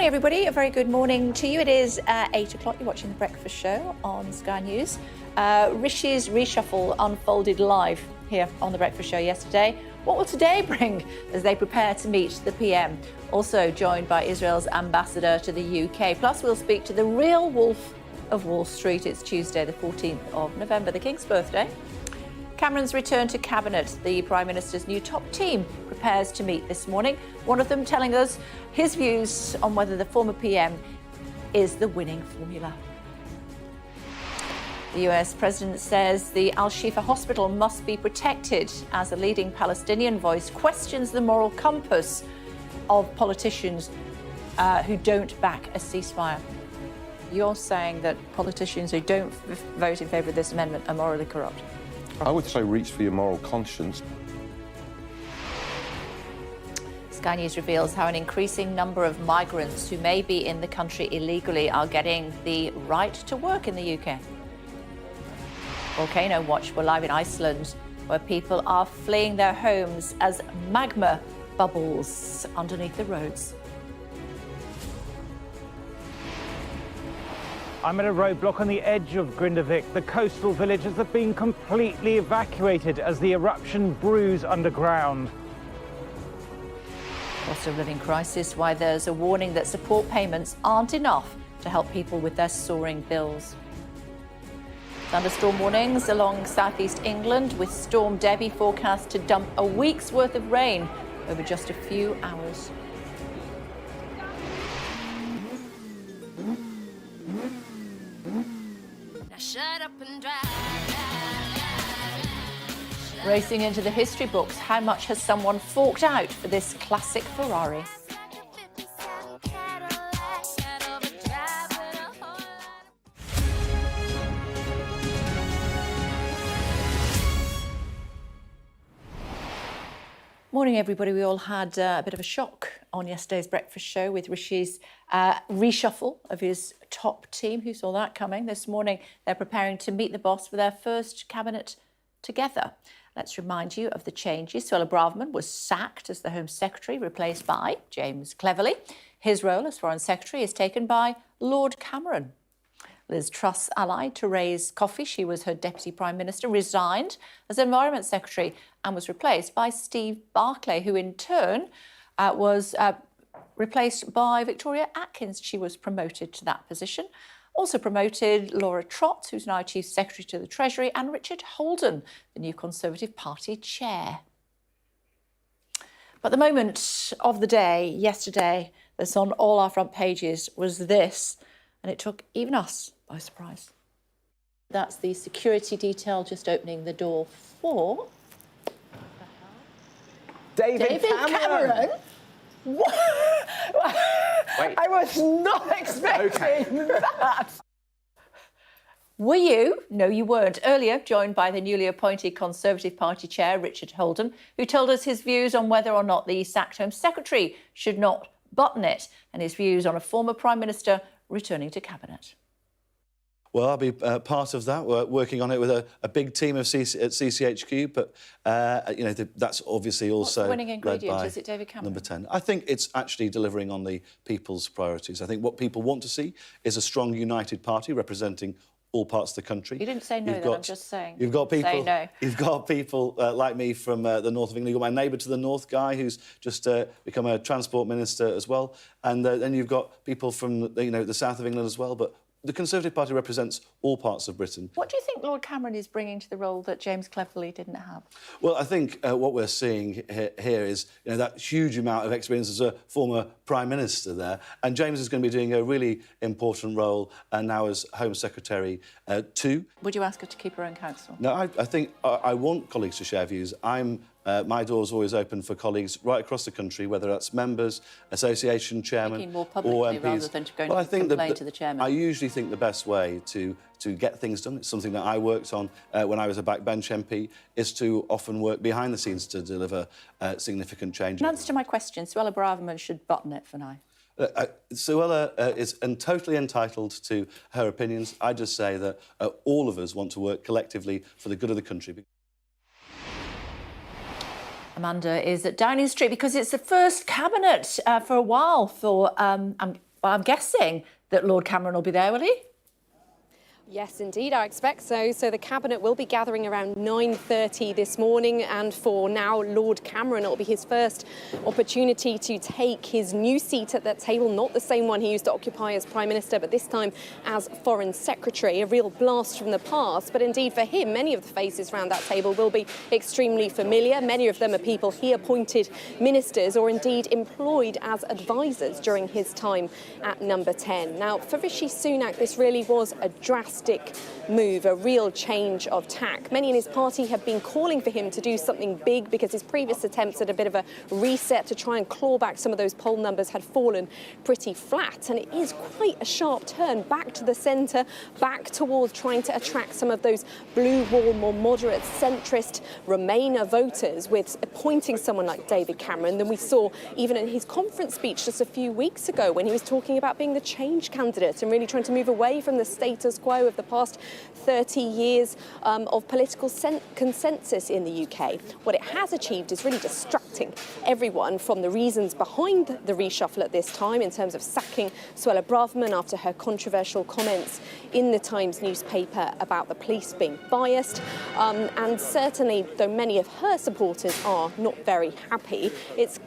Morning, everybody. A very good morning to you. It is 8 o'clock. You're watching The Breakfast Show on Sky News. Rishi's reshuffle unfolded live here on The Breakfast Show yesterday. What will today bring as they prepare to meet the PM? Also joined by Israel's ambassador to the UK. Plus, we'll speak to the real wolf of Wall Street. It's Tuesday, the 14th of November, the King's birthday. Cameron's return to Cabinet. The Prime Minister's new top team prepares to meet this morning. One of them telling us his views on whether the former PM is the winning formula. The US President says the Al-Shifa hospital must be protected as a leading Palestinian voice questions the moral compass of politicians who don't back a ceasefire. You're saying that politicians who don't vote in favour of this amendment are morally corrupt? I would say reach for your moral conscience. Sky News reveals how an increasing number of migrants who may be in the country illegally are getting the right to work in the UK. Volcano Watch, we're live in Iceland, where people are fleeing their homes as magma bubbles underneath the roads. I'm at a roadblock on the edge of Grindavik. The coastal villages have been completely evacuated as the eruption brews underground. Cost of living crisis, why there's a warning that support payments aren't enough to help people with their soaring bills. Thunderstorm warnings along southeast England, with Storm Debbie forecast to dump a week's worth of rain over just a few hours. Shut up and drive. Racing into the history books, how much has someone forked out for this classic Ferrari? Morning, everybody. We all had a bit of a shock on yesterday's breakfast show with Rishi's reshuffle of his top team. Who saw that coming? This morning, they're preparing to meet the boss for their first cabinet together. Let's remind you of the changes. Suella Braverman was sacked as the Home Secretary, replaced by James Cleverly. His role as Foreign Secretary is taken by Lord Cameron. Liz Truss' ally, Therese Coffey, she was her Deputy Prime Minister, resigned as Environment Secretary and was replaced by Steve Barclay, who in turn was replaced by Victoria Atkins. She was promoted to that position. Also promoted Laura Trott, who's now Chief Secretary to the Treasury, and Richard Holden, the new Conservative Party chair. But the moment of the day, yesterday, that's on all our front pages was this, and it took even us by surprise. That's the security detail just opening the door for David Cameron? What? Wait. I was not expecting that. Were you? No, you weren't. Earlier, joined by the newly appointed Conservative Party chair, Richard Holden, who told us his views on whether or not the sacked Home Secretary should not button it, and his views on a former Prime Minister returning to Cabinet. Well, I'll be part of that. We're working on it with a big team at CCHQ, but you know that's obviously also What's the winning ingredient? led by Is it David Cameron? number 10. I think it's actually delivering on the people's priorities. I think what people want to see is a strong, united party representing all parts of the country. You didn't say no, then, I'm just saying. You've got people. Say no. You've got people like me from the north of England. You've got my neighbour to the north, guy who's just become a transport minister as well, and then you've got people from the south of England as well. But the Conservative Party represents all parts of Britain. What do you think Lord Cameron is bringing to the role that James Cleverly didn't have? Well, I think what we're seeing here is that huge amount of experience as a former Prime Minister there, and James is going to be doing a really important role now as Home Secretary too. Would you ask her to keep her own counsel? No, I think I want colleagues to share views. My door's always open for colleagues right across the country, whether that's members, association chairmen, Thinking more or publicly MPs. rather than going Well, to I think complain to the chairman. I usually think the best way to get things done, it's something that I worked on when I was a backbench MP, is to often work behind the scenes to deliver significant change. In answer to my question, Suella Braverman should button it for now. Suella is totally entitled to her opinions. I just say that all of us want to work collectively for the good of the country. Amanda is at Downing Street because it's the first cabinet for a while for, I'm But I'm guessing that Lord Cameron will be there, will he? Yes, indeed, I expect so. So the Cabinet will be gathering around 9:30 this morning, and for now, Lord Cameron, it will be his first opportunity to take his new seat at that table, not the same one he used to occupy as Prime Minister, but this time as Foreign Secretary. A real blast from the past, but indeed for him, many of the faces around that table will be extremely familiar. Many of them are people he appointed ministers or indeed employed as advisors during his time at Number 10. Now, for Rishi Sunak, this really was a drastic move, a real change of tack. Many in his party have been calling for him to do something big because his previous attempts at a bit of a reset to try and claw back some of those poll numbers had fallen pretty flat. And it is quite a sharp turn back to the centre, back towards trying to attract some of those blue wall, more moderate, centrist Remainer voters with appointing someone like David Cameron than we saw even in his conference speech just a few weeks ago when he was talking about being the change candidate and really trying to move away from the status quo of the past 30 years of political consensus in the UK. What it has achieved is really distracting everyone from the reasons behind the reshuffle at this time in terms of sacking Suella Braverman after her controversial comments in the Times newspaper about the police being biased. And certainly, though many of her supporters are not very happy, it's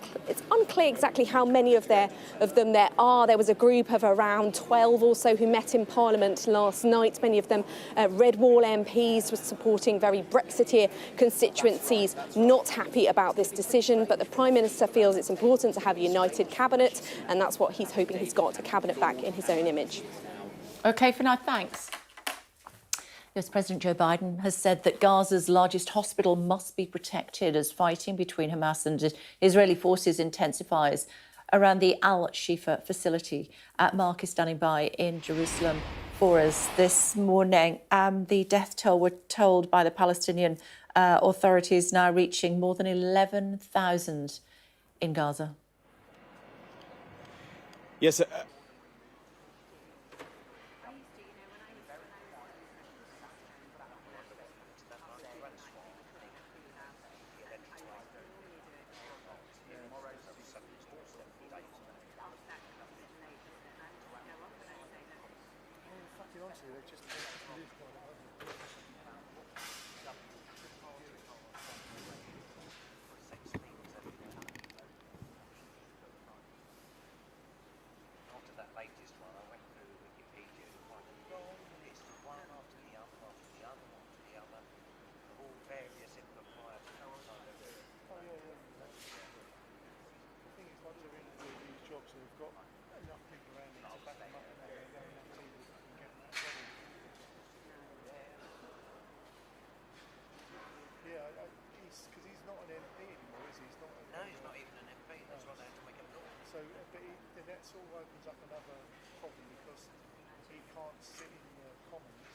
unclear exactly how many of them there are. There was a group of around 12 or so who met in Parliament last night. Many of them Red Wall MPs were supporting very Brexiteer constituencies, not happy about this decision. But the Prime Minister feels it's important to have a united cabinet, and that's what he's hoping he's got, a cabinet back in his own image. OK, for now, thanks. US President Joe Biden has said that Gaza's largest hospital must be protected as fighting between Hamas and Israeli forces intensifies around the Al-Shifa facility. Mark is standing by in Jerusalem for us this morning. The death toll, we're told by the Palestinian authorities, now reaching more than 11,000 in Gaza. Yes. That sort of opens up another problem because he can't sit in the Commons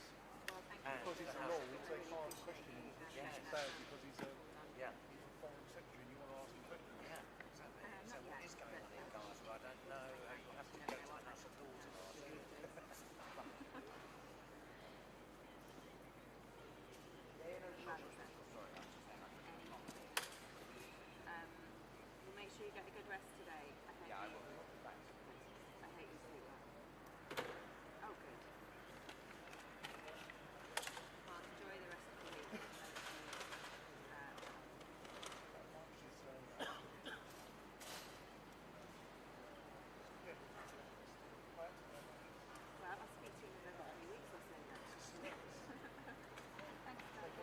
because he's a lord, so they can't question him, which is bad because he's a foreign secretary and you want to ask him questions. Yeah, exactly. So what is going on in Gaza? I don't know. You'll have to go to the House of Lords and ask him. We'll make sure you get a good rest today. Yeah, I will. I hate you doing that. Oh, good. Well, enjoy the rest of the week. Well, I'll speak to you in another 3 weeks or so then. Thanks, Daddy.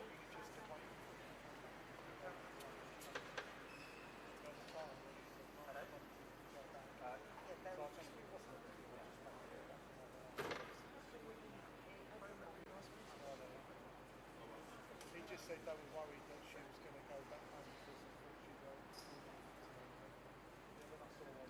He just said they were worried that she was going to go back home because of what she wrote. When I saw her,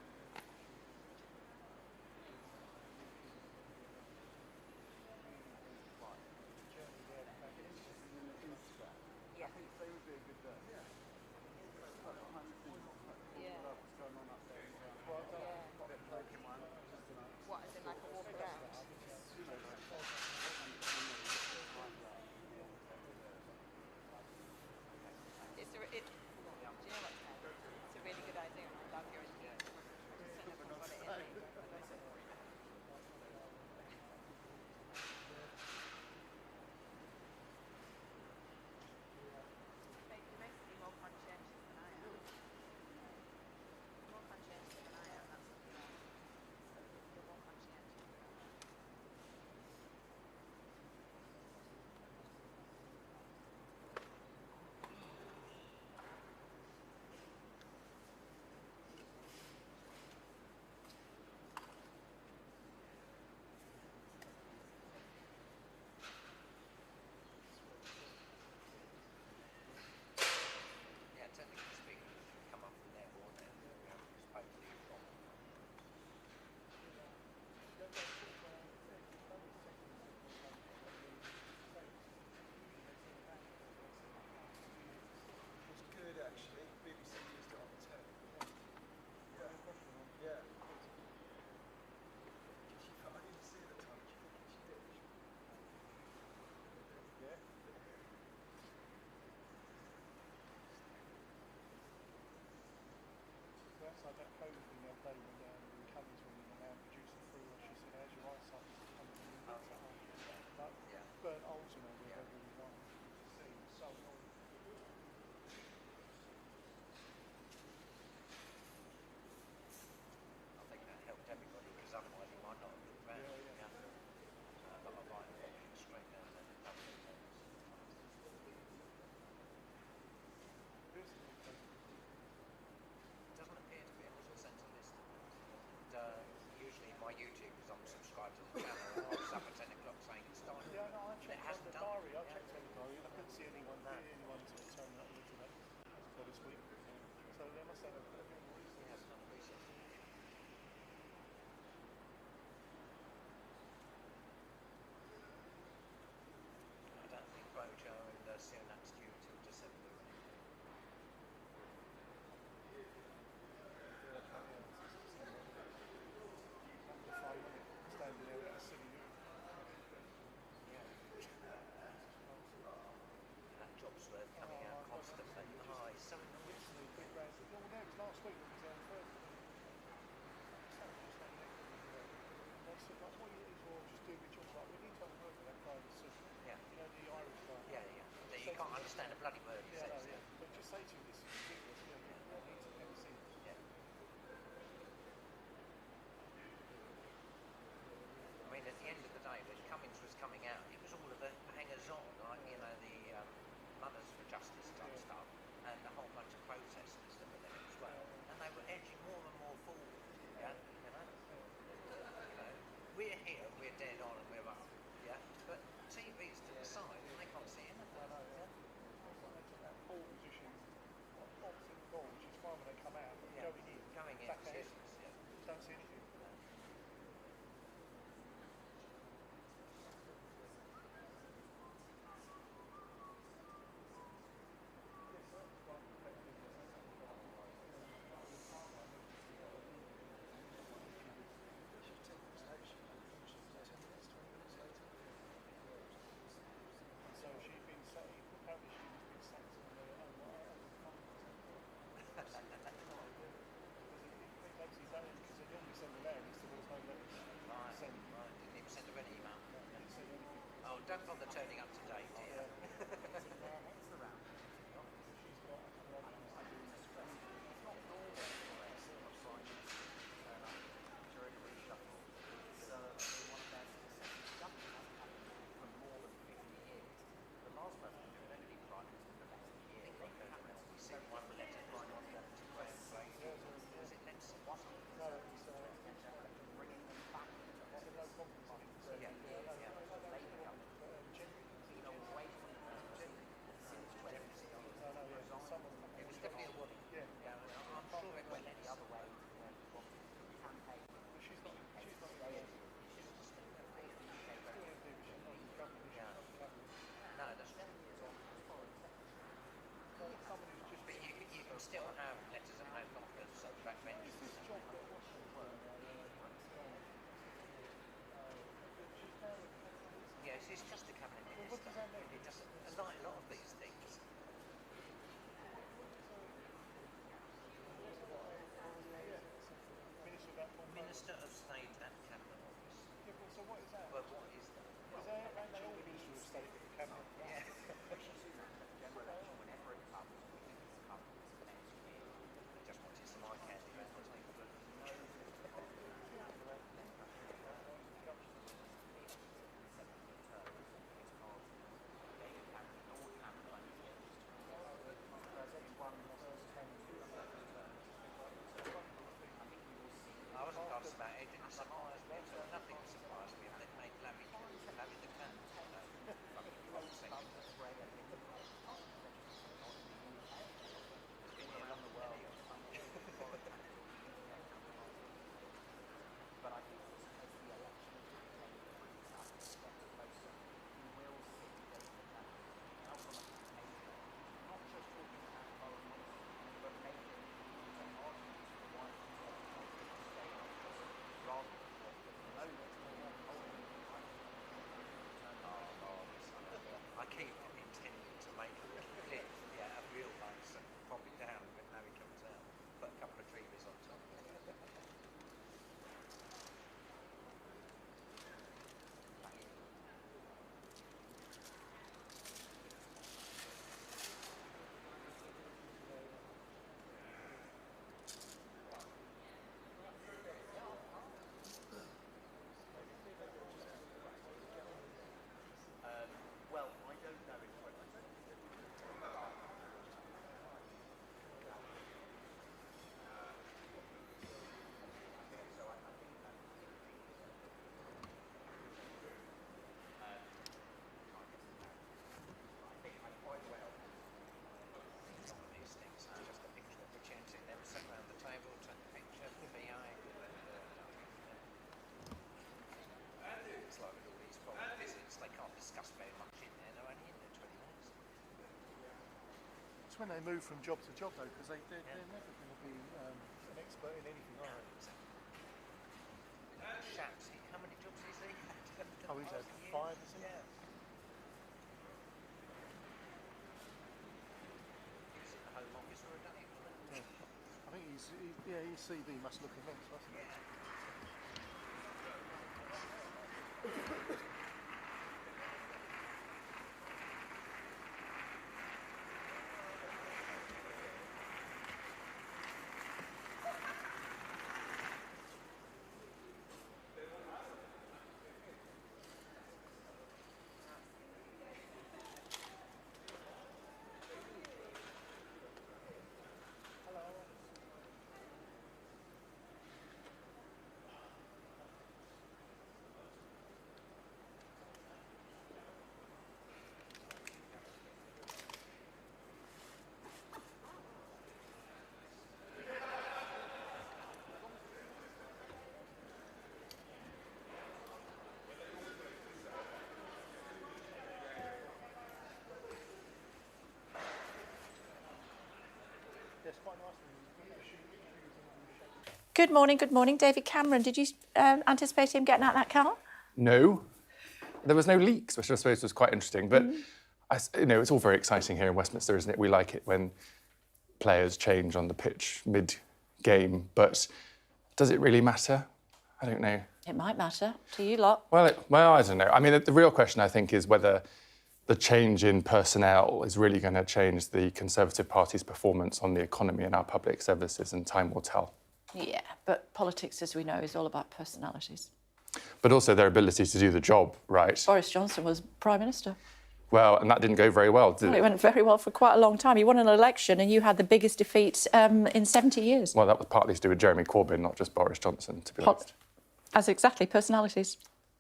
Yeah. I think they would be a good day. Yeah. What, as in like a walk around? it's just a cabinet minister. What does that mean? It doesn't. Like a lot of these things. Minister of State and Cabinet Office. Yeah, but so what is that? But what is that? Is there actual Minister of State with the cabinet? Yeah. Rishi Sunak at the general election, whenever it comes, we think it's coming for next year. I just wanted to my candidate, wasn't it? But I wasn't asked about it. It didn't surprise me. So nothing surprised me. They made Lammy the can. But I think as the election starts to get closer, we will see out from a campaign, not just talking about foreign policy, but making arguments for why Conservative should stay out rather than what at the moment I keep intending to make a clip, a real nice and pop it down, but now he comes out. Put a couple of dreamers on top. well, I don't know if Some of these things are just a picture of opportunity. They were sat around the table, took a picture, PI. It's like with all these foreign visits, they can't discuss very much in there. They're only in there 20 minutes. It's when they move from job to job, though, because they're never going to be an expert in anything, are they? Shaps, how many jobs has he had? Oh, he's had 5, isn't he? Yeah. He was in the Home Office for a day, wasn't he? I think his CV must look immense, mustn't it? It's quite nice when you shoot. Good morning, David Cameron. Did you anticipate him getting out that car? No. There was no leaks, which I suppose was quite interesting. But, it's all very exciting here in Westminster, isn't it? We like it when players change on the pitch mid-game. But does it really matter? I don't know. It might matter to you lot. Well, I don't know. I mean, the real question, I think, is whether the change in personnel is really going to change the Conservative Party's performance on the economy and our public services, and time will tell. Yeah, but politics, as we know, is all about personalities. But also their ability to do the job, right? Boris Johnson was Prime Minister. Well, and that didn't go very well, did Well, it? it went very well for quite a long time. You won an election and you had the biggest defeat in 70 years. Well, that was partly to do with Jeremy Corbyn, not just Boris Johnson, to be honest. As exactly, personalities.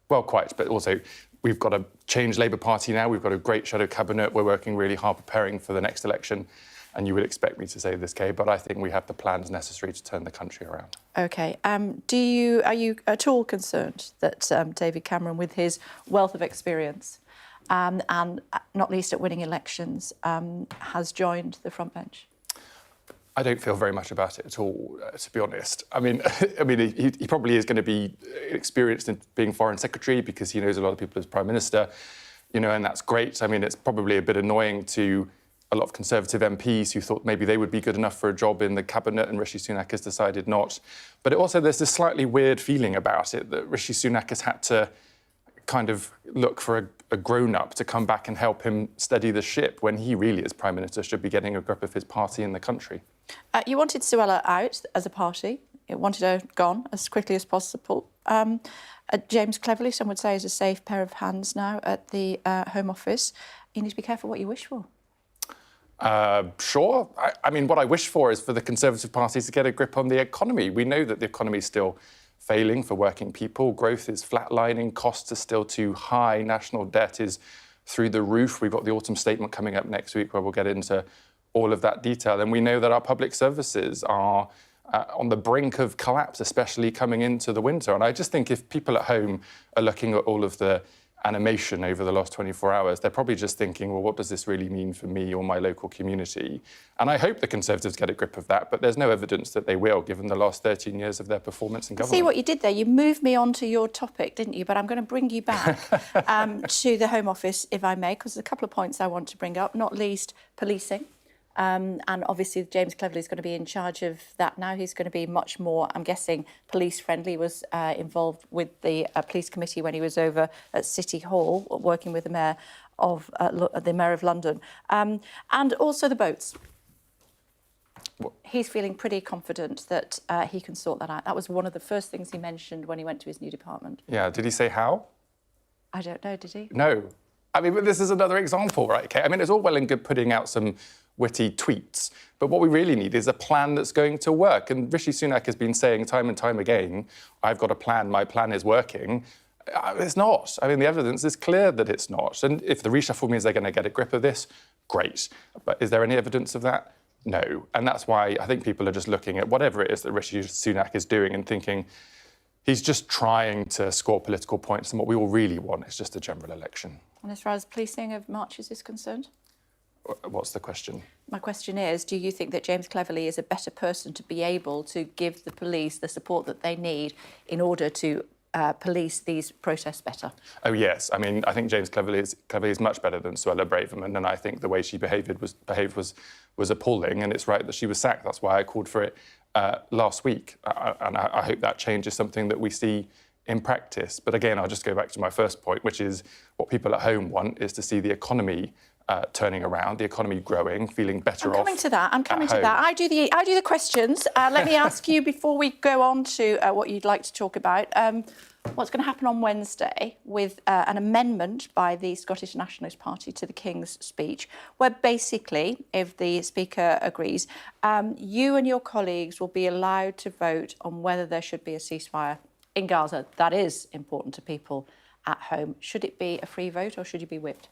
Well, quite, but also we've got a changed Labour Party now. We've got a great shadow cabinet. We're working really hard preparing for the next election. And you would expect me to say this, Kay, but I think we have the plans necessary to turn the country around. OK. Are you at all concerned that David Cameron, with his wealth of experience and not least at winning elections, has joined the front bench? I don't feel very much about it at all, to be honest. I mean, he probably is going to be experienced in being foreign secretary because he knows a lot of people as prime minister, you know, and that's great. I mean, it's probably a bit annoying to a lot of Conservative MPs who thought maybe they would be good enough for a job in the cabinet, and Rishi Sunak has decided not. But also there's this slightly weird feeling about it that Rishi Sunak has had to kind of look for a grown-up to come back and help him steady the ship when he really, as Prime Minister, should be getting a grip of his party in the country. You wanted Suella out as a party. You wanted her gone as quickly as possible. James Cleverly, some would say, is a safe pair of hands now at the Home Office. You need to be careful what you wish for. Sure. I mean, what I wish for is for the Conservative Party to get a grip on the economy. We know that the economy is still failing for working people. Growth is flatlining. Costs are still too high. National debt is through the roof. We've got the autumn statement coming up next week where we'll get into all of that detail. And we know that our public services are on the brink of collapse, especially coming into the winter. And I just think if people at home are looking at all of the animation over the last 24 hours, they're probably just thinking, well, what does this really mean for me or my local community? And I hope the Conservatives get a grip of that, but there's no evidence that they will, given the last 13 years of their performance in government. See what you did there? You moved me on to your topic, didn't you? But I'm going to bring you back to the Home Office, if I may, because there's a couple of points I want to bring up, not least policing. And obviously James Cleverly is going to be in charge of that now. He's going to be much more, I'm guessing, police-friendly. He was involved with the police committee when he was over at City Hall, working with the Mayor of London. And also the boats. He's feeling pretty confident that he can sort that out. That was one of the first things he mentioned when he went to his new department. Yeah, did he say how? I don't know, did he? No. I mean, but this is another example, right, Kate? I mean, it's all well and good putting out some witty tweets, but what we really need is a plan that's going to work. And Rishi Sunak has been saying time and time again, I've got a plan, my plan is working. It's not. I mean, the evidence is clear that it's not. And if the reshuffle means they're going to get a grip of this, great. But is there any evidence of that? No. And that's why I think people are just looking at whatever it is that Rishi Sunak is doing and thinking he's just trying to score political points, and what we all really want is just a general election. And as far as policing of marches is concerned? What's the question? My question is, do you think that James Cleverly is a better person to be able to give the police the support that they need in order to police these protests better? Oh, yes. I mean, I think James Cleverly is much better than Suella Braverman, and I think the way she behaved was appalling, and it's right that she was sacked. That's why I called for it last week, and I hope that change is something that we see in practice. But again, I'll just go back to my first point, which is what people at home want is to see the economy turning around, the economy growing, feeling better off. I'm coming to that. I do the questions. Let me ask you before we go on to what you'd like to talk about. What's going to happen on Wednesday with an amendment by the Scottish Nationalist Party to the King's speech, where basically, if the Speaker agrees, you and your colleagues will be allowed to vote on whether there should be a ceasefire in Gaza. That is important to people at home. Should it be a free vote or should you be whipped?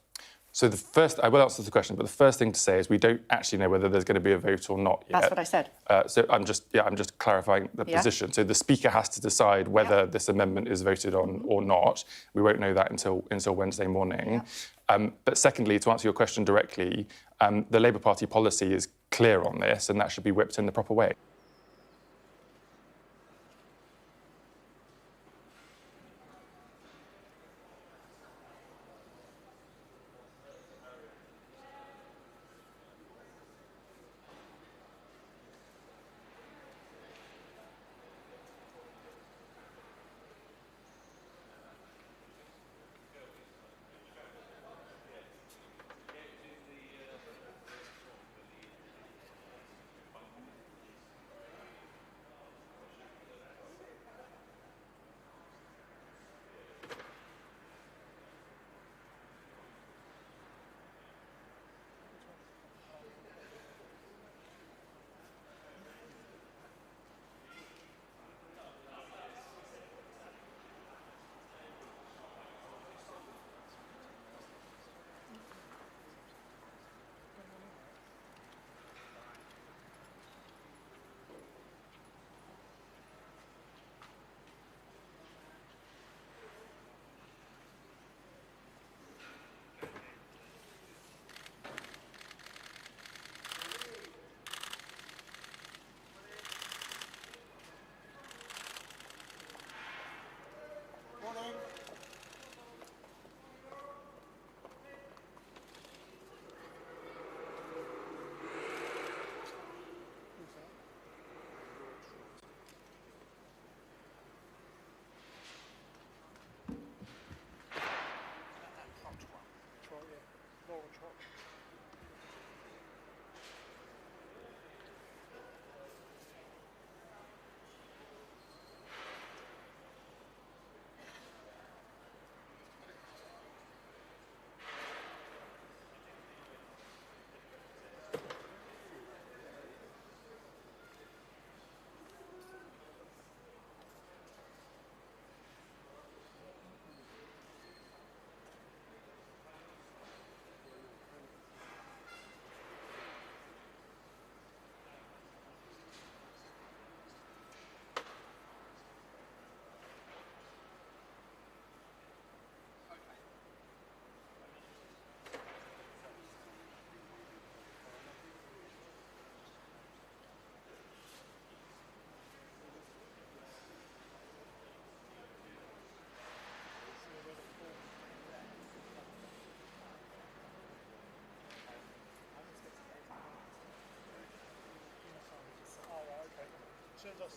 So the first, I will answer the question, but the first thing to say is we don't actually know whether there's going to be a vote or not yet. That's what I said. So I'm just clarifying the position. So the Speaker has to decide whether this amendment is voted on or not. We won't know that until Wednesday morning. But secondly, to answer your question directly, the Labour Party policy is clear on this, and that should be whipped in the proper way.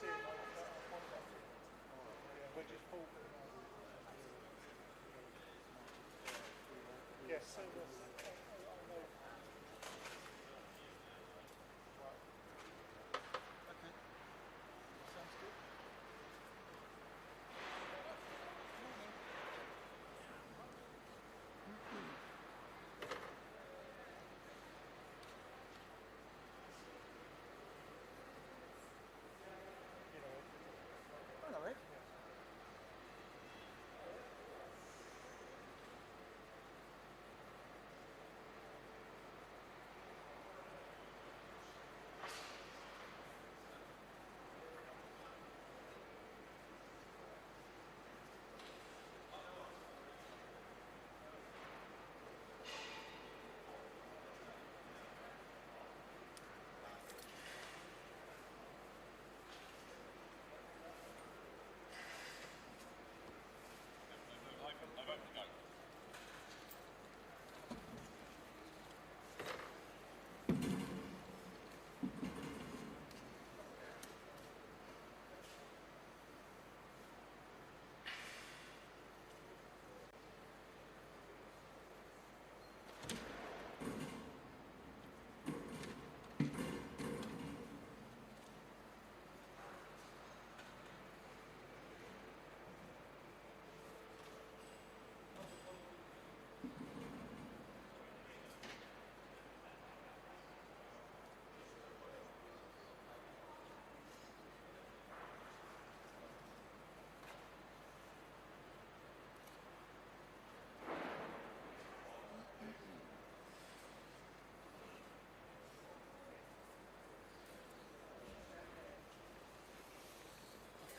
see it, I'll contact you. But just pull. Yes, send us. I know. Okay. Sounds good. Hello, Ed.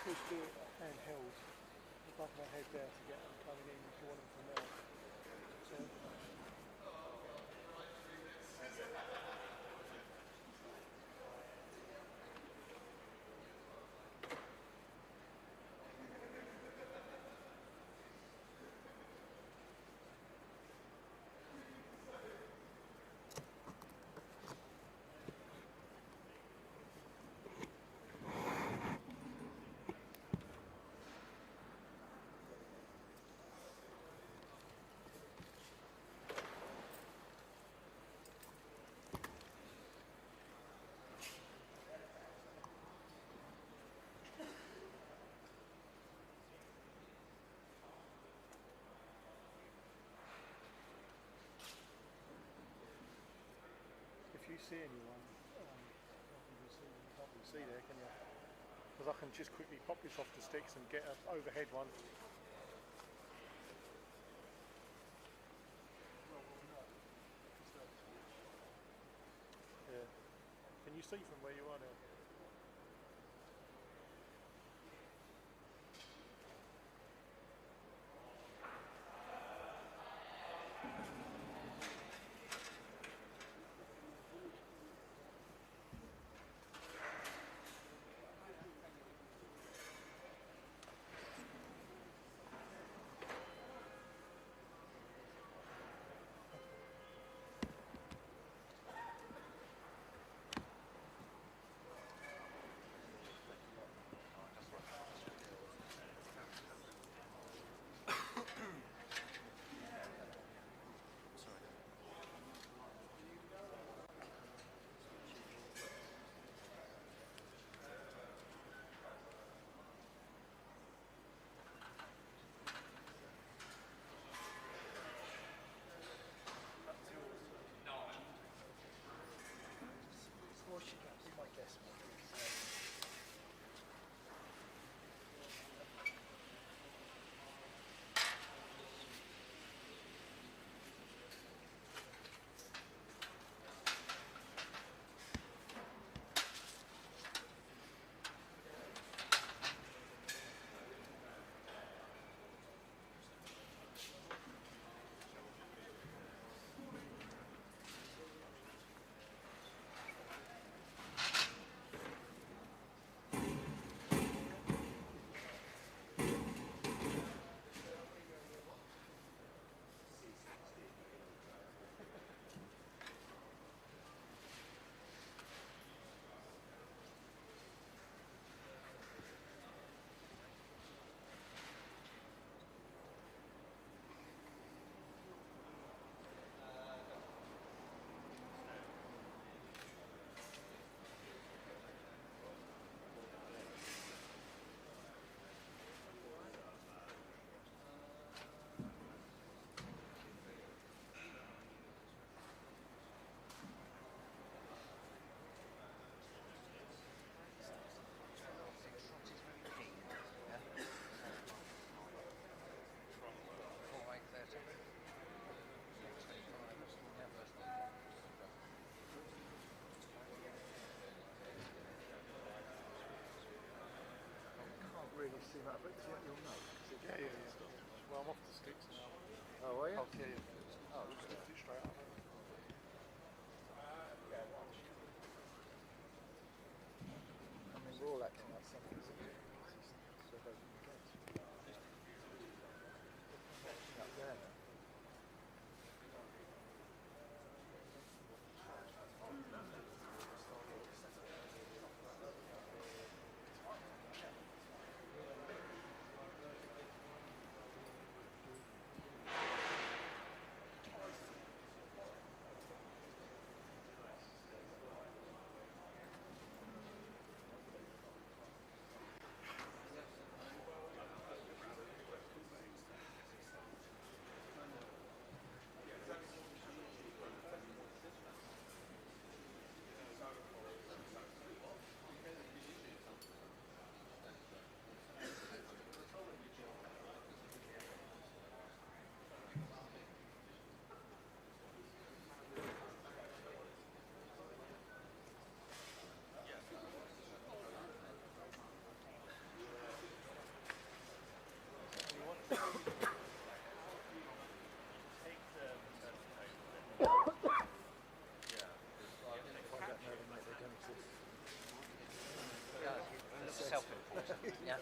Could do it handheld above my head there to get them coming in if you want them from there. So, if you see anyone, you can't really see there, can you? Because I can just quickly pop this off the sticks and get an overhead one. Yeah. Can you see from where you are now? I'll kill you. Oh, just lift it straight up. I mean, we're all acting like something's a bit so it doesn't make sense. Up there. Self-important. Yeah.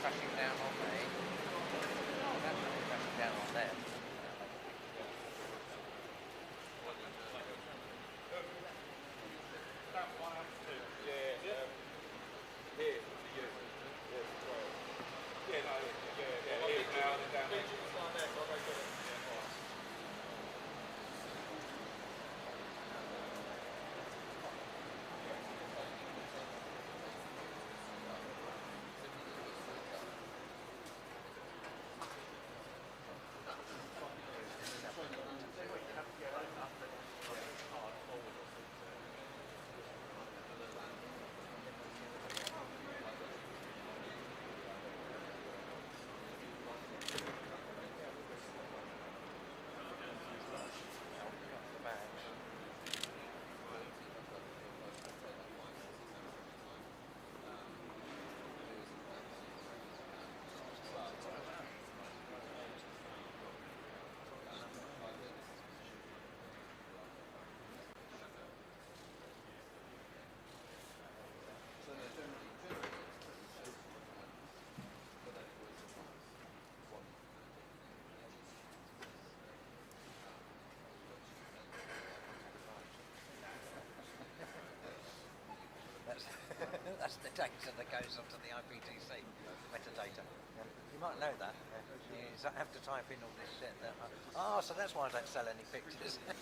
Crashing down on me. That's really crashing down on them. That's the data that goes onto the IPTC, metadata. You might know that. You have to type in all this shit. So that's why I don't sell any pictures. No,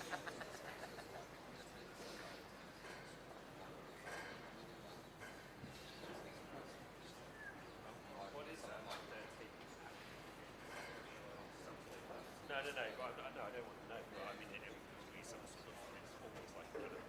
I don't want to know. But I mean, it would be some sort of, it's almost like kind of.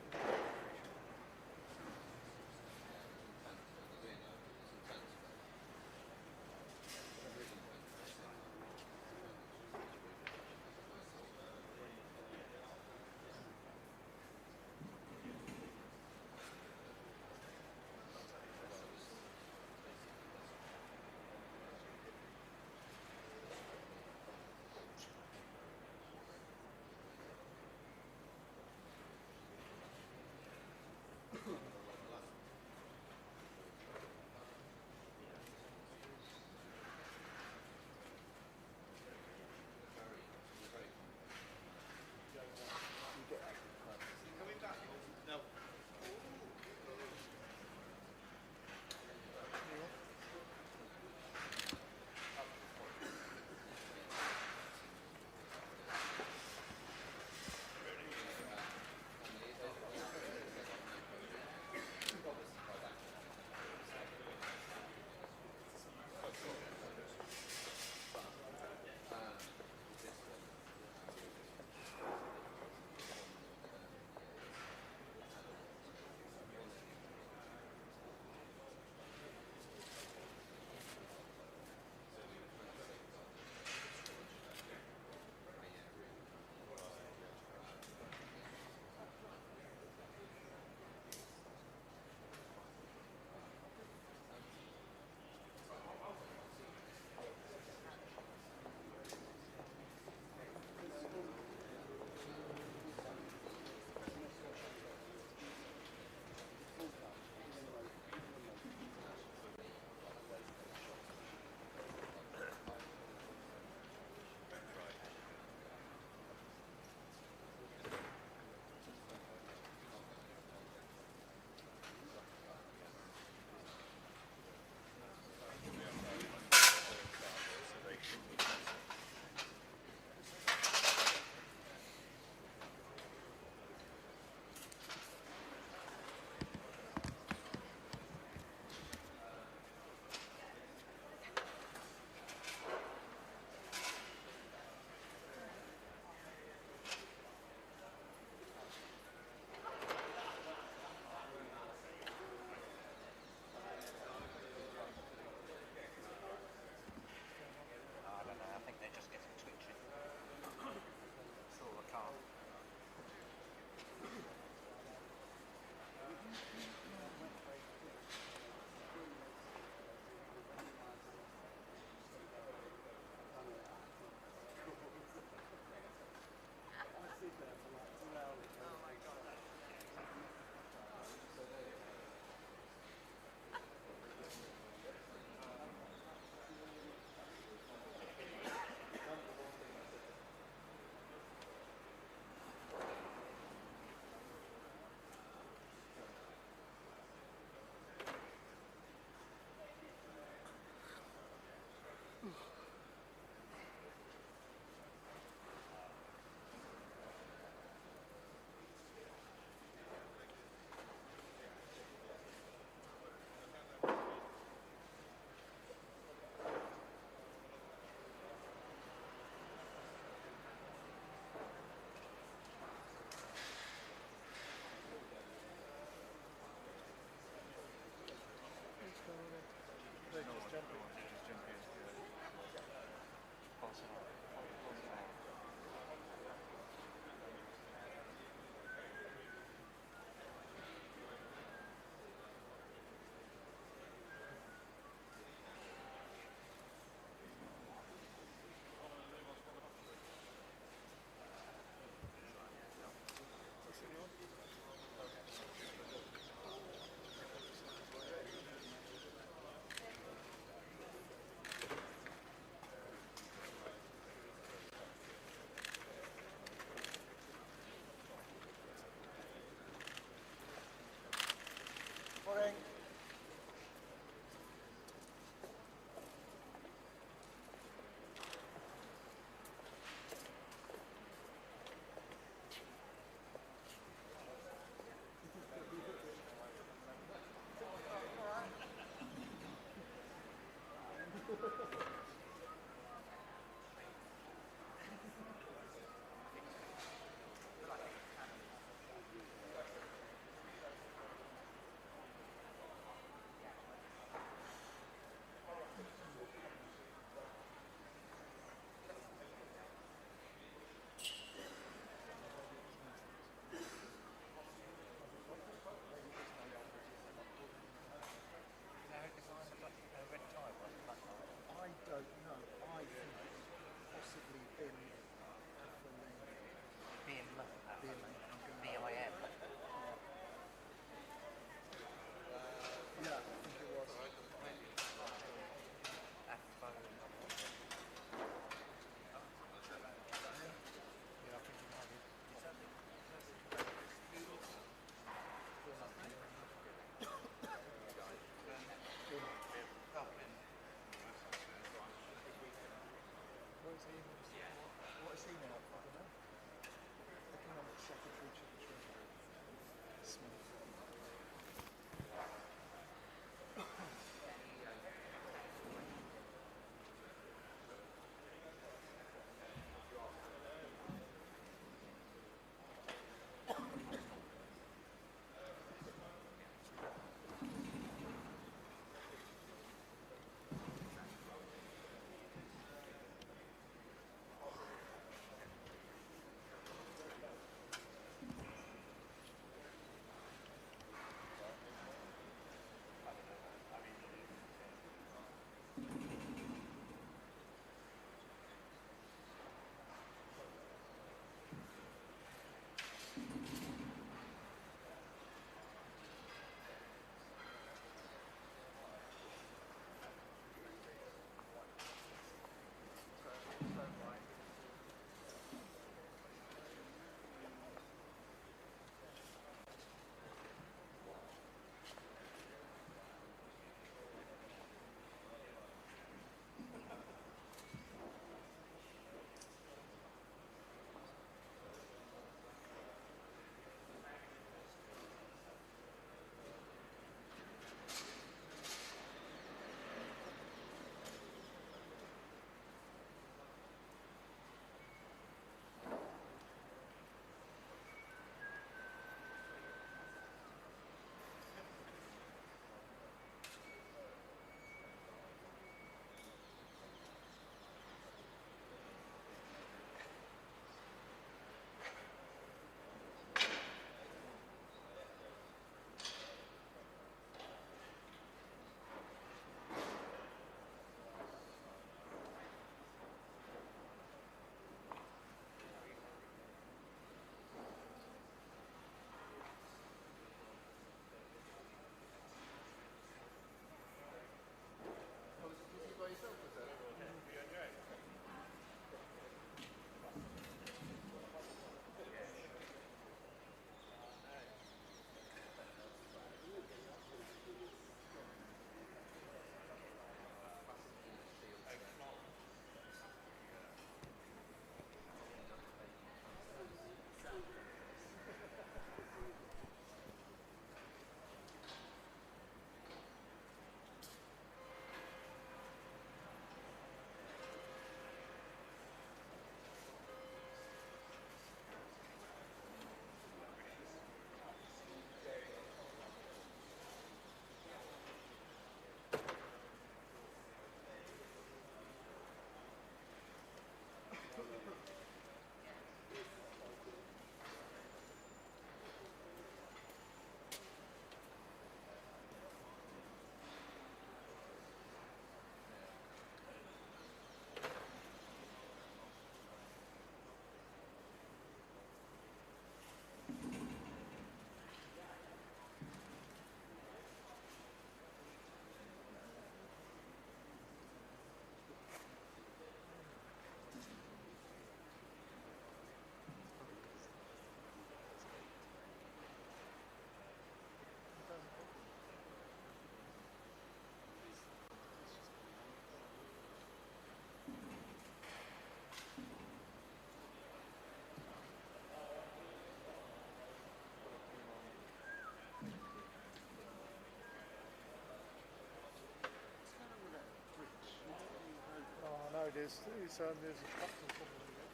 there's a structural problem with it.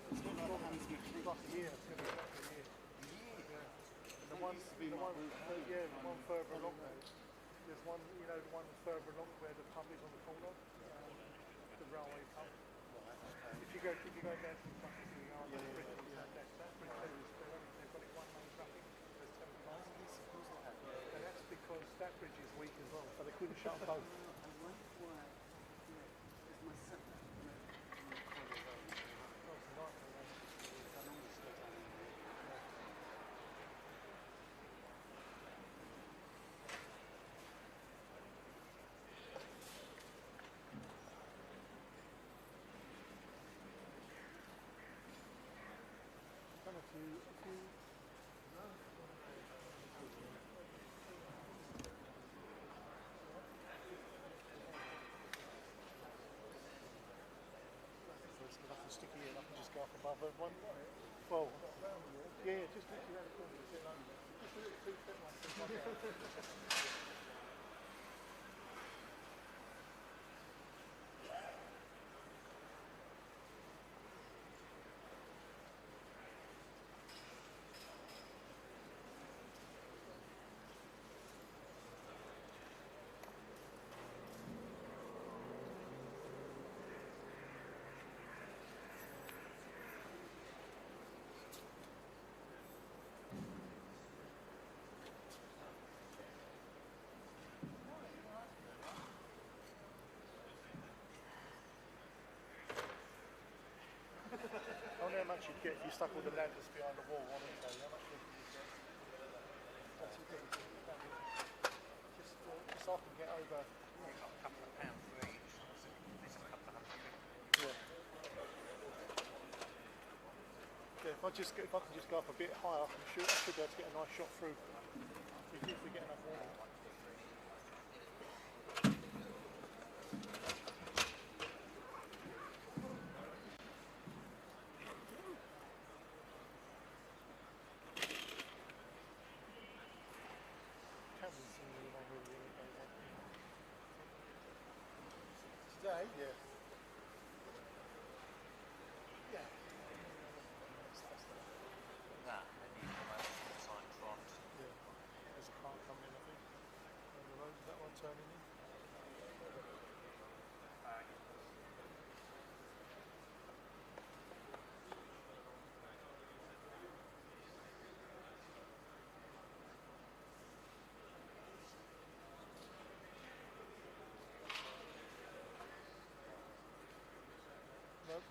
It's going to be like a year. It's going to be like a year. And the one further along there. There's one, you know, the one further along where the pub is on the corner, the railway pub. If you go down to the front of the yard, that bridge, they've got it one lane traffic. There's 10 cars. And that's because that bridge is weak as well, so they couldn't shut them both. There's nothing sticky here, I can just go up above everyone. Well, yeah, just literally around the corner, just a little 2-step one. I wonder how much you'd get if you stuck all the ladders behind the wall, honestly. How much would you get? That's what just so I can get over. You've got a couple of pounds for each. This is a couple of £100. Yeah. If I can just go up a bit higher, I should be able to get a nice shot through. If we get enough water. Today, yeah. Yeah. That, and you come out to the side front. Yeah. There's a car coming in, I think. On the road, is that one turning in? Nope.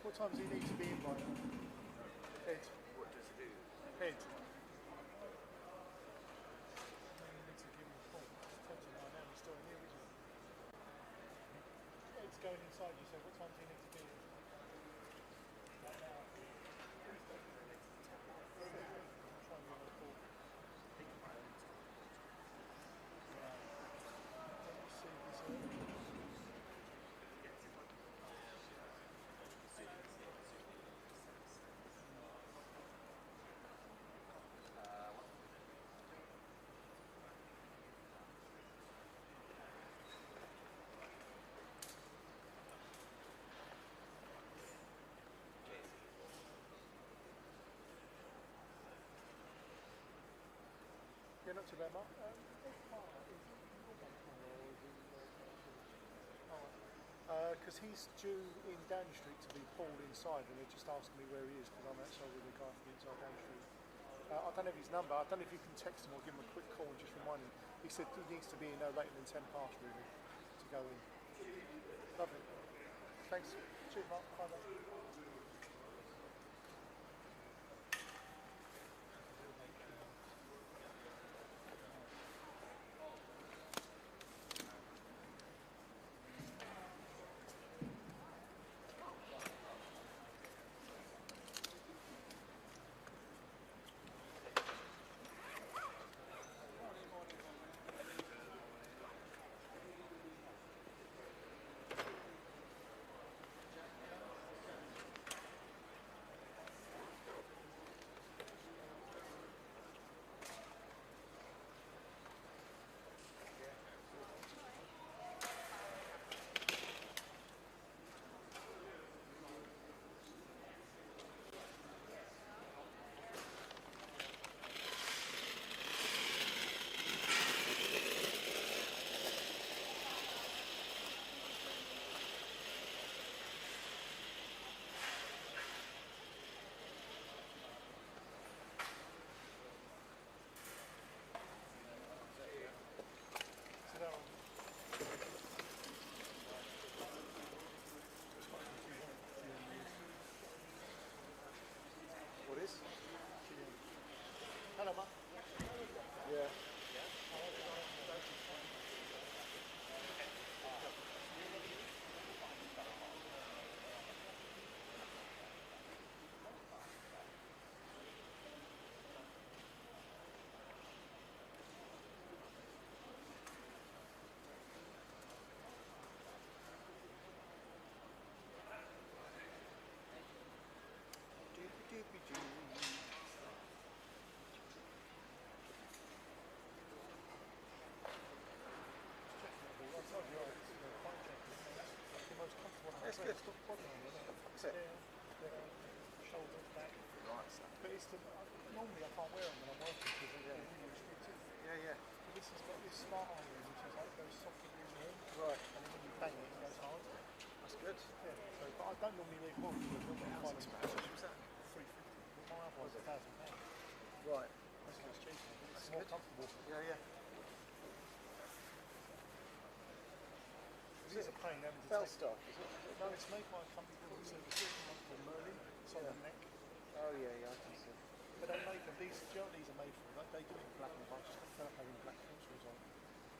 What time does he need to be in by? Head. What does it do? Head. You need to give him a call. It's 10 to 9 now, he's still in here, isn't he? It's going inside, you said. What time does he need to be in? Right now. to them. Because he's due in Downing Street to be pulled inside, and they're just asking me where he is because I'm outside with a guy from inside Downing Street. I don't have his number. I don't know if you can text him or give him a quick call and just remind him. He said he needs to be in no later than 10 past really to go in. Lovely. Thanks. Cheers, Mark. Bye bye. What is? Hello, Mark. Yeah. That's good. Is it? Shoulders back. Right. But it's normally I can't wear them when I'm working because they're really restricted. Yeah, yeah. But this has got this smart iron which is like goes soft with your hair. Right. And then when you bang it, it goes hard. That's good. Yeah. So, but I don't normally leave one because I'm not finding it. How much was that? £350. My other one's £1,000. Right. That's less cheaper. It's more comfortable. Yeah, yeah. It's a pain having to Felstock, is it? No, it's made by a company called Merlin. It's on the neck. Oh yeah, yeah, I can see. But they make them. These are made for. They do it in black and white. Just fell up having black pencils on.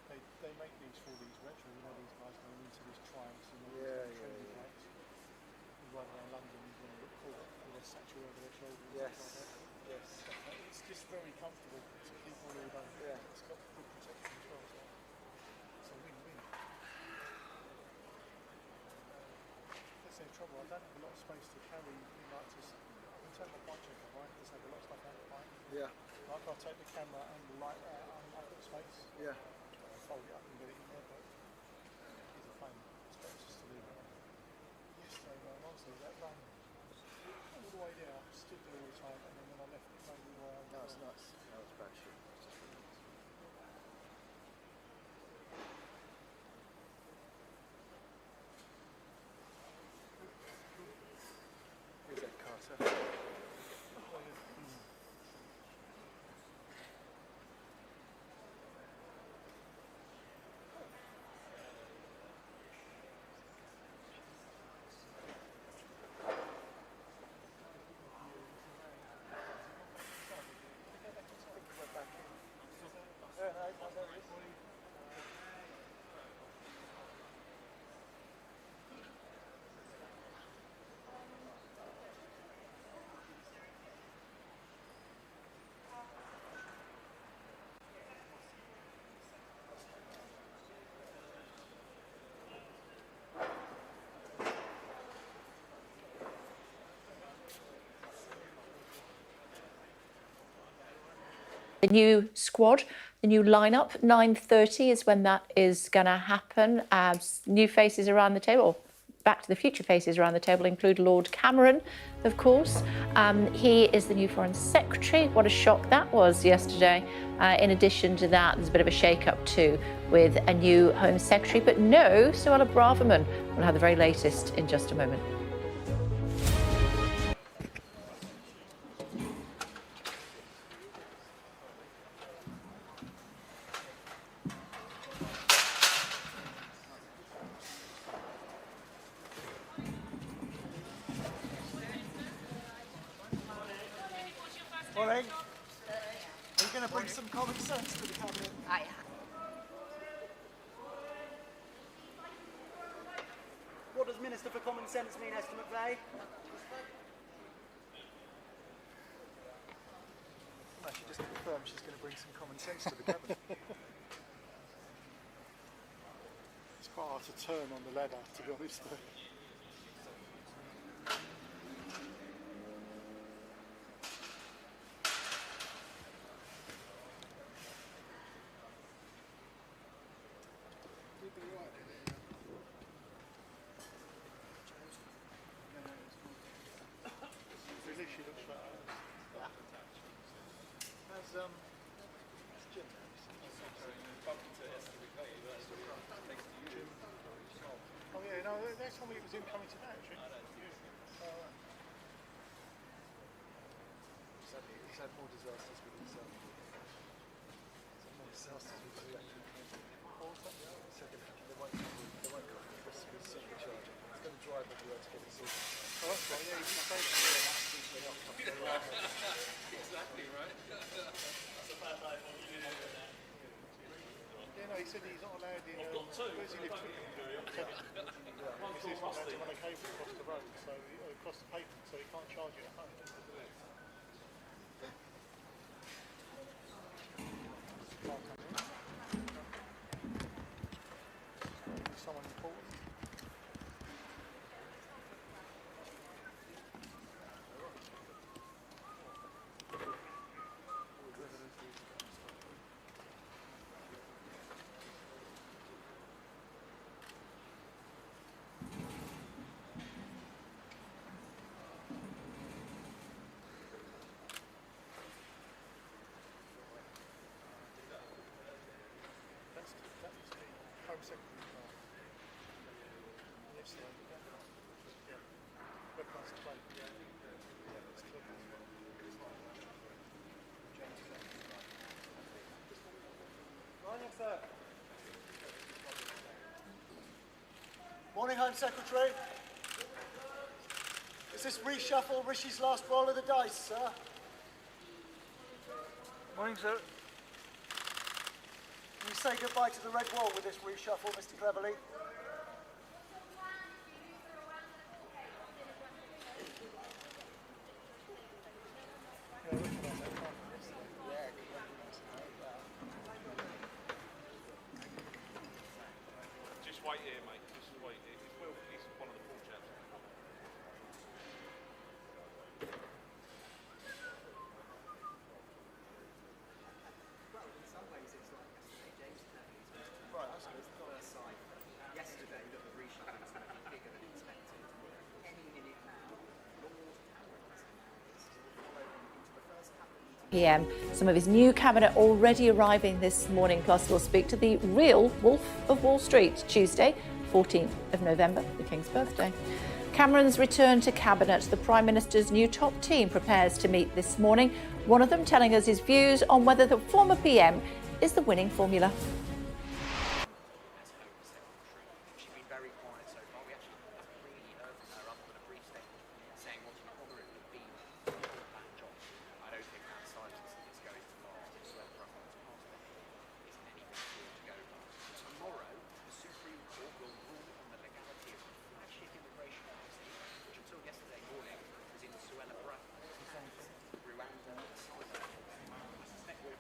They make these for these retro. You know, these guys going into these triumphs and all these trendy bikes. You ride around London, you want to look cool with a statue over their shoulders. Yes. Like that. Yes. It's just very comfortable to keep all day. Yeah. It's got good protection as well. So it's a win-win. That's the trouble. I don't have a lot of space to carry. Like in terms of bike checker, right? I just have a lot of stuff out the bike. Yeah. Like I'll take the camera and the light out. I've got space. Yeah. I'll fold it up and get it in there, but it's a pain. It's better just to leave it on. Yesterday, honestly, that run all the way there, I stood there all the time, and then when I left, it made me way over. No, it's nuts. No, it's bad shit. It's just really nuts. Here's that Carter. Oh, yeah. The new squad, the new lineup, 9:30 is when that is going to happen. New faces around the table. Back to the Future faces around the table include Lord Cameron, of course. He is the new Foreign Secretary. What a shock that was yesterday. In addition to that, there's a bit of a shake-up too with a new Home Secretary. But no, Suella Braverman. We'll have the very latest in just a moment. Morning. Are you going to bring some common sense to the cabinet? I am. What does Minister for Common Sense mean, Esther McVeigh? No, she just confirmed she's going to bring some common sense to the cabinet. It's quite hard to turn on the ladder, to be honest. Oh yeah, no, they told me it was him coming today, actually. He's had more disasters with his election. Second, they won't go for his supercharger. He's going to drive everywhere to get his supercharger. Oh, that's right, yeah, he's just saying Exactly right. That's a bad life on you. yeah, no, he said he's not allowed in. Where's he live? He says he's not allowed to run a cable across the road, so across the pavement, so he can't charge it at home. Someone important. That's the Home Secretary. Morning, sir. Morning, Home Secretary. Is this reshuffle Rishi's last roll of the dice, sir? Morning, sir. Can you say goodbye to the red wall with this reshuffle, Mr. Cleverly? Just wait here, mate. Just wait here. He's one of the four chaps. Well, in some ways it's like yesterday, James right, that's good. First side. Yesterday, that the reshuffle was going to be bigger than expected. Any minute now, Lord Cameron is following into the first cabinet meeting. PM. Some of his new cabinet already arriving this morning. Plus, we'll speak to the real Wolf of Wall Street Tuesday, 14th of November, the King's birthday. Cameron's return to cabinet. The Prime Minister's new top team prepares to meet this morning. One of them telling us his views on whether the former PM is the winning formula. She's been very quiet so far. We actually haven't really heard from her other than a brief statement saying what she thought it would be for that job. I don't think that silence is going to last. Suella Braverman's passport isn't anything to go by. Tomorrow, the Supreme Court will rule on the legality of the flagship immigration policy, which until yesterday morning was in Suella Braverman's hands. Rwanda and Iceland. I suspect we're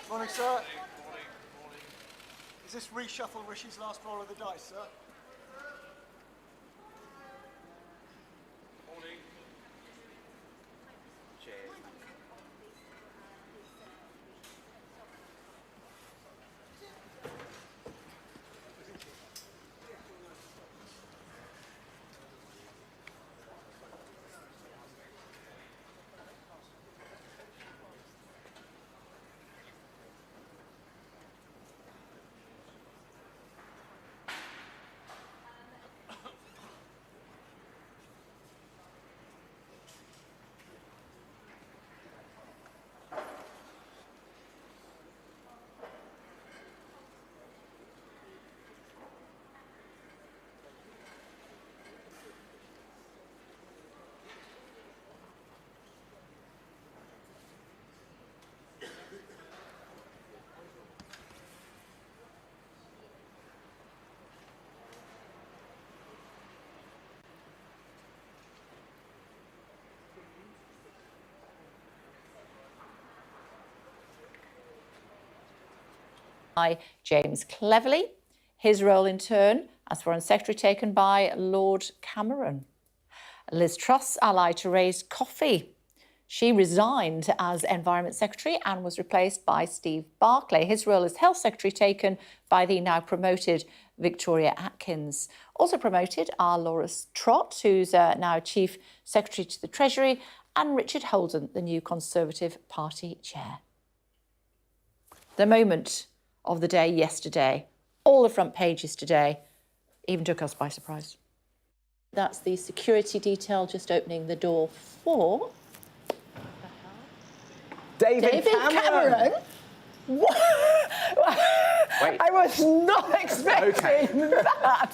Morning, sir. Is this reshuffle Rishi's last roll of the dice, sir? Morning. by James Cleverly. His role in turn as Foreign Secretary taken by Lord Cameron. Liz Truss ally Therese Coffey. She resigned as Environment Secretary and was replaced by Steve Barclay. His role as Health Secretary taken by the now promoted Victoria Atkins. Also promoted are Laura Trott, who's now Chief Secretary to the Treasury, and Richard Holden, the new Conservative Party chair. The moment of the day yesterday, all the front pages today, even took us by surprise. That's the security detail just opening the door for... David Cameron? What? Wait. I was not expecting that.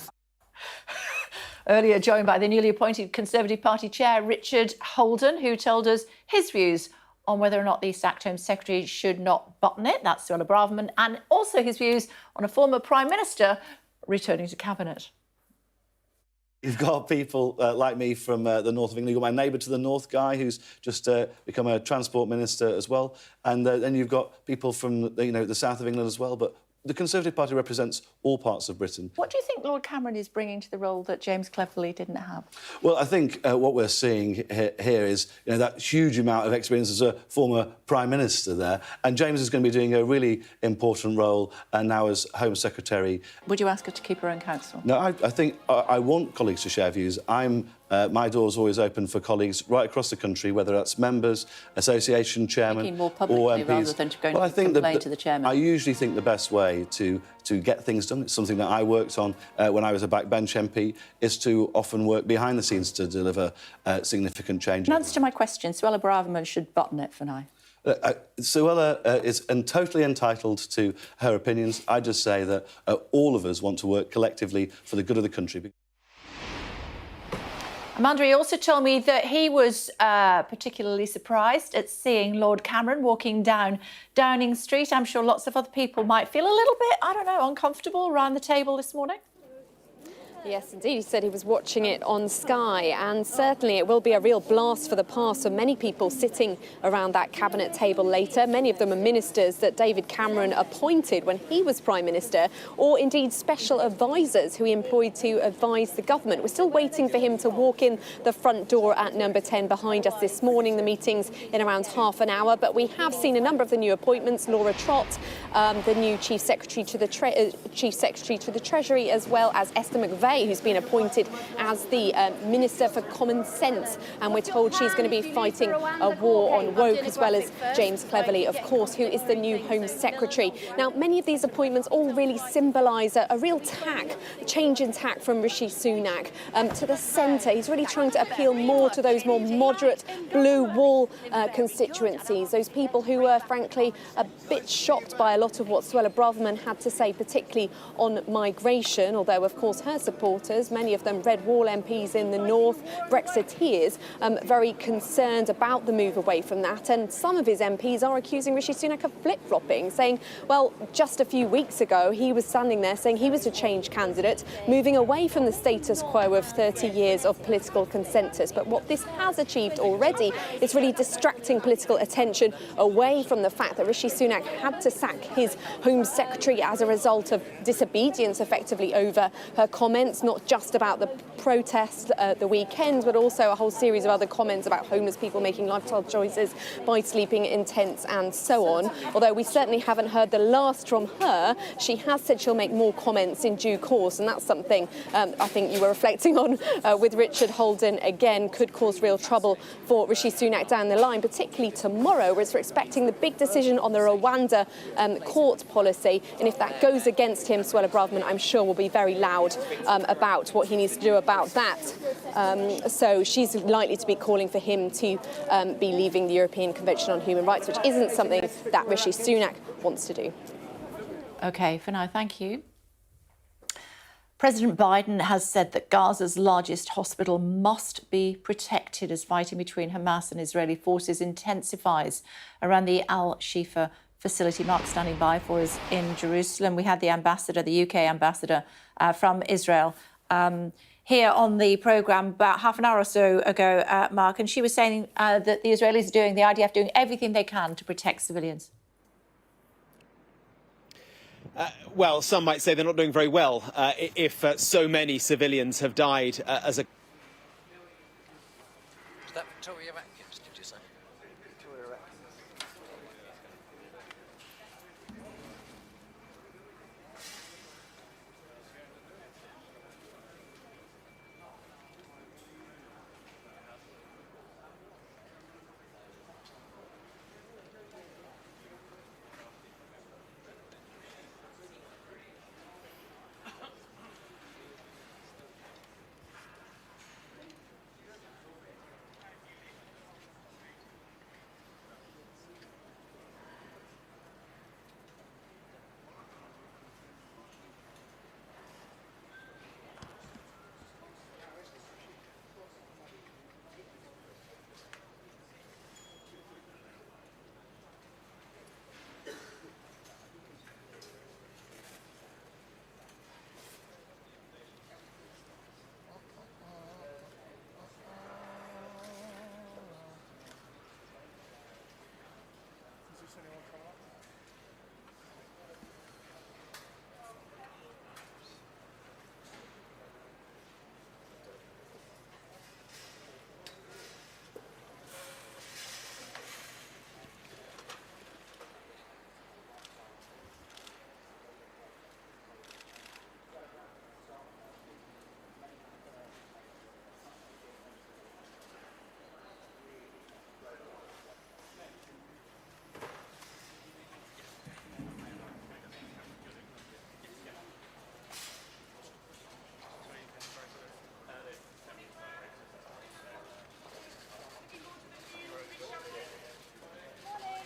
Earlier joined by the newly appointed Conservative Party chair, Richard Holden, who told us his views on whether or not the sacked Home Secretary should not button it. That's Suella Braverman, and also his views on a former Prime Minister returning to Cabinet. You've got people like me from the north of England. You've got my neighbour to the north guy who's just become a transport minister as well. And then you've got people from the south of England as well. But the Conservative Party represents all parts of Britain. What do you think Lord Cameron is bringing to the role that James Cleverly didn't have? Well, I think what we're seeing here is that huge amount of experience as a former Prime Minister there. And James is going to be doing a really important role now as Home Secretary. Would you ask her to keep her own counsel? No, I think I want colleagues to share views. My door's always open for colleagues right across the country, whether that's members, association chairmen, Thinking more publicly or MPs. rather than going to complain to the chairman. I usually think the best way to get things done, it's something that I worked on when I was a backbench MP, is to often work behind the scenes to deliver significant change. In answer to my question, Suella Braverman should button it for now. Suella is totally entitled to her opinions. I just say that all of us want to work collectively for the good of the country. Amanda, he also told me that he was particularly surprised at seeing Lord Cameron walking down Downing Street. I'm sure lots of other people might feel a little bit, I don't know, uncomfortable around the table this morning. Yes, indeed. He said he was watching it on Sky, and certainly it will be a real blast for the past for many people sitting around that cabinet table later. Many of them are ministers that David Cameron appointed when he was Prime Minister, or indeed special advisors who he employed to advise the government. We're still waiting for him to walk in the front door at number 10 behind us this morning. The meeting's in around half an hour, but we have seen a number of the new appointments. Laura Trott, the new Chief Secretary to the Treasury, as well as Esther McVey, who's been appointed as the Minister for Common Sense, and we're told she's going to be fighting a war on woke, as well as James Cleverly, of course, who is the new Home Secretary. Now, many of these appointments all really symbolise a real change in tack from Rishi Sunak to the centre. He's really trying to appeal more to those more moderate blue wall constituencies, those people who were, frankly, a bit shocked by a lot of what Suella Braverman had to say, particularly on migration, although, of course, her supporters, many of them Red Wall MPs in the north, Brexiteers, very concerned about the move away from that. And some of his MPs are accusing Rishi Sunak of flip-flopping, saying, well, just a few weeks ago, he was standing there saying he was a change candidate, moving away from the status quo of 30 years of political consensus. But what this has achieved already is really distracting political attention away from the fact that Rishi Sunak had to sack his Home Secretary as a result of disobedience, effectively, over her comments, not just about the protests the weekend, but also a whole series of other comments about homeless people making lifestyle choices by sleeping in tents and so on. Although we certainly haven't heard the last from her, she has said she'll make more comments in due course, and that's something I think you were reflecting on with Richard Holden. Again, could cause real trouble for Rishi Sunak down the line, particularly tomorrow, whereas we're expecting the big decision on the Rwanda court policy, and if that goes against him, Suella Braverman, I'm sure, will be very loud about what he needs to do about that. So she's likely to be calling for him to be leaving the European Convention on Human Rights, which isn't something that Rishi Sunak wants to do. OK, for now, thank you. President Biden has said that Gaza's largest hospital must be protected as fighting between Hamas and Israeli forces intensifies around the Al-Shifa facility. Mark standing by for us in Jerusalem. We had the ambassador, the UK ambassador from Israel, here on the programme about half an hour or so ago, Mark, and she was saying that the Israelis are doing, the IDF doing everything they can to protect civilians. well, some might say they're not doing very well if so many civilians have died as a... Is that Victoria Atkins, did you say? Victoria Atkins.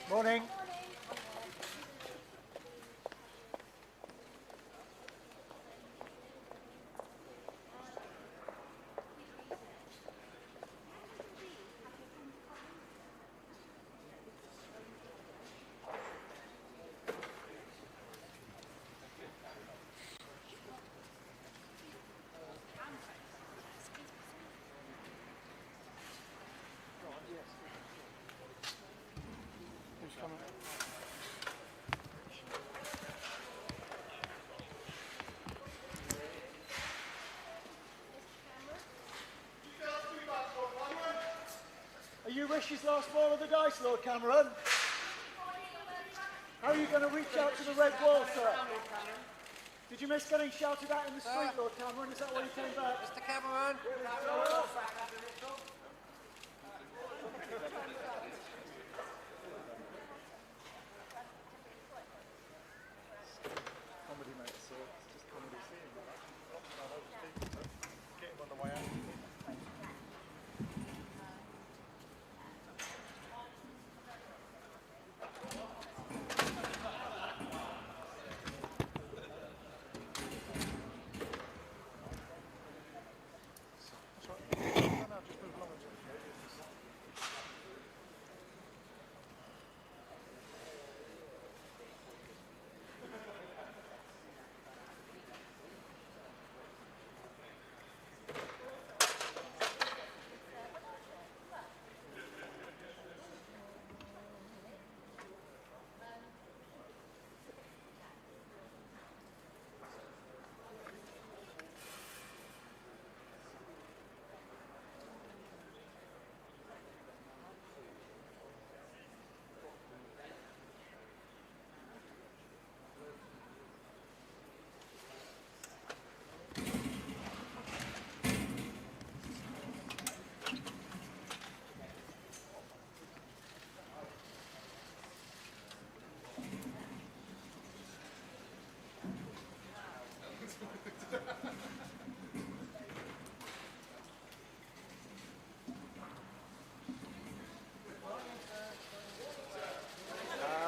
Morning. Who's coming? Are you Rishi's last ball of the dice, Lord Cameron? How are you going to reach out to the red wall, sir? Did you miss getting shouted at in the street, Lord Cameron? Is that why you came back? Mr. Cameron! Comedy, mate, so it's just comedy seeing that. Get him on the way out.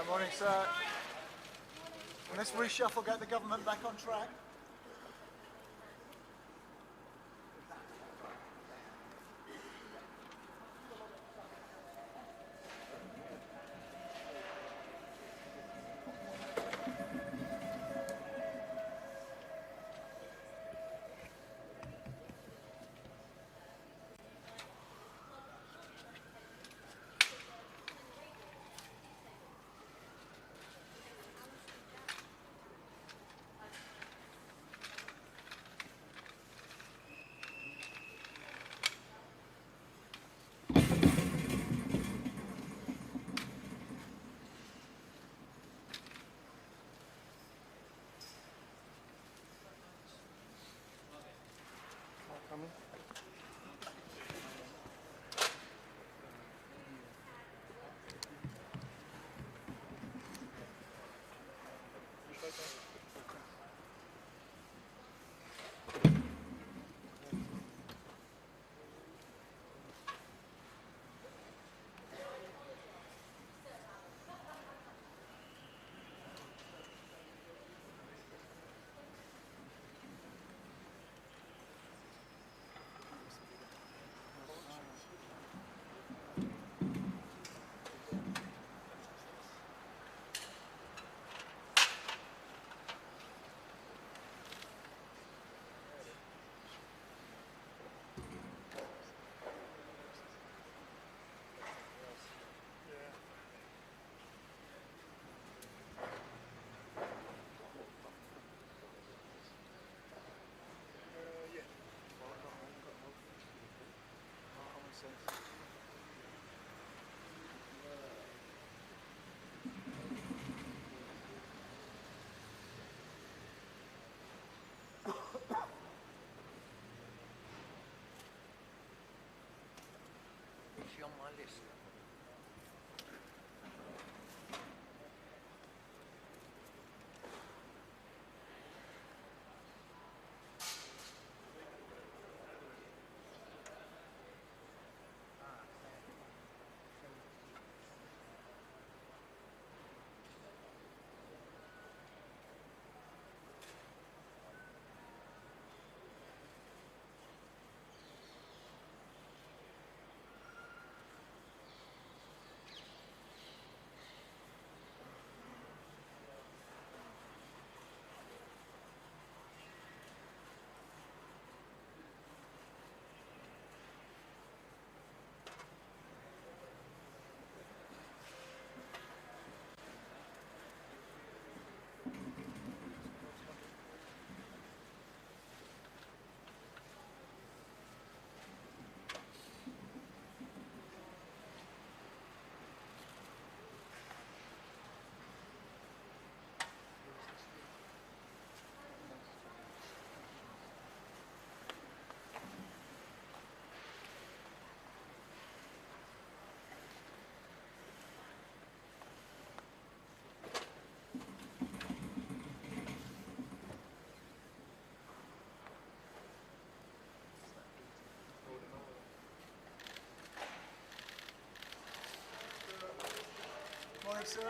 Morning, sir. Can this reshuffle get the government back on track? be on my list. Morning, sir.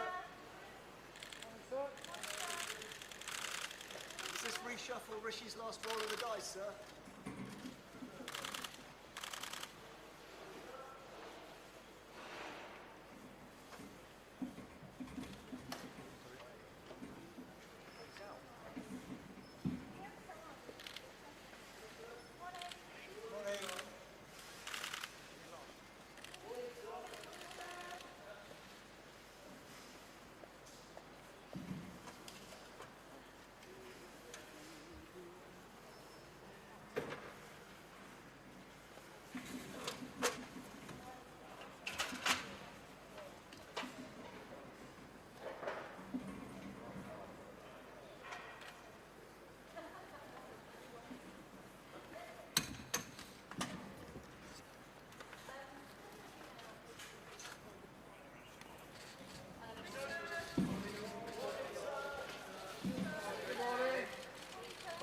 Morning, sir. Is this reshuffle Rishi's last roll of the dice, sir?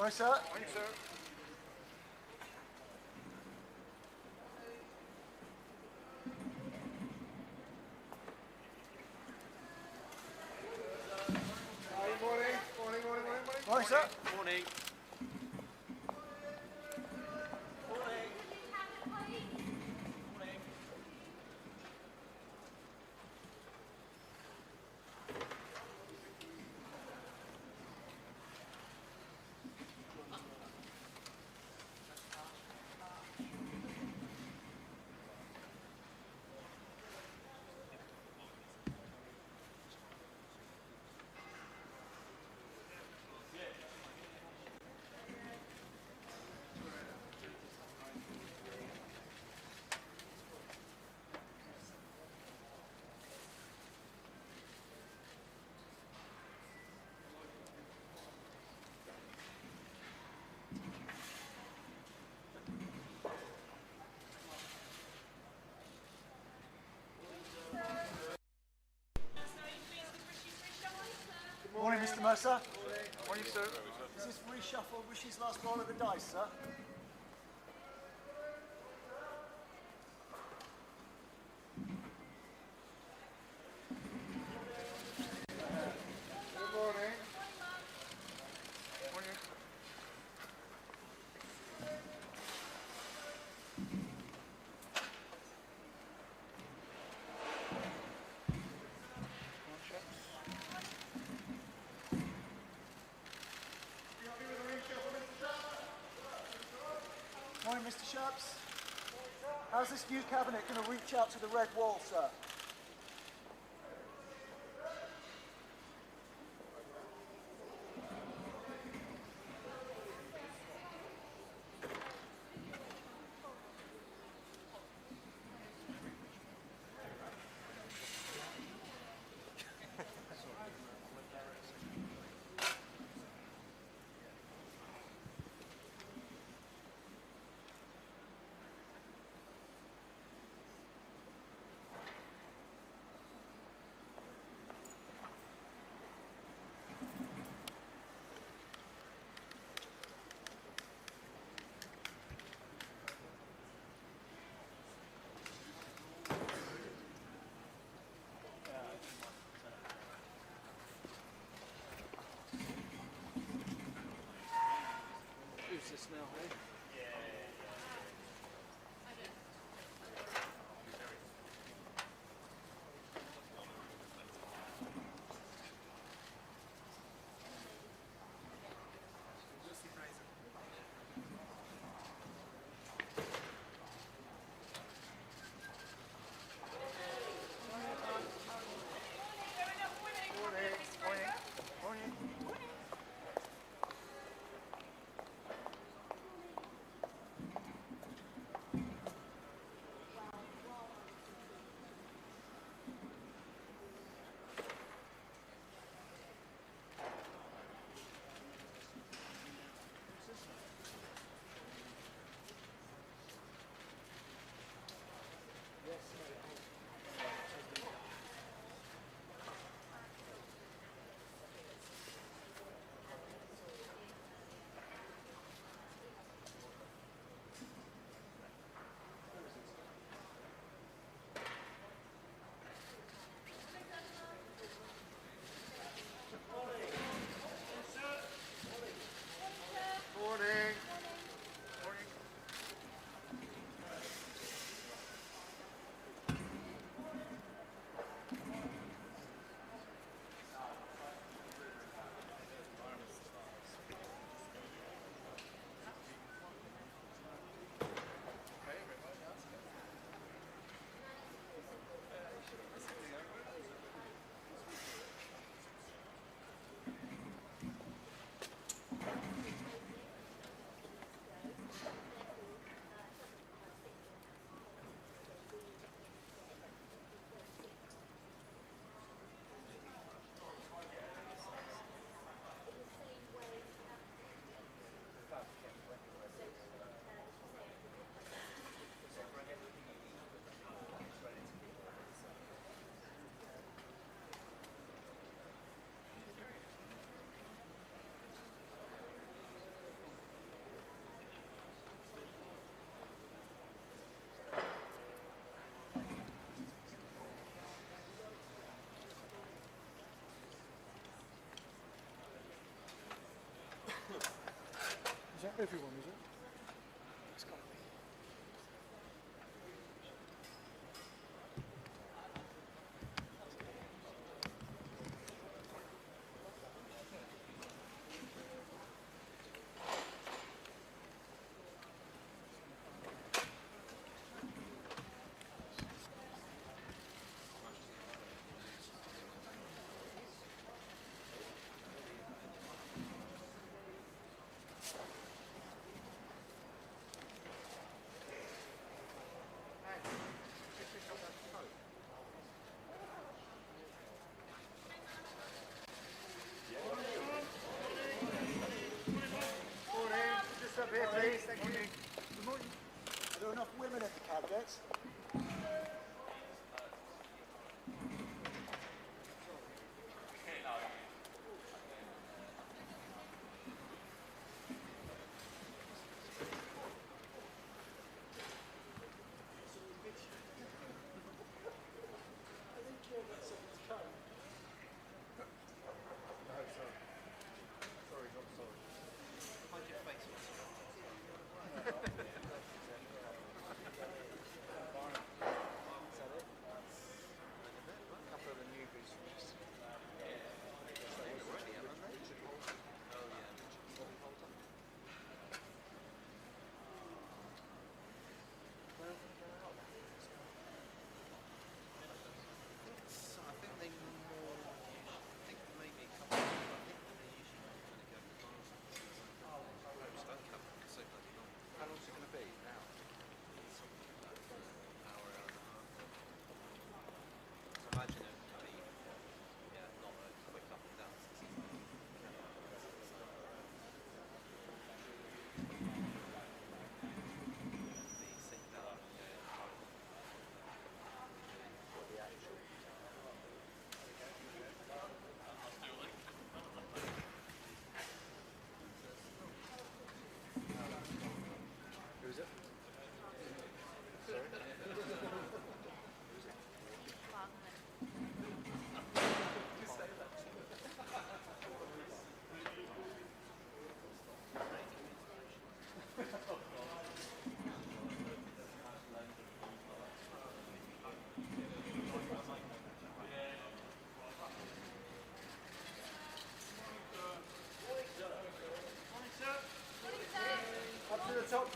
Morning, sir. Morning, sir. Morning, sir. Morning. Morning, Mr. Mercer. Morning, sir. Is this reshuffle Rishi's last roll of the dice, sir? Good morning. Morning. Morning, Mr. Sharps. How's this new cabinet going to reach out to the red wall, sir? now, eh? Is that everyone, is it? It's got to be.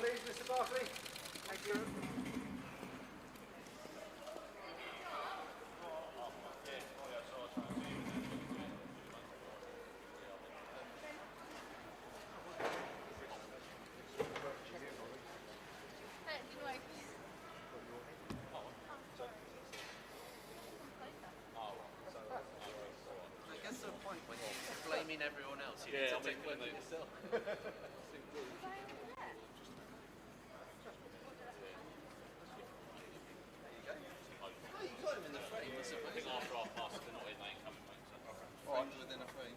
please, Mr. Barclay. Thank you. I guess at a point when you're blaming everyone else, you need to take blame yourself. You got him in the frame. I think after our pass, they're not in, they ain't coming, mate. So framed within a frame.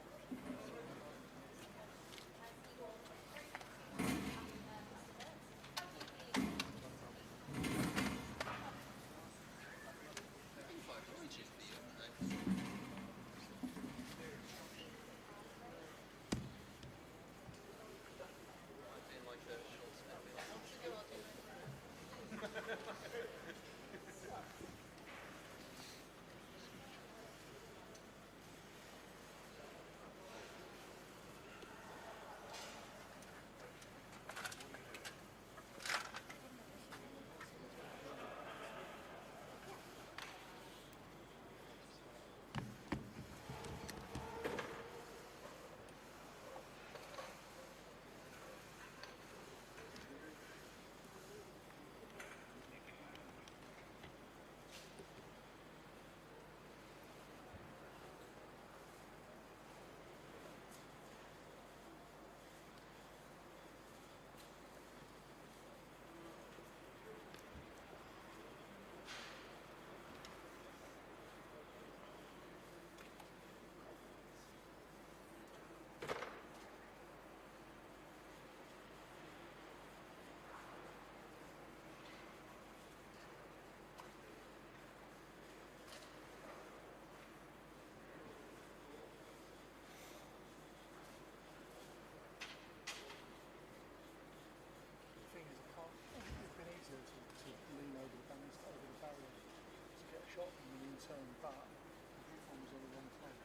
It's been easier to lean over the barrier to get a shot from the U-turn, but the one was on the wrong flank.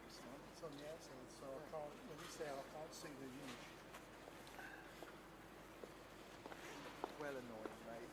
It's on the outside, so I can't, when it's there, I can't see the image. Well annoying, mate.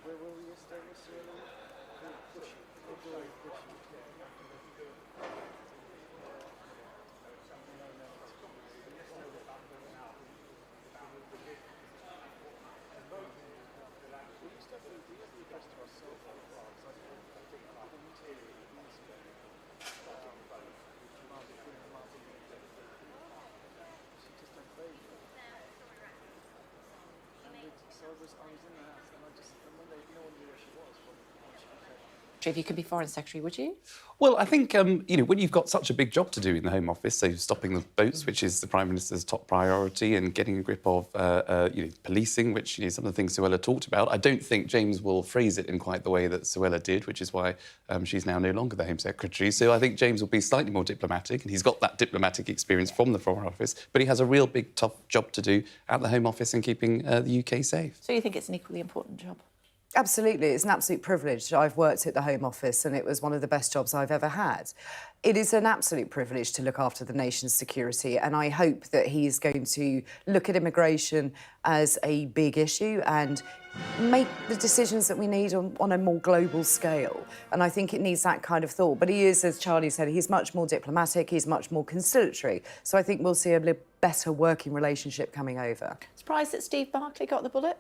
Where were we yesterday, Suella? Bushy. We used to have the best of ourselves for a while, so I think the material is she just don't fade. So I was in the house and when no one knew where she was, when she was Secretary if you could be Foreign Secretary, would you? Well, I think, when you've got such a big job to do in the Home Office, so stopping the boats, which is the Prime Minister's top priority, and getting a grip of, policing, which some of the things Suella talked about, I don't think James will phrase it in quite the way that Suella did, which is why she's now no longer the Home Secretary. So I think James will be slightly more diplomatic, and he's got that diplomatic experience from the Foreign Office, but he has a real big, tough job to do at the Home Office and keeping the UK safe. So you think it's an equally important job? Absolutely. It's an absolute privilege. I've worked at the Home Office and it was one of the best jobs I've ever had. It is an absolute privilege to look after the nation's security, and I hope that he is going to look at immigration as a big issue and make the decisions that we need on a more global scale. And I think it needs that kind of thought. But he is, as Charlie said, he's much more diplomatic, he's much more conciliatory. So I think we'll see a little better working relationship coming over. Surprised that Steve Barclay got the bullet?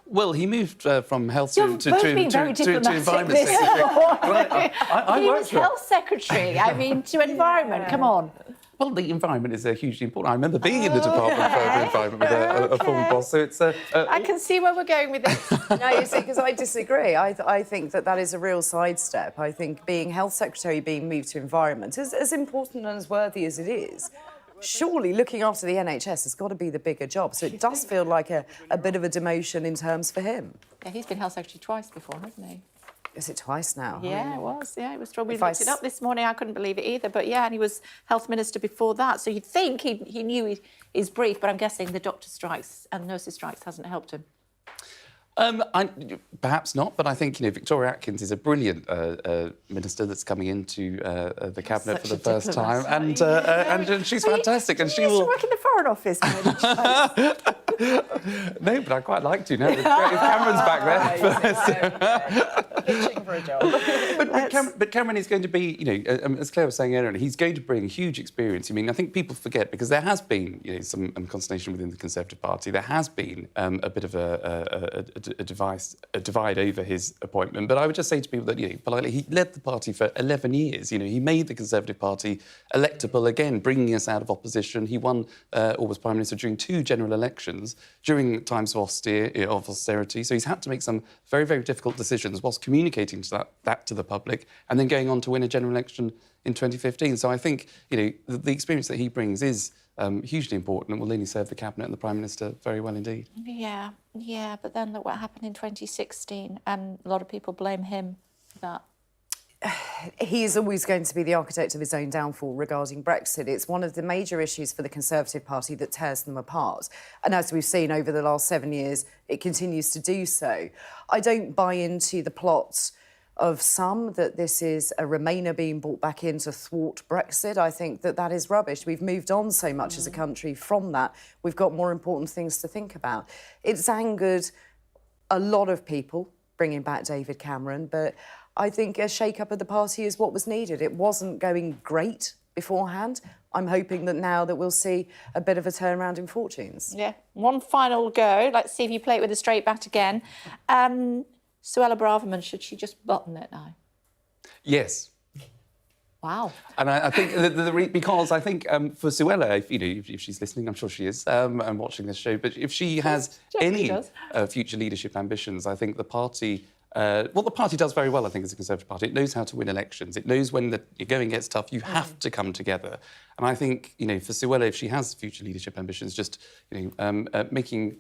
Well, he moved from health You're to both being very diplomatic environment this secretary. He was health secretary. I mean, to environment. Come on. Well, the environment is hugely important. I remember being in the Department for the Environment with a former boss, so it's... I can see where we're going with this. No, you see, because I disagree. I think that is a real sidestep. I think being health secretary, being moved to environment, is as important and as worthy as it is. Surely looking after the NHS has got to be the bigger job. So it does feel like a bit of a demotion in terms for him. Yeah, he's been health secretary twice before, hasn't he? Is it twice now? Yeah, it was. Yeah, it was strong. We looked it up this morning. I couldn't believe it either. But yeah, and he was health minister before that. So you'd think he knew his brief, but I'm guessing the doctor strikes and nurses strikes hasn't helped him. Perhaps not, but I think Victoria Atkins is a brilliant minister that's coming into the cabinet for the first time, and she's fantastic, and she will work in the Foreign Office. No, but I quite like to now. If Cameron's back there. Pitching for a job. But Cameron is going to be, as Claire was saying earlier, he's going to bring huge experience. I mean, I think people forget, because there has been, some consternation within the Conservative Party. There has been a bit of a divide over his appointment. But I would just say to people that, politely, he led the party for 11 years. He made the Conservative Party electable again, bringing us out of opposition. He won, or was Prime Minister during 2 general elections, during times of austerity. So he's had to make some very, very difficult decisions whilst communicating that to the public, and then going on to win a general election in 2015. So I think, the experience that he brings is hugely important and will only serve the Cabinet and the Prime Minister very well indeed. Yeah, but then look what happened in 2016, and a lot of people blame him for that. He is always going to be the architect of his own downfall regarding Brexit. It's one of the major issues for the Conservative Party that tears them apart. And as we've seen over the last 7 years, it continues to do so. I don't buy into the plots of some that this is a Remainer being brought back in to thwart Brexit. I think that is rubbish. We've moved on so much as a country from that. We've got more important things to think about. It's angered a lot of people, bringing back David Cameron, but I think a shake-up of the party is what was needed. It wasn't going great beforehand. I'm hoping that now that we'll see a bit of a turnaround in fortunes. Yeah, one final go. Let's see if you play it with a straight bat again. Suella Braverman, should she just button it now? Yes. Wow. And I think because I think for Suella, if she's listening, I'm sure she is, and watching this show, but if she has any future leadership ambitions, I think the party... what the party does very well, I think, as a Conservative Party, it knows how to win elections. It knows when the going gets tough, you have to come together. And I think, for Suella, if she has future leadership ambitions, just, making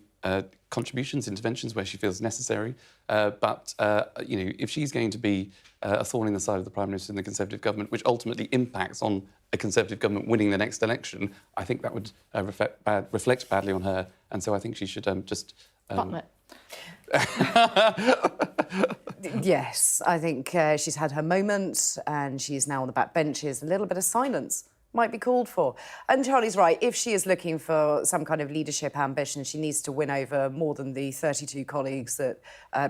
contributions, interventions where she feels necessary. But if she's going to be a thorn in the side of the Prime Minister and the Conservative government, which ultimately impacts on a Conservative government winning the next election, I think that would reflect badly on her. And so I think she should just... button it. Yes, I think she's had her moment and she's now on the back benches. A little bit of silence might be called for. And Charlie's right, if she is looking for some kind of leadership ambition, she needs to win over more than the 32 colleagues that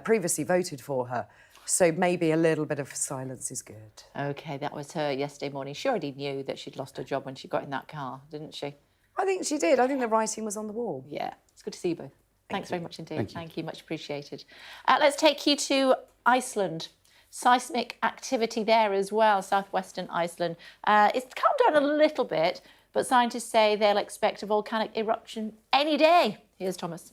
previously voted for her. So maybe a little bit of silence is good. OK, that was her yesterday morning. She already knew that she'd lost her job when she got in that car, didn't she? I think she did. I think the writing was on the wall. Yeah, it's good to see you both. Thanks very much indeed. Thank you. Much appreciated. Let's take you to Iceland. Seismic activity there as well, southwestern Iceland. It's calmed down a little bit, but scientists say they'll expect a volcanic eruption any day. Here's Thomas.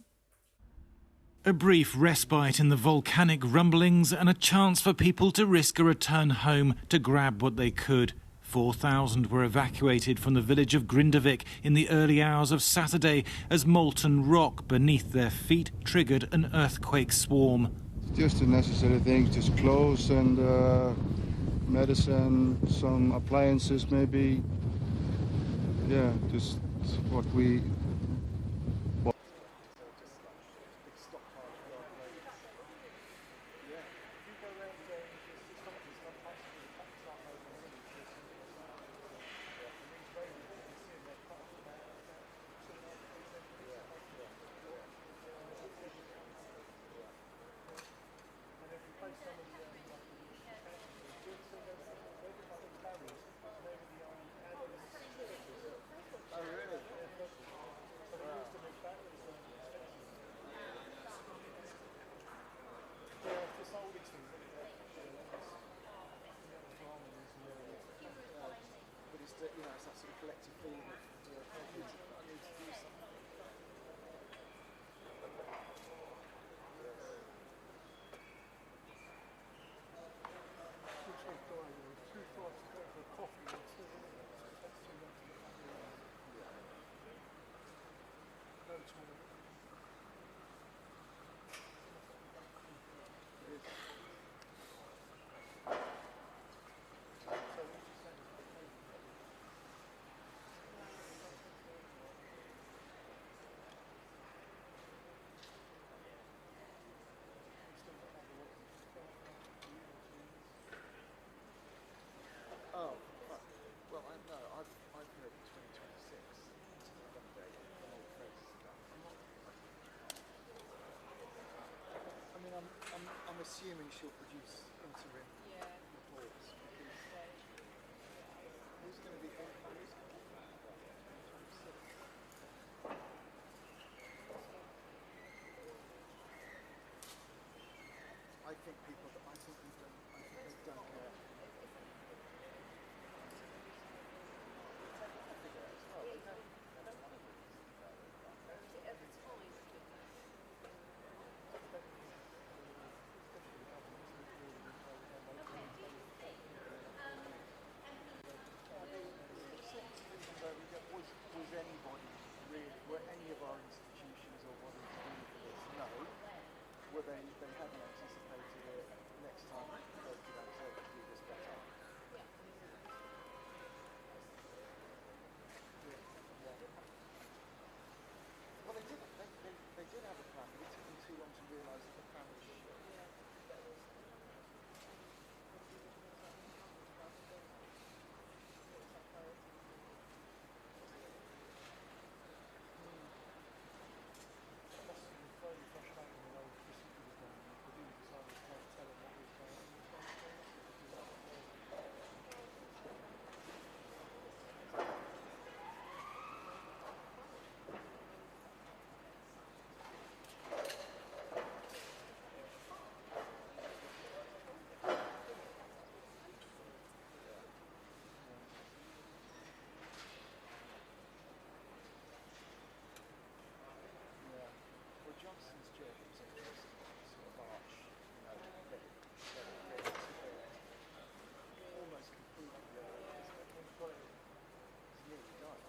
A brief respite in the volcanic rumblings and a chance for people to risk a return home to grab what they could. 4,000 were evacuated from the village of Grindavik in the early hours of Saturday as molten rock beneath their feet triggered an earthquake swarm. Just the necessary things, just clothes and medicine, some appliances maybe. Yeah, just what we... I'm assuming she'll produce interim reports because who's going to be I think people don't care. Was anybody really, were any of our institutions or bodies ready for this? No. Were they hadn't anticipated it. Next time they could actually do this better. Well, they did have a plan, but it took them too long to realise that the plan was shit. Johnson's job was a sort of arch, almost completely he's nearly died.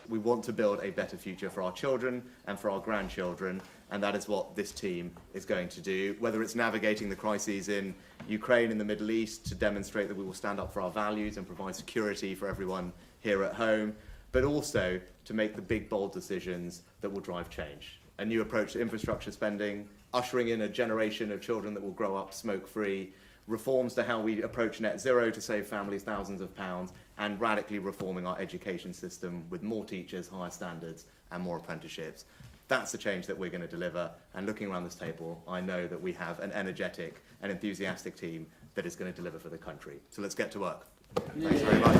We want to build a better future for our children and for our grandchildren, and that is what this team is going to do. Whether it's navigating the crises in Ukraine and the Middle East to demonstrate that we will stand up for our values and provide security for everyone here at home, but also to make the big, bold decisions that will drive change. A new approach to infrastructure spending, ushering in a generation of children that will grow up smoke-free, reforms to how we approach net zero to save families thousands of pounds, and radically reforming our education system with more teachers, higher standards, and more apprenticeships. That's the change that we're going to deliver. And looking around this table, I know that we have an energetic and enthusiastic team that is going to deliver for the country. So let's get to work. Thanks very much.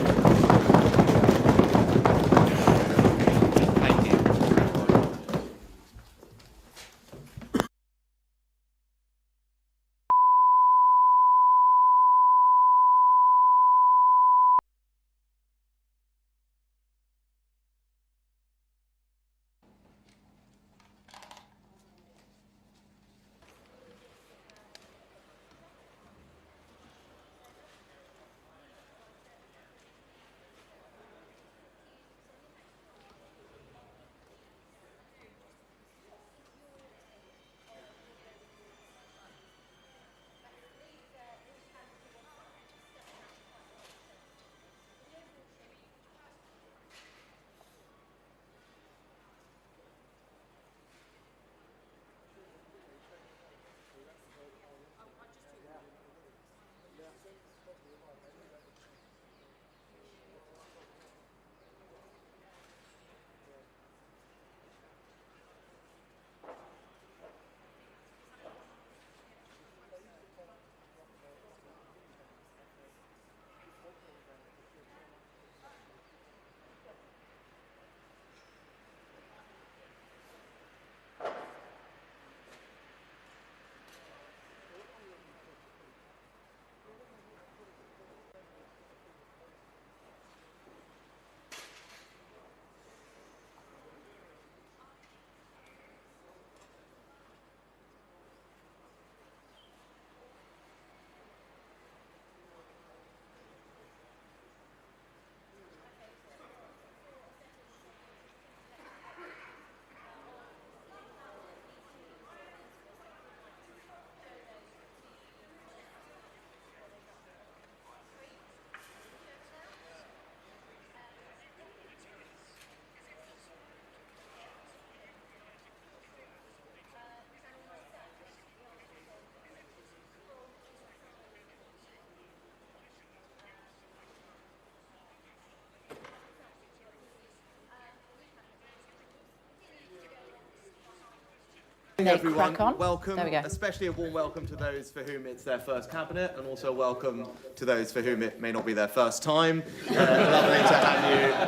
Everyone, welcome, especially a warm welcome to those for whom it's their first cabinet, and also welcome to those for whom it may not be their first time.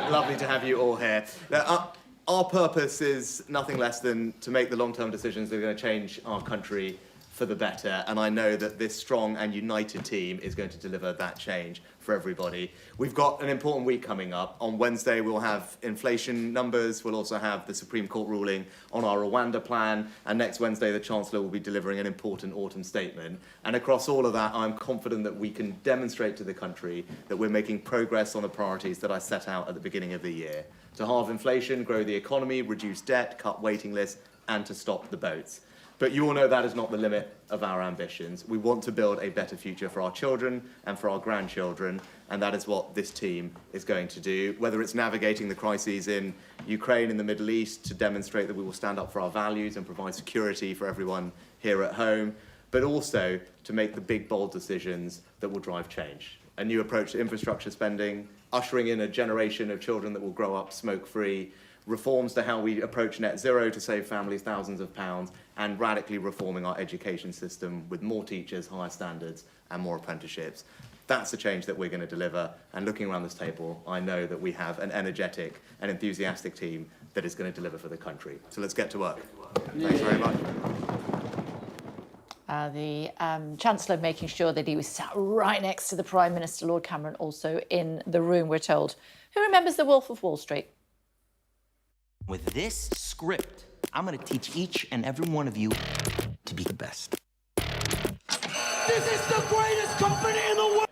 Lovely to have you all here. Now, our purpose is nothing less than to make the long-term decisions that are going to change our country for the better, and I know that this strong and united team is going to deliver that change for everybody. We've got an important week coming up. On Wednesday, we'll have inflation numbers. We'll also have the Supreme Court ruling on our Rwanda plan, and next Wednesday, the Chancellor will be delivering an important autumn statement. And across all of that, I'm confident that we can demonstrate to the country that we're making progress on the priorities that I set out at the beginning of the year: to halve inflation, grow the economy, reduce debt, cut waiting lists, and to stop the boats. But you all know that is not the limit of our ambitions. We want to build a better future for our children and for our grandchildren, and that is what this team is going to do, whether it's navigating the crises in Ukraine and the Middle East to demonstrate that we will stand up for our values and provide security for everyone here at home, but also to make the big, bold decisions that will drive change. A new approach to infrastructure spending, ushering in a generation of children that will grow up smoke-free, reforms to how we approach net zero to save families thousands of pounds, and radically reforming our education system with more teachers, higher standards, and more apprenticeships. That's the change that we're going to deliver. And looking around this table, I know that we have an energetic and enthusiastic team that is going to deliver for the country. So let's get to work. Thanks very much. The Chancellor making sure that he was sat right next to the Prime Minister, Lord Cameron, also in the room, we're told. Who remembers The Wolf of Wall Street? With this script, I'm going to teach each and every one of you to be the best. This is the greatest company in the world!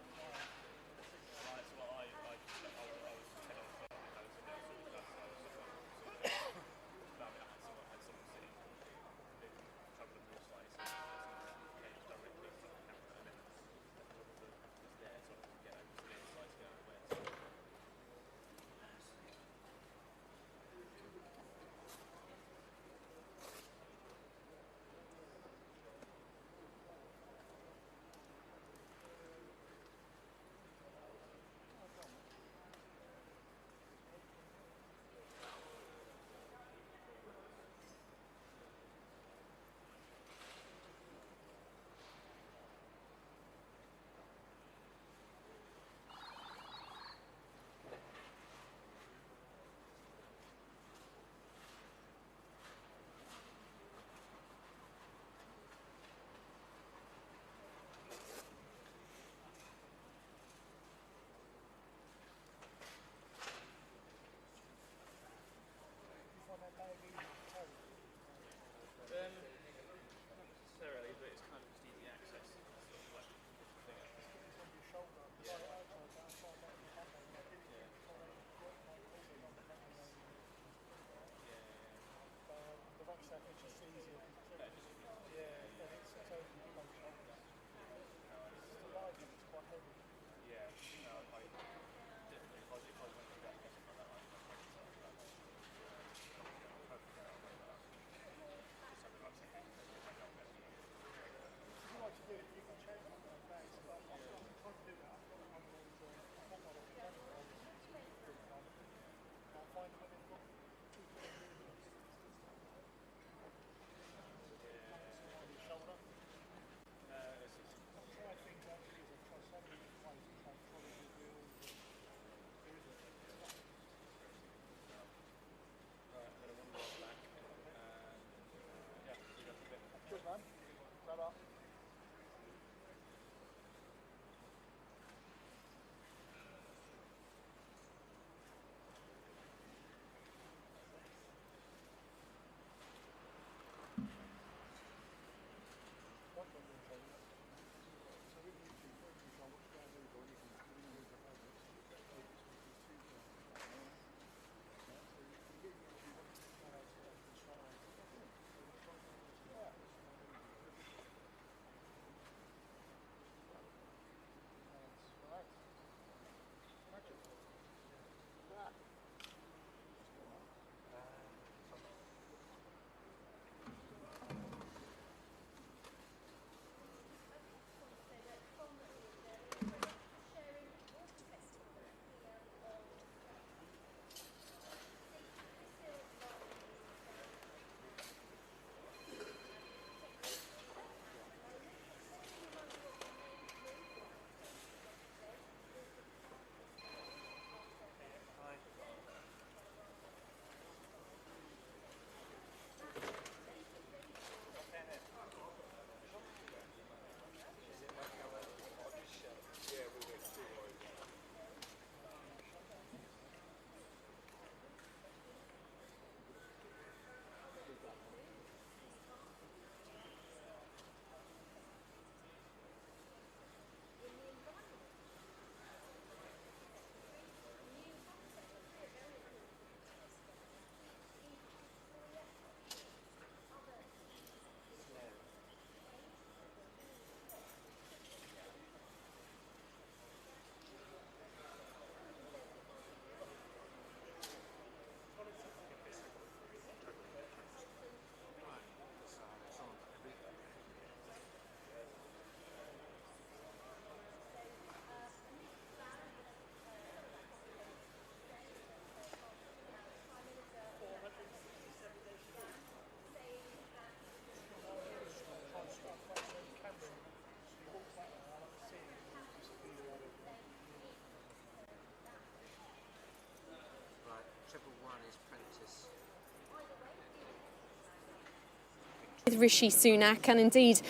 With Rishi Sunak, and indeed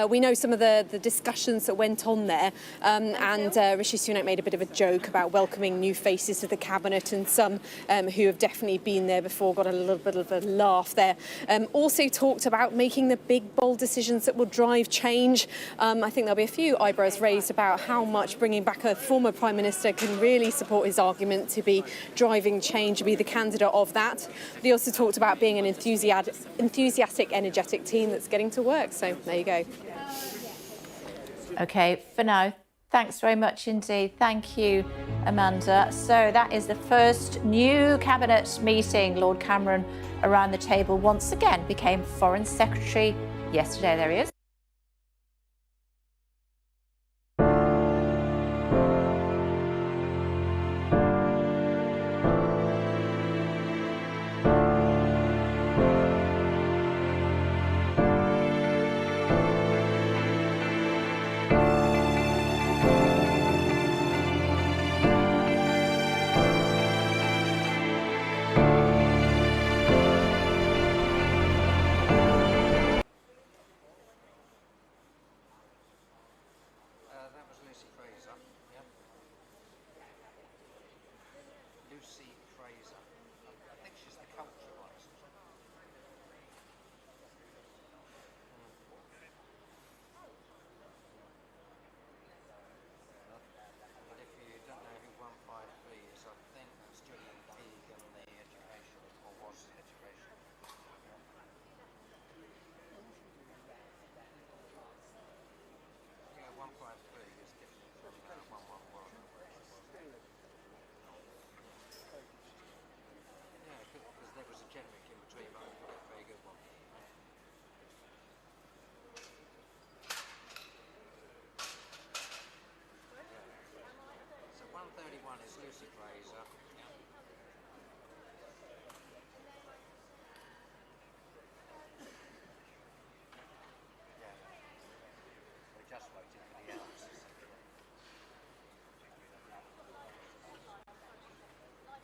we know some of the discussions that went on there, and Rishi Sunak made a bit of a joke about welcoming new faces to the cabinet, and some who have definitely been there before got a little bit of a laugh there. Also talked about making the big bold decisions that will drive change. I think there'll be a few eyebrows raised about how much bringing back a former Prime Minister can really support his argument to be driving change, to be the candidate of that. But he also talked about being an enthusiastic, energetic team that's getting to work. So there you go. OK, for now, thanks very much indeed. Thank you, Amanda. So that is the first new cabinet meeting. Lord Cameron around the table once again became Foreign Secretary yesterday. There he is.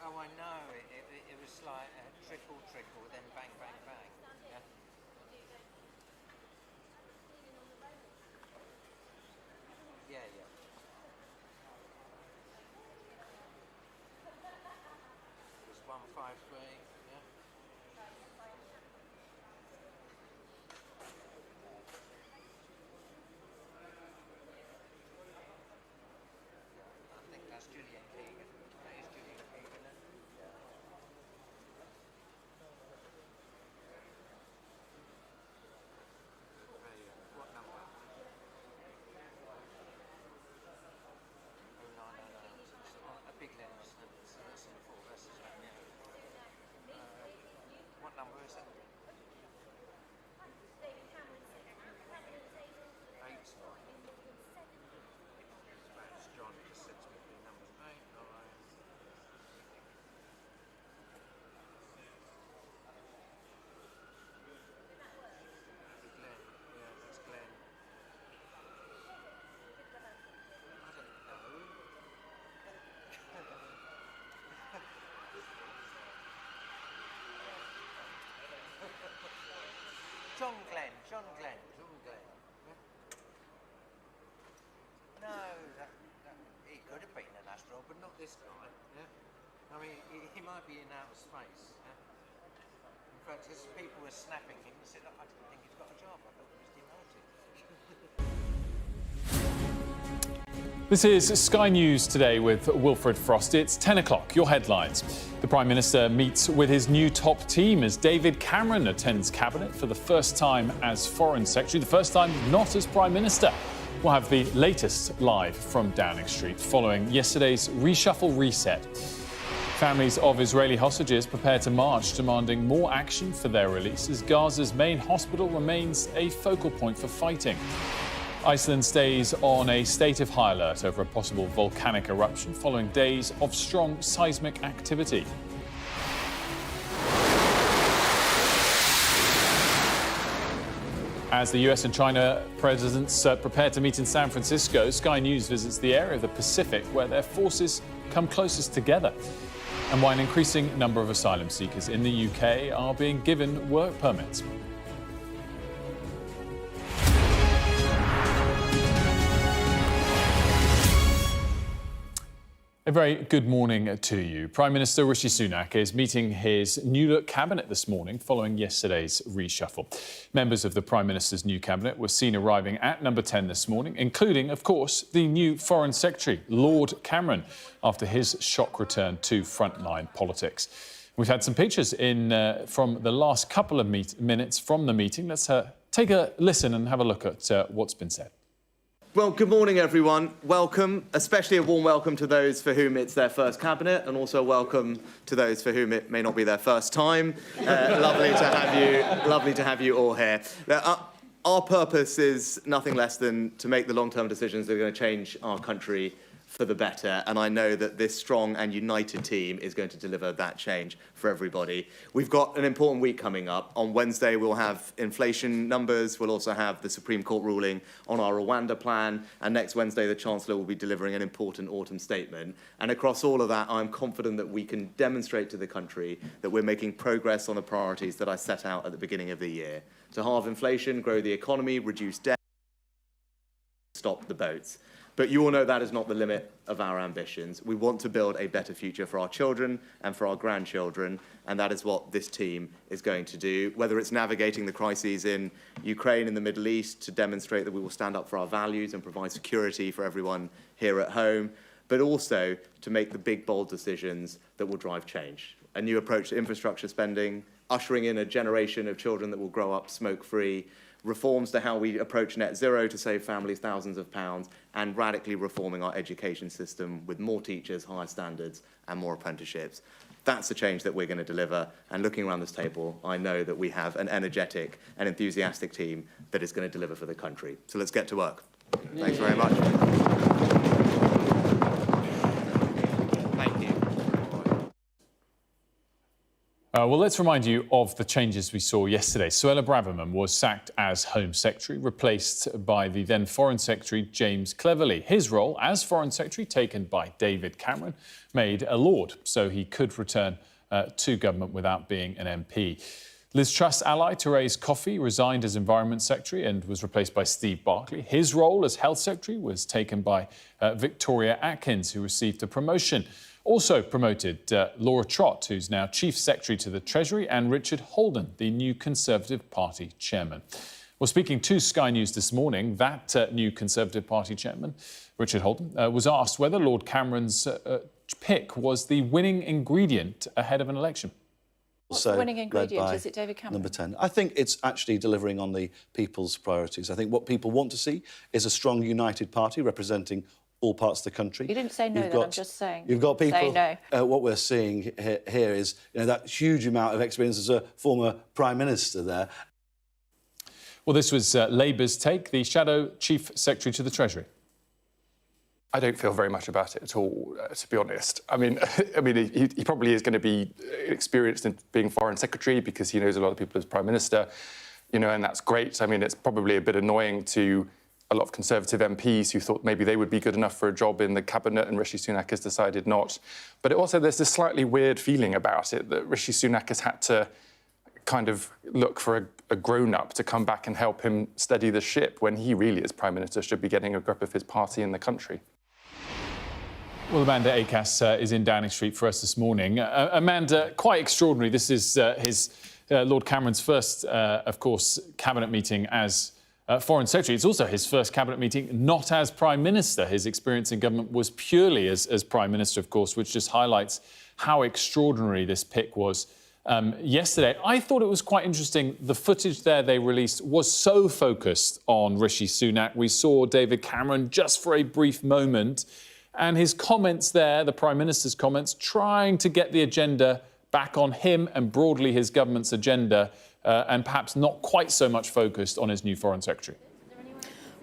Oh, I know. It was like trickle, trickle, then bang, bang, bang. Yeah. Yeah, yeah. It was 153. Yeah. I think that's Julian Keegan. That is Julian Keegan. What number? Oh, no. It's a big lens, so that's in 4 verses, right? Yeah. What number is it? 8. John just said to me the number's 8. All right. Glenn. Yeah, that's Glenn. I don't know. John Glenn. No, he could have been an astronaut, but not this guy. Yeah? I mean, he might be in outer space. Yeah? In fact, as people were snapping him, he said, I didn't think he's got a job. I thought he was demoted. This is Sky News today with Wilfred Frost. It's 10 o'clock. Your headlines. The Prime Minister meets with his new top team as David Cameron attends Cabinet for the first time as Foreign Secretary, the first time not as Prime Minister. We'll have the latest live from Downing Street following yesterday's reshuffle reset. Families of Israeli hostages prepare to march, demanding more action for their release as Gaza's main hospital remains a focal point for fighting. Iceland stays on a state of high alert over a possible volcanic eruption following days of strong seismic activity. As the US and China presidents prepare to meet in San Francisco, Sky News visits the area of the Pacific where their forces come closest together, and why an increasing number of asylum seekers in the UK are being given work permits. A very good morning to you. Prime Minister Rishi Sunak is meeting his new-look cabinet this morning following yesterday's reshuffle. Members of the Prime Minister's new cabinet were seen arriving at number 10 this morning, including, of course, the new Foreign Secretary, Lord Cameron, after his shock return to frontline politics. We've had some pictures from the last couple of minutes from the meeting. Let's take a listen and have a look at what's been said. Well, good morning, everyone. Welcome, especially a warm welcome to those for whom it's their first cabinet, and also welcome to those for whom it may not be their first time. Lovely to have you all here. Our purpose is nothing less than to make the long-term decisions that are going to change our country for the better, and I know that this strong and united team is going to deliver that change for everybody. We've got an important week coming up. On Wednesday, we'll have inflation numbers. We'll also have the Supreme Court ruling on our Rwanda plan, and next Wednesday, the Chancellor will be delivering an important autumn statement. And across all of that, I'm confident that we can demonstrate to the country that we're making progress on the priorities that I set out at the beginning of the year: to halve inflation, grow the economy, reduce debt, stop the boats. But you all know that is not the limit of our ambitions. We want to build a better future for our children and for our grandchildren, and that is what this team is going to do, whether it's navigating the crises in Ukraine and the Middle East to demonstrate that we will stand up for our values and provide security for everyone here at home, but also to make the big, bold decisions that will drive change. A new approach to infrastructure spending, ushering in a generation of children that will grow up smoke-free, reforms to how we approach net zero to save families thousands of pounds, and radically reforming our education system with more teachers, higher standards, and more apprenticeships. That's the change that we're going to deliver. And looking around this table, I know that we have an energetic and enthusiastic team that is going to deliver for the country. So let's get to work. Thanks very much. Thank you. Well, let's remind you of the changes we saw yesterday. Suella Braverman was sacked as Home Secretary, replaced by the then Foreign Secretary, James Cleverly. His role as Foreign Secretary, taken by David Cameron, made a Lord, so he could return to government without being an MP. Liz Truss ally Therese Coffey resigned as Environment Secretary and was replaced by Steve Barclay. His role as Health Secretary was taken by Victoria Atkins, who received a promotion. Also promoted Laura Trott, who's now Chief Secretary to the Treasury, and Richard Holden, the new Conservative Party chairman. Well, speaking to Sky News this morning, that new Conservative Party chairman, Richard Holden, was asked whether Lord Cameron's pick was the winning ingredient ahead of an election. What's the winning ingredient? Is it David Cameron? Number 10. I think it's actually delivering on the people's priorities. I think what people want to see is a strong, united party representing all parts of the country. You didn't say no, then I'm just saying. You've got people. Say no. What we're seeing here is that huge amount of experience as a former Prime Minister there. Well, this was Labour's take, the Shadow Chief Secretary to the Treasury. I don't feel very much about it at all, to be honest. I mean, he probably is going to be experienced in being Foreign Secretary because he knows a lot of people as Prime Minister, and that's great. I mean, it's probably a bit annoying to a lot of Conservative MPs who thought maybe they would be good enough for a job in the cabinet, and Rishi Sunak has decided not. But also there's this slightly weird feeling about it that Rishi Sunak has had to kind of look for a grown-up to come back and help him steady the ship when he really, as Prime Minister, should be getting a grip of his party in the country. Well, Amanda Acas is in Downing Street for us this morning. Amanda, quite extraordinary. This is Lord Cameron's first, of course, cabinet meeting as Foreign Secretary. It's also his first cabinet meeting not as Prime Minister. His experience in government was purely as Prime Minister, of course, which just highlights how extraordinary this pick was yesterday. I thought it was quite interesting. The footage there they released was so focused on Rishi Sunak. We saw David Cameron just for a brief moment, and his comments there, the Prime Minister's comments, trying to get the agenda back on him and broadly his government's agenda, and perhaps not quite so much focused on his new Foreign Secretary.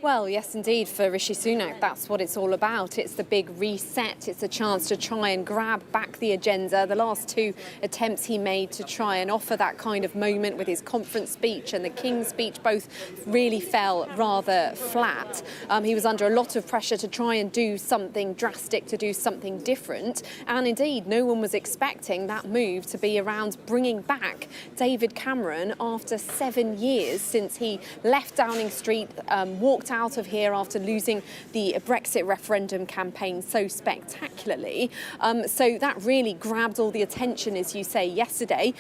Well, yes, indeed, for Rishi Sunak, that's what it's all about. It's the big reset. It's a chance to try and grab back the agenda. The last two attempts he made to try and offer that kind of moment with his conference speech and the King's speech both really fell rather flat. He was under a lot of pressure to try and do something drastic, to do something different. And indeed, no one was expecting that move to be around bringing back David Cameron after 7 years since he left Downing Street, walked out out of here after losing the Brexit referendum campaign so spectacularly. So that really grabbed all the attention, as you say, yesterday,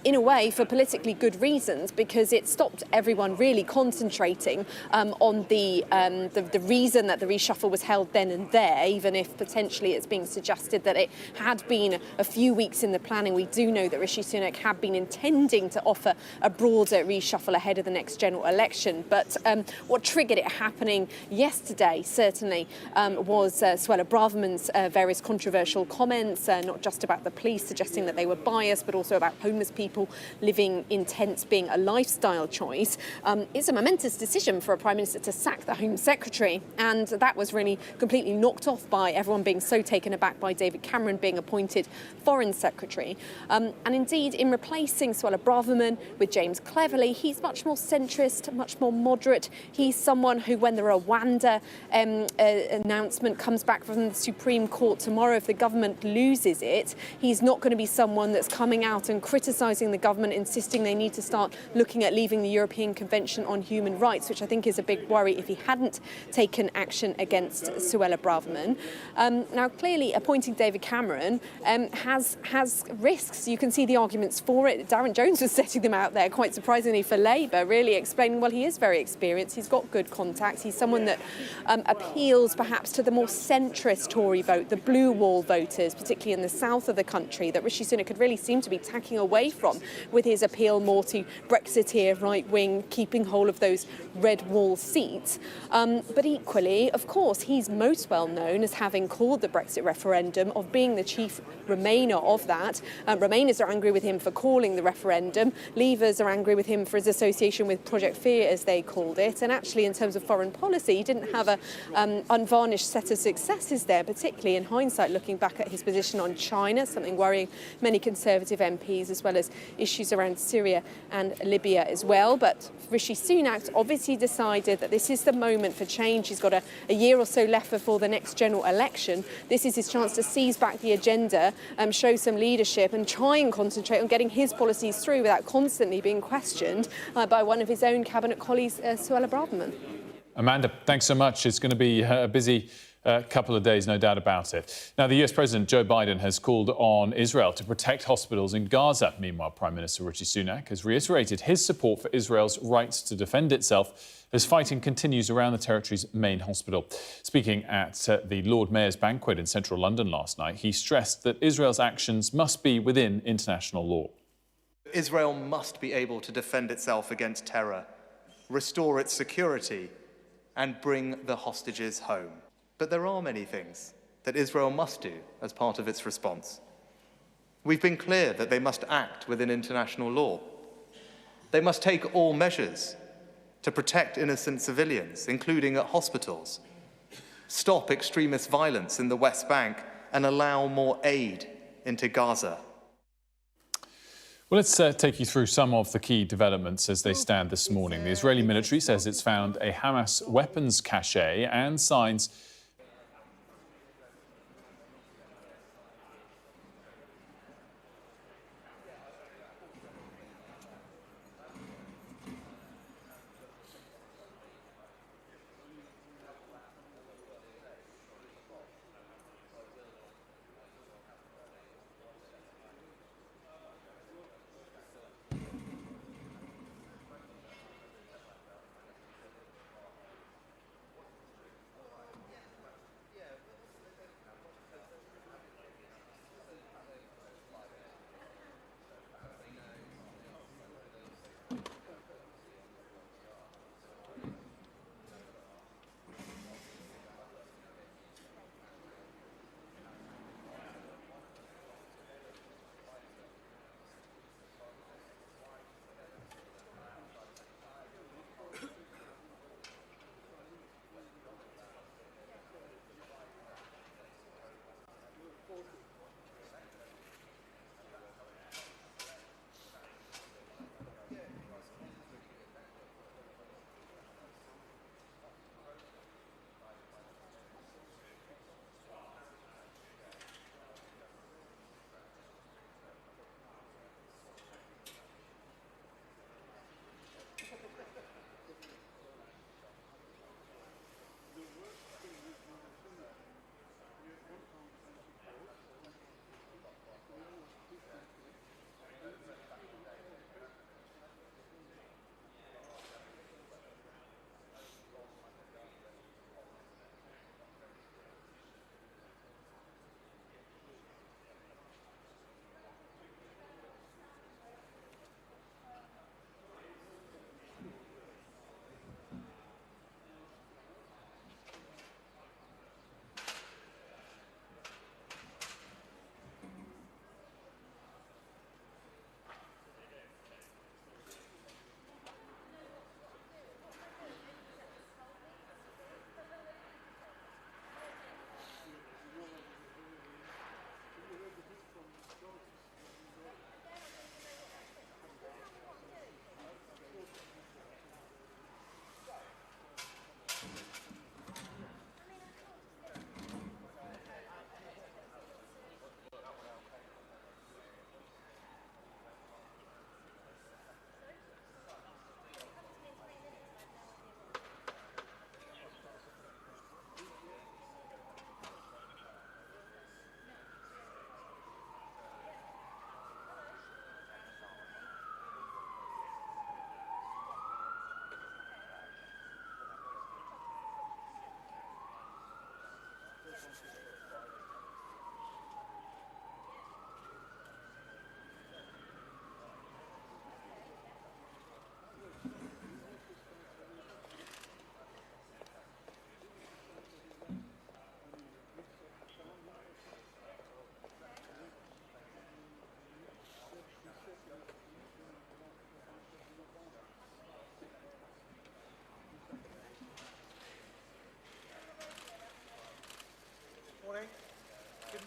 in a way for politically good reasons, because it stopped everyone really concentrating on the reason that the reshuffle was held then and there, even if potentially it's being suggested that it had been a few weeks in the planning. We do know that Rishi Sunak had been intending to offer a broader reshuffle ahead of the next general election. But what triggered it happening yesterday, certainly, was Suella Braverman's various controversial comments, not just about the police suggesting that they were biased, but also about homeless people living in tents being a lifestyle choice. It's a momentous decision for a Prime Minister to sack the Home Secretary, and that was really completely knocked off by everyone being so taken aback by David Cameron being appointed Foreign Secretary. And indeed, in replacing Suella Braverman with James Cleverly, he's much more centrist, much more moderate. He's someone who, when the Rwanda announcement comes back from the Supreme Court tomorrow, if the government loses it, he's not going to be someone that's coming out and criticising the government, insisting they need to start looking at leaving the European Convention on Human Rights, which I think is a big worry if he hadn't taken action against Suella Braverman. Now, clearly, appointing David Cameron has risks. You can see the arguments for it. Darren Jones was setting them out there, quite surprisingly, for Labour, really explaining, well, he is very experienced, he's got good contacts, he's someone that appeals perhaps to the more centrist Tory vote, the blue wall voters, particularly in the south of the country, that Rishi Sunak could really seem to be tacking away from with his appeal more to Brexiteer right wing, keeping hold of those red wall seats. But equally, of course, he's most well known as having called the Brexit referendum, of being the chief Remainer of that. Remainers are angry with him for calling the referendum. Leavers are angry with him for his association with Project Fear, as they called it. And actually, in terms of foreign policy, he didn't have an unvarnished set of successes there, particularly in hindsight, looking back at his position on China, something worrying many Conservative MPs, as well as issues around Syria and Libya as well. But Rishi Sunak obviously decided that this is the moment for change. He's got a year or so left before the next general election. This is his chance to seize back the agenda, show some leadership and try and concentrate on getting his policies through without constantly being questioned by one of his own cabinet colleagues, Suella Braverman. Amanda, thanks so much. It's going to be a busy couple of days, no doubt about it. Now, the US President Joe Biden has called on Israel to protect hospitals in Gaza. Meanwhile, Prime Minister Rishi Sunak has reiterated his support for Israel's rights to defend itself as fighting continues around the territory's main hospital. Speaking at the Lord Mayor's banquet in central London last night, he stressed that Israel's actions must be within international law. Israel must be able to defend itself against terror, restore its security, and bring the hostages home. But there are many things that Israel must do as part of its response. We've been clear that they must act within international law. They must take all measures to protect innocent civilians, including at hospitals, stop extremist violence in the West Bank, and allow more aid into Gaza. Well, let's take you through some of the key developments as they stand this morning. The Israeli military says it's found a Hamas weapons cache and signs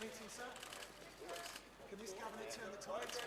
meeting, sir. Can this cabinet turn the tides?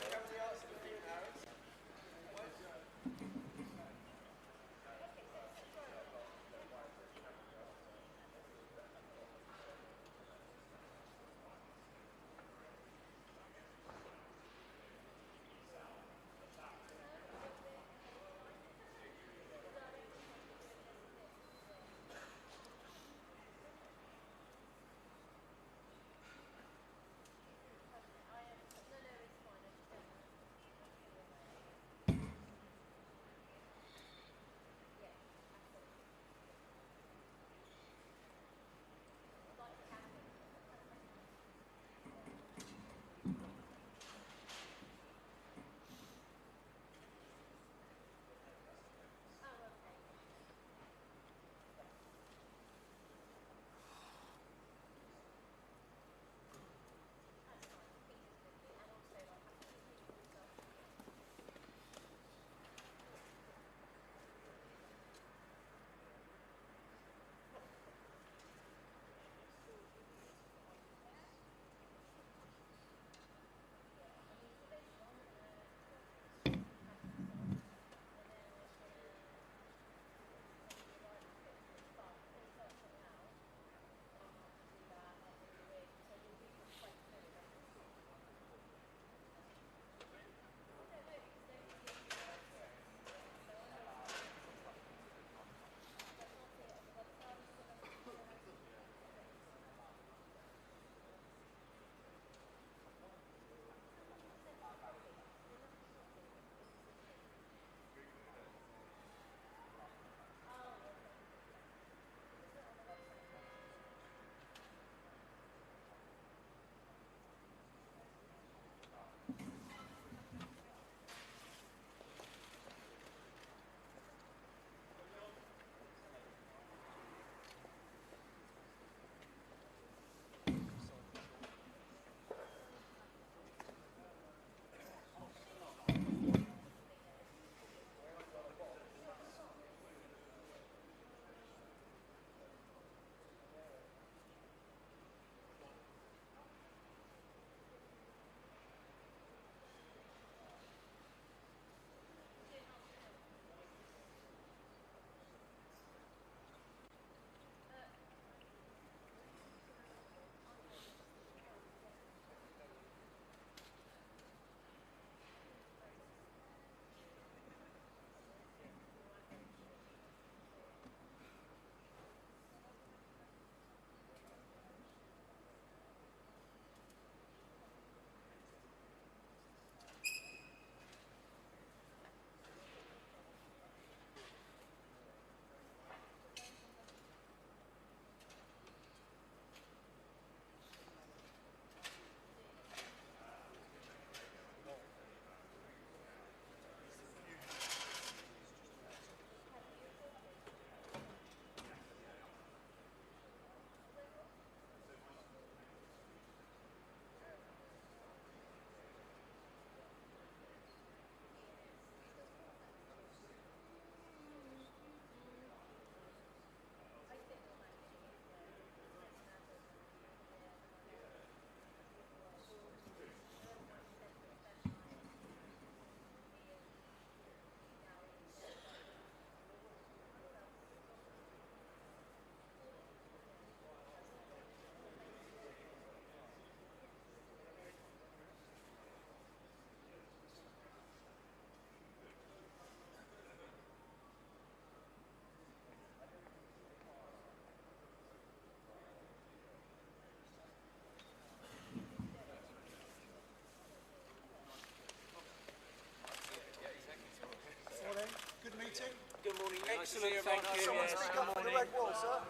Good meeting. Good morning. Excellent, Nice to see thank you. Someone Yes, speak good up for the morning. Red Wall, sir.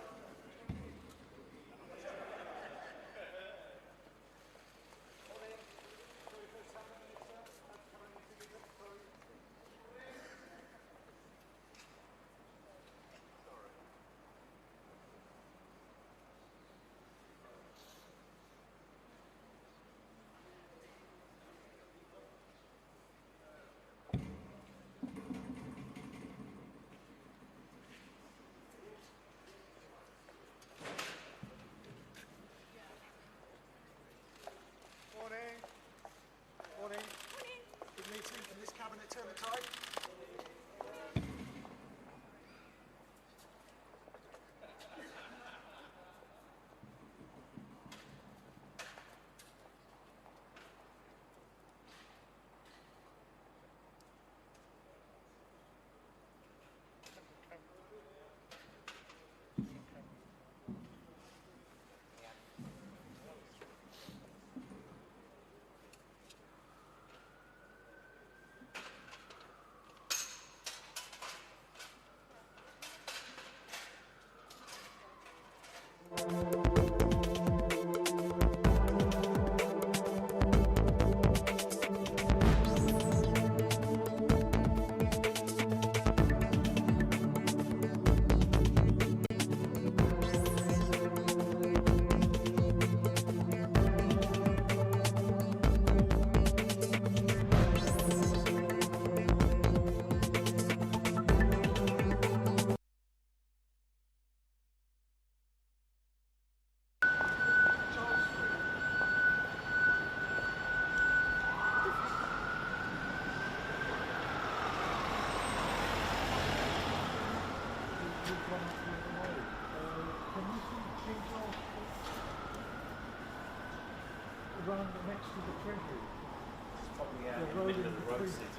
run next to the treasury. It's probably out The in the road middle in of the road, between. Sid.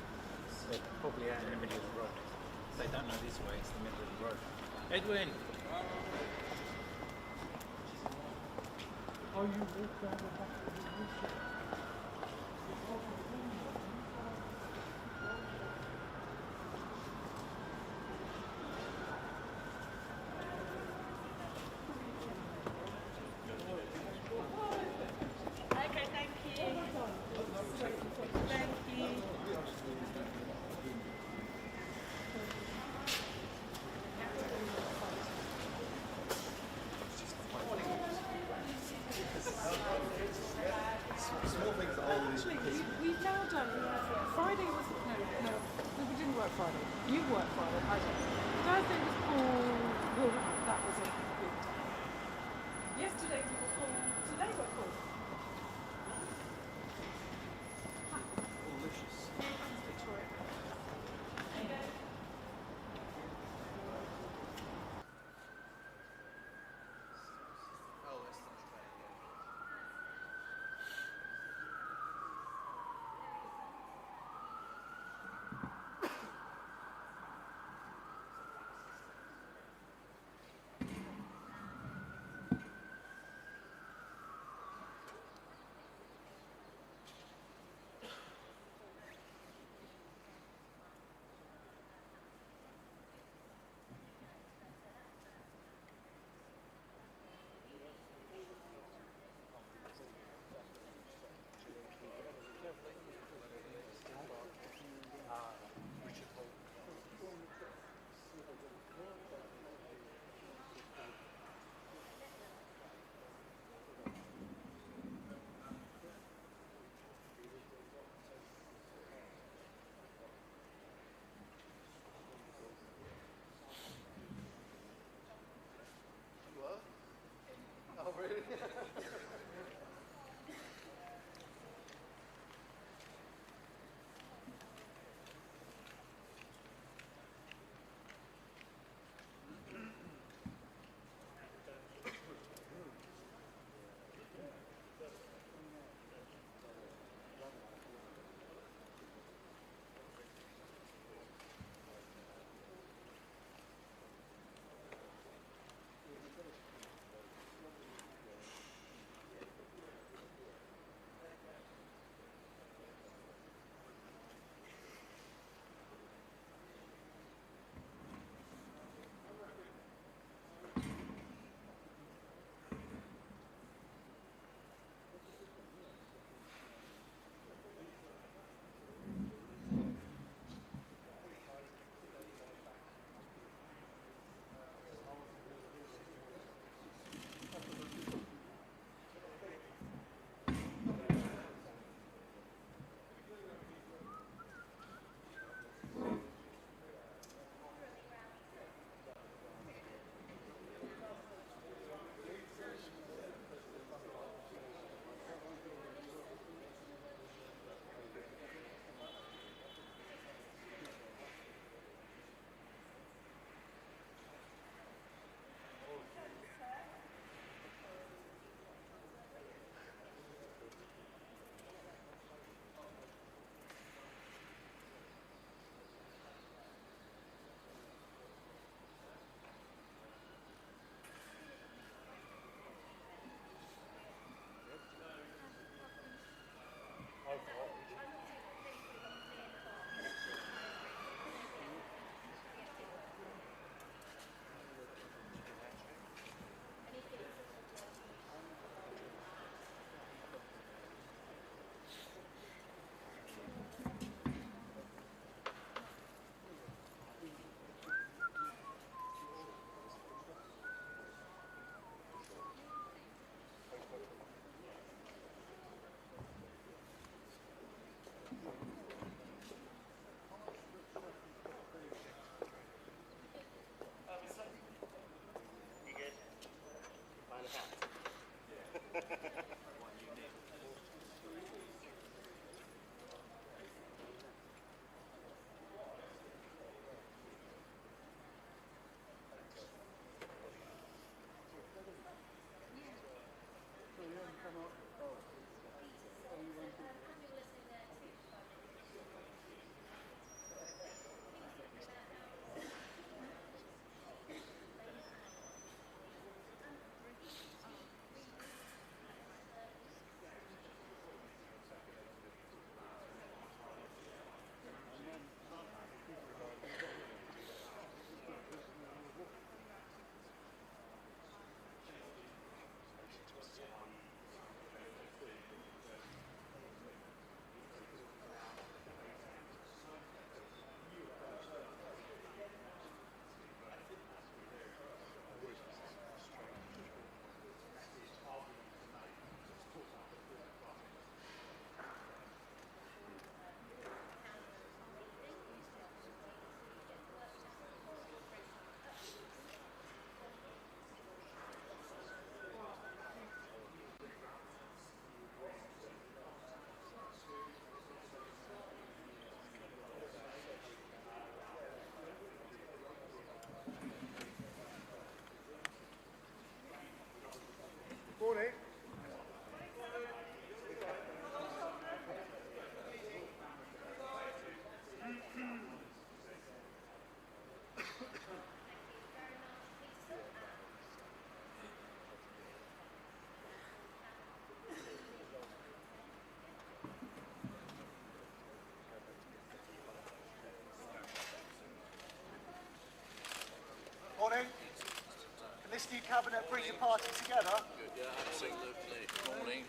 It's probably out in the middle of the road. They don't know this way, it's the middle of the road. Edwin! Oh, you walk down the back of the roof. Okay, thank you. Thank you. Small things that always. Actually, we've now done. Friday was no, we didn't work Friday. You worked Friday. I didn't. Thursday was Paul. Well, that was a good day. Yesterday we were Paul. Today we're Paul. Delicious. Victoria. Oh, that's not bad. Morning. Can this new cabinet bring your party together? Yeah, absolutely. Morning.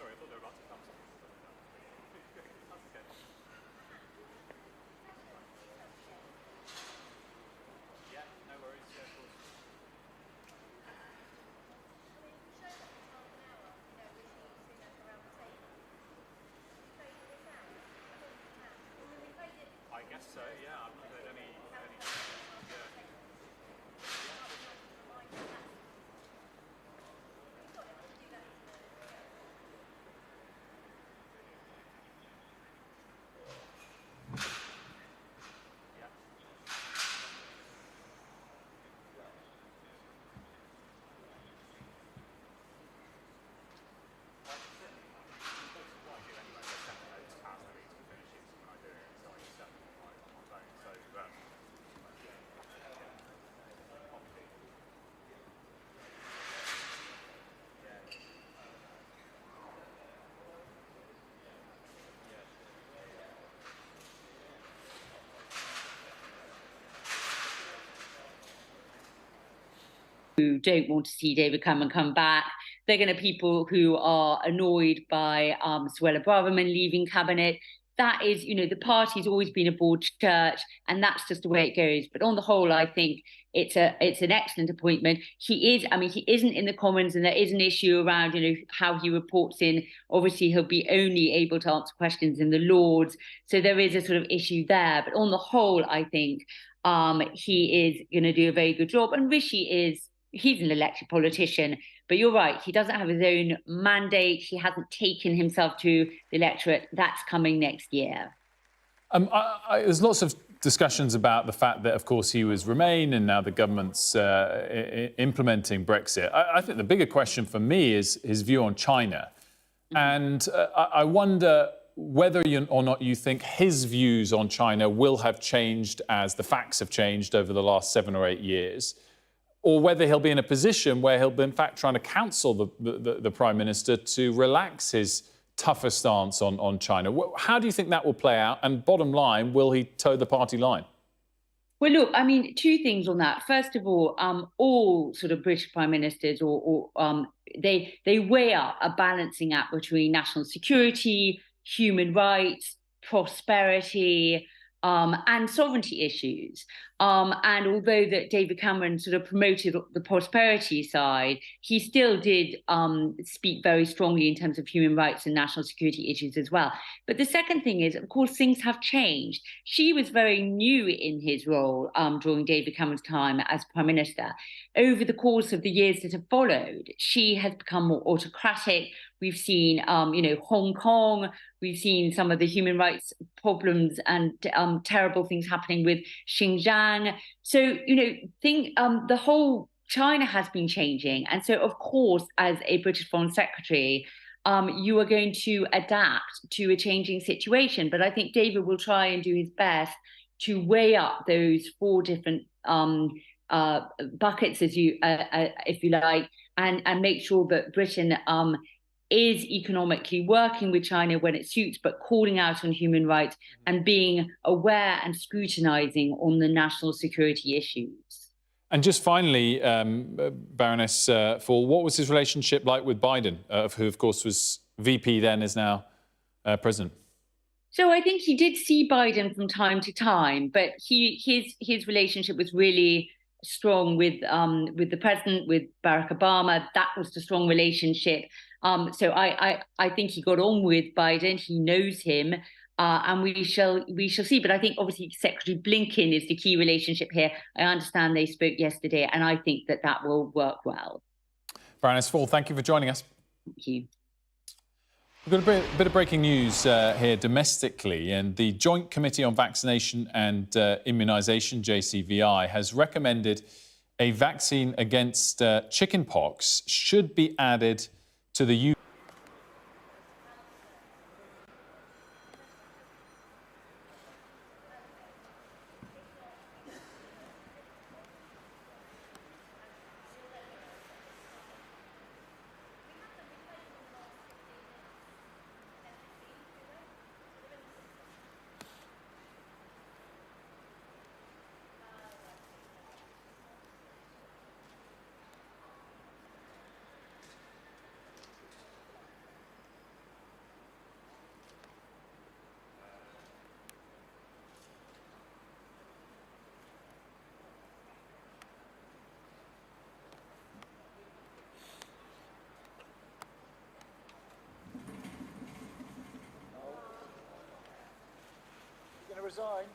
sorry, I thought they were about to come. That's okay. Yeah, no worries. Yeah, of course. I guess so, yeah. I've not heard any yeah. Who don't want to see David Cameron come back. They're going to people who are annoyed by Suella Braverman leaving cabinet. That is, the party's always been a broad church, and that's just the way it goes. But on the whole, I think it's an excellent appointment. He isn't in the Commons, and there is an issue around, how he reports in. Obviously, he'll be only able to answer questions in the Lords, so there is a sort of issue there. But on the whole, I think he is going to do a very good job, and he's an elected politician, but you're right, he doesn't have his own mandate. He hasn't taken himself to the electorate. That's coming next year. There's lots of discussions about the fact that, of course, he was Remain and now the government's implementing Brexit. I think the bigger question for me is his view on China. And I wonder whether or not you think his views on China will have changed as the facts have changed over the last 7 or 8 years, or whether he'll be in a position where he'll be, in fact, trying to counsel the Prime Minister to relax his tougher stance on China. How do you think that will play out? And bottom line, will he toe the party line? Well, look, two things on that. First of all sort of British Prime Ministers they weigh up a balancing act between national security, human rights, prosperity, and sovereignty issues. And although that David Cameron sort of promoted the prosperity side, he still did speak very strongly in terms of human rights and national security issues as well. But the second thing is, of course, things have changed. She was very new in his role during David Cameron's time as Prime Minister. Over the course of the years that have followed, she has become more autocratic. We've seen, Hong Kong. We've seen some of the human rights problems and terrible things happening with Xinjiang. So, the whole China has been changing. And so, of course, as a British Foreign Secretary, you are going to adapt to a changing situation. But I think David will try and do his best to weigh up those 4 different buckets, if you like, and make sure that Britain is economically working with China when it suits, but calling out on human rights and being aware and scrutinising on the national security issues. And just finally, Baroness Fall, what was his relationship like with Biden, who, of course, was VP then, is now president? So I think he did see Biden from time to time, but his relationship was really strong with the president, with Barack Obama. That was the strong relationship. So I think he got on with Biden. He knows him, and we shall see. But I think obviously Secretary Blinken is the key relationship here. I understand they spoke yesterday, and I think that will work well. Baroness Fall, thank you for joining us. Thank you. We've got a bit of breaking news here domestically, and the Joint Committee on Vaccination and Immunisation, JCVI, has recommended a vaccine against chickenpox should be added to the resign.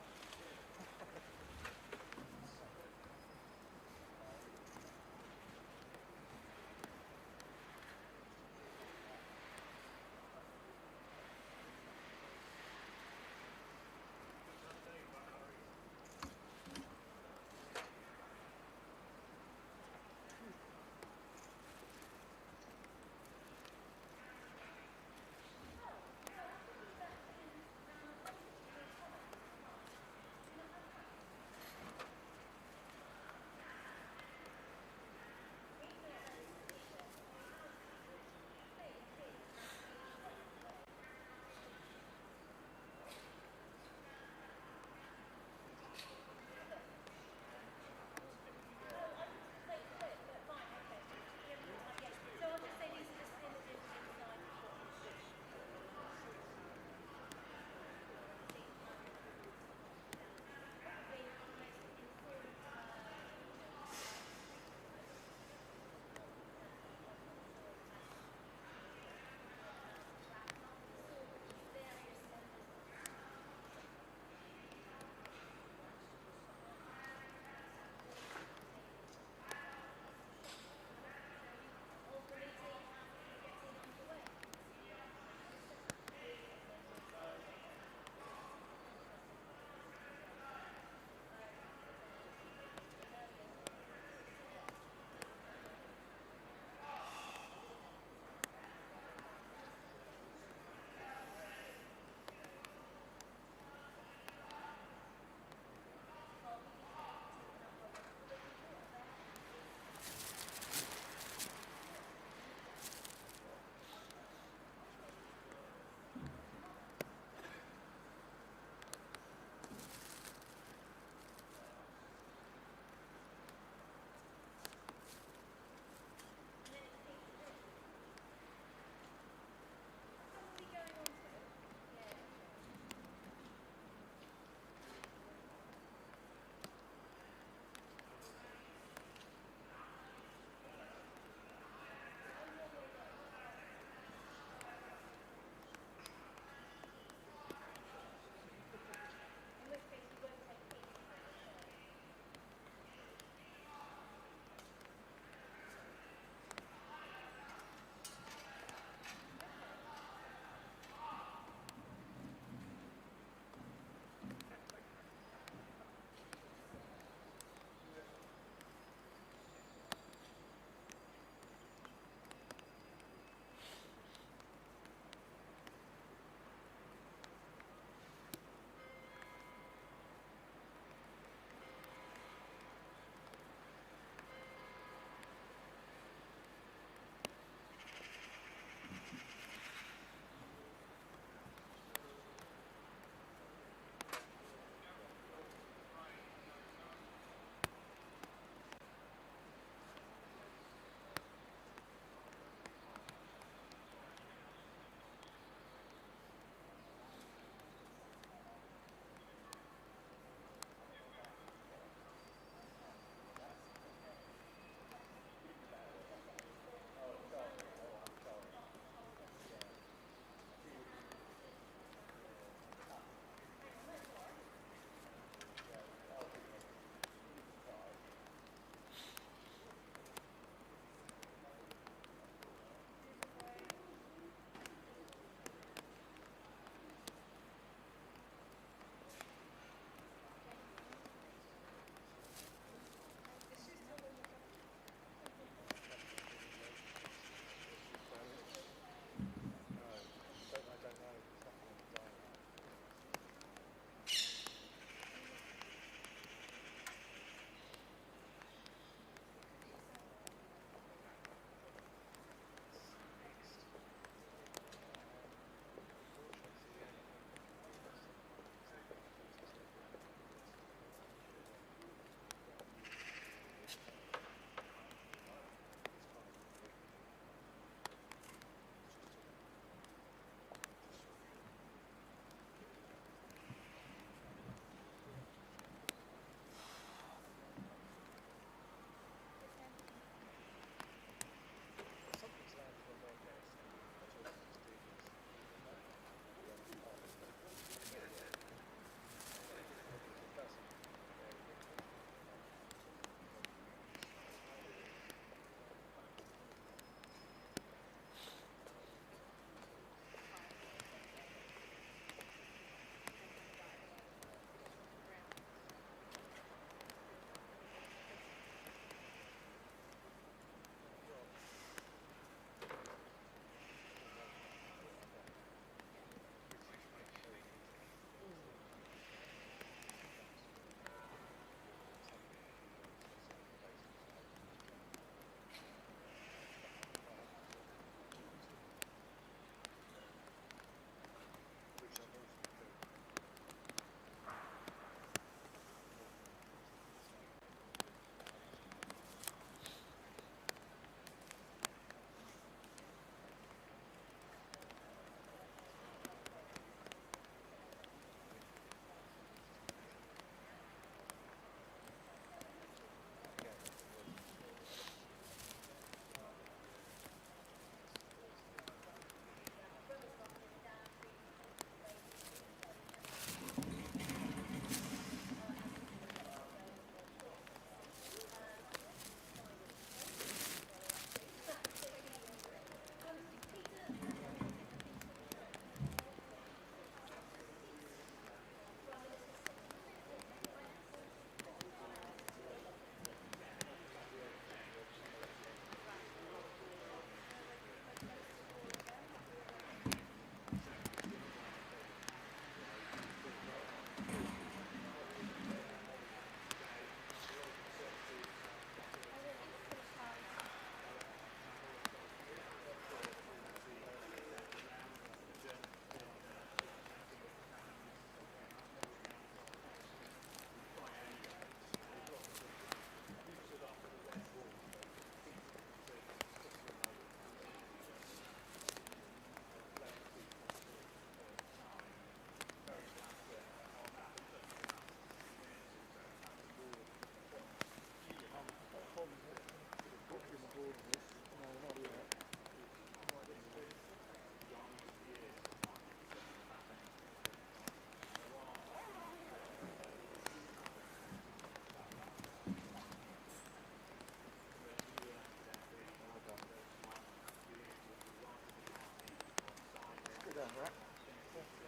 Right.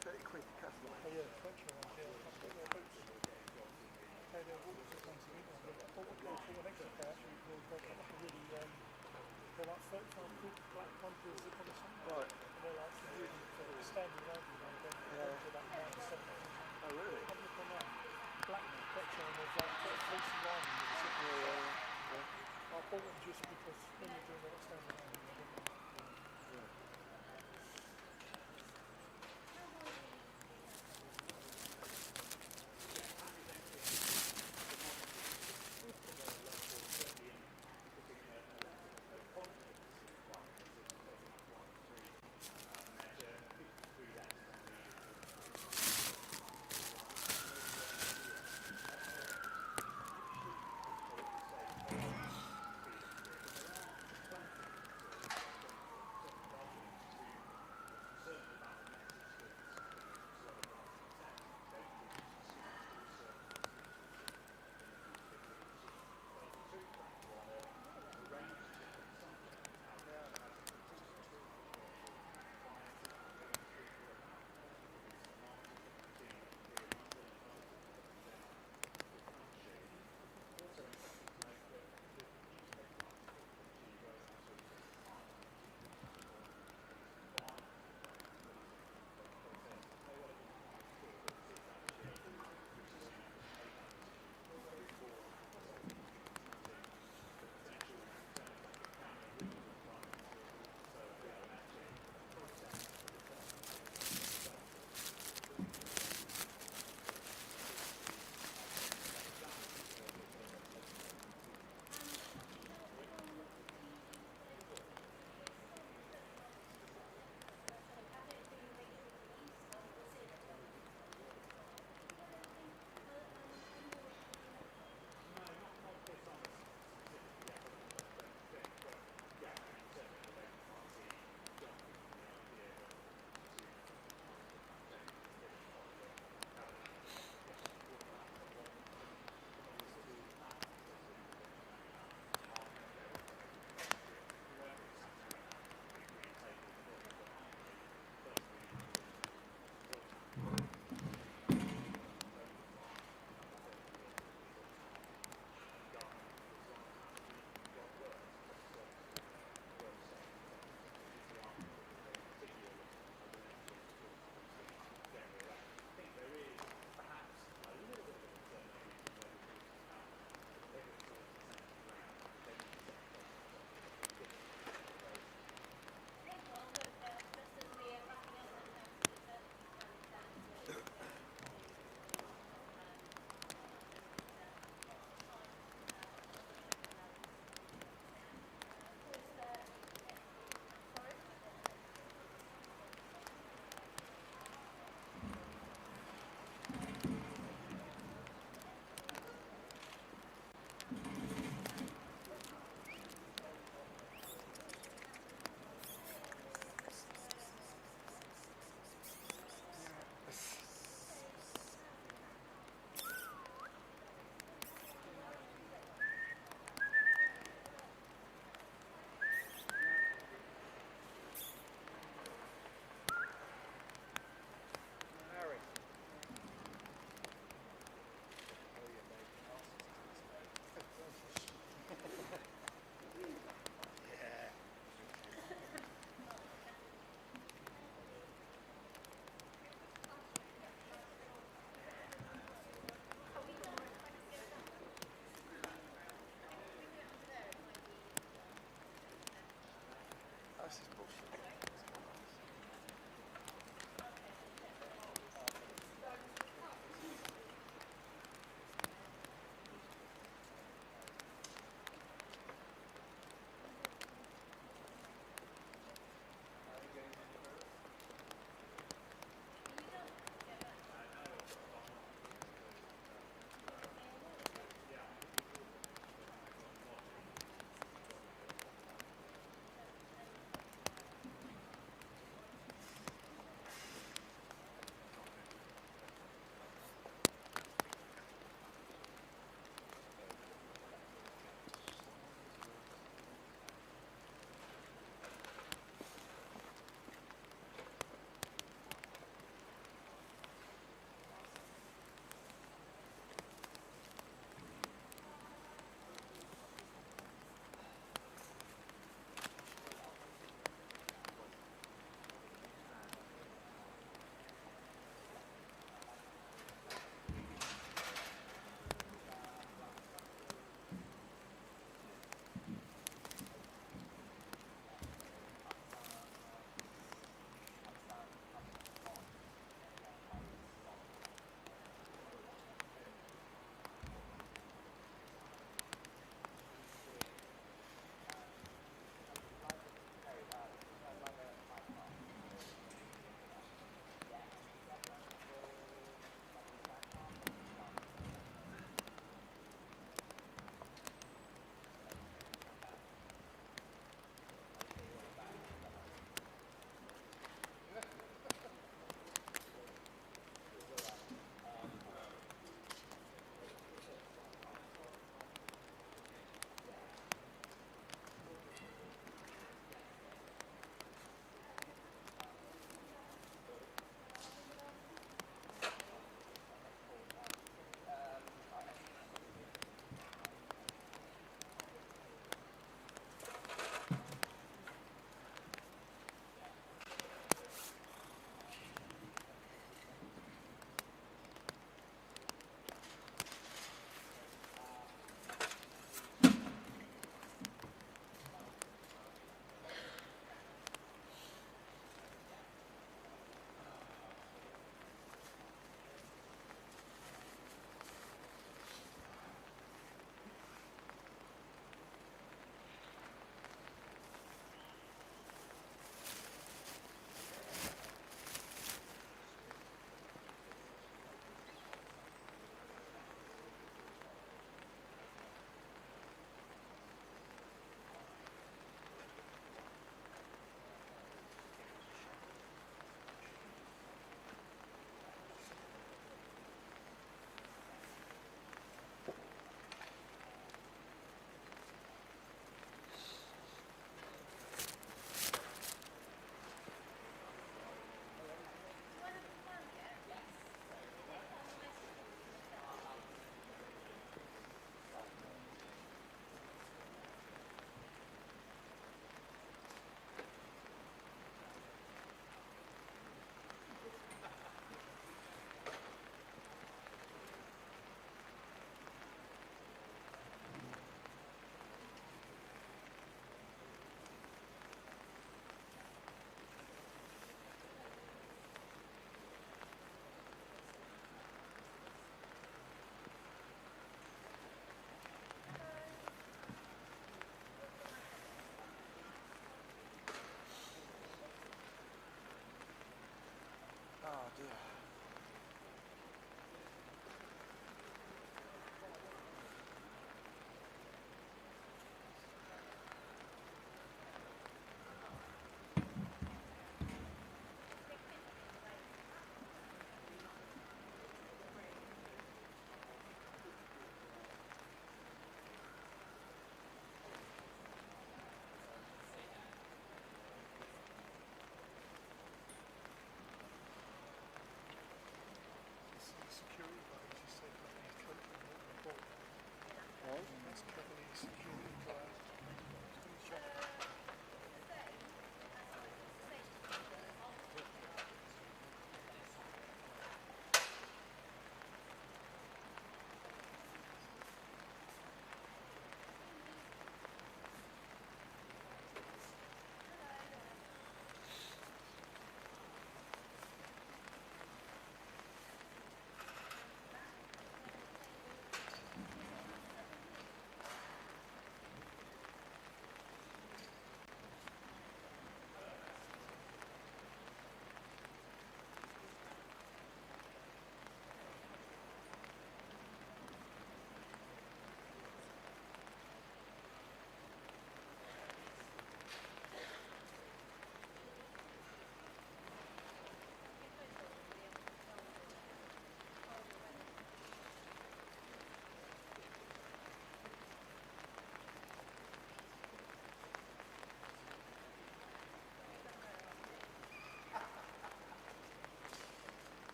£30 to cut them. Oh, yeah, French ones, yeah. I've got their boots. Okay, they're walkers at once a week. I thought I'd go for an extra pair, actually, because they've got like a really, they're like 35 quid black ones with a zip on the side. Right. And they're like really standing around, you know, they're about £97. Oh, really? Have a look on that. Black picture and there's like a fleecy lining with a zip on the side. I bought them just because when you're doing that standing around, you know,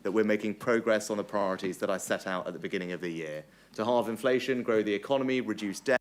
that we're making progress on the priorities that I set out at the beginning of the year. To halve inflation, grow the economy, reduce debt,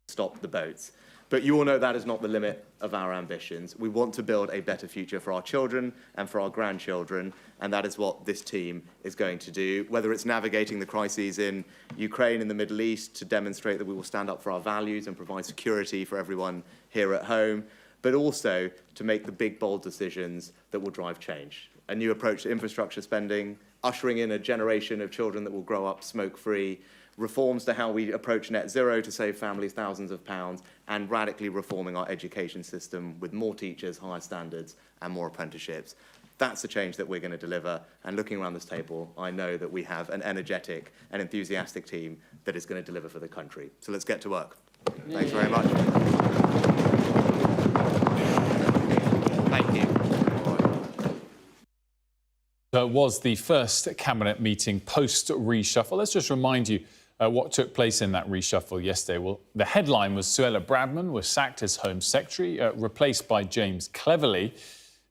stop the boats. But But you all know that is not the limit of our ambitions. We want to build a better future for our children and for our grandchildren, and that is what this team is going to do, whether it's navigating the crises in Ukraine and the Middle East to demonstrate that we will stand up for our values and provide security for everyone here at home, but also to make the big, bold decisions that will drive change. A new approach to infrastructure spending, ushering in a generation of children that will grow up smoke-free, reforms to how we approach net zero to save families thousands of pounds, and radically reforming our education system with more teachers, higher standards, and more apprenticeships. That's the change that we're going to deliver. And looking around this table, I know that we have an energetic and enthusiastic team that is going to deliver for the country. So let's get to work. Thanks very much. Thank you. It was the first cabinet meeting post-reshuffle. Let's just remind you what took place in that reshuffle yesterday. Well, the headline was Suella Braverman was sacked as Home Secretary, replaced by James Cleverly.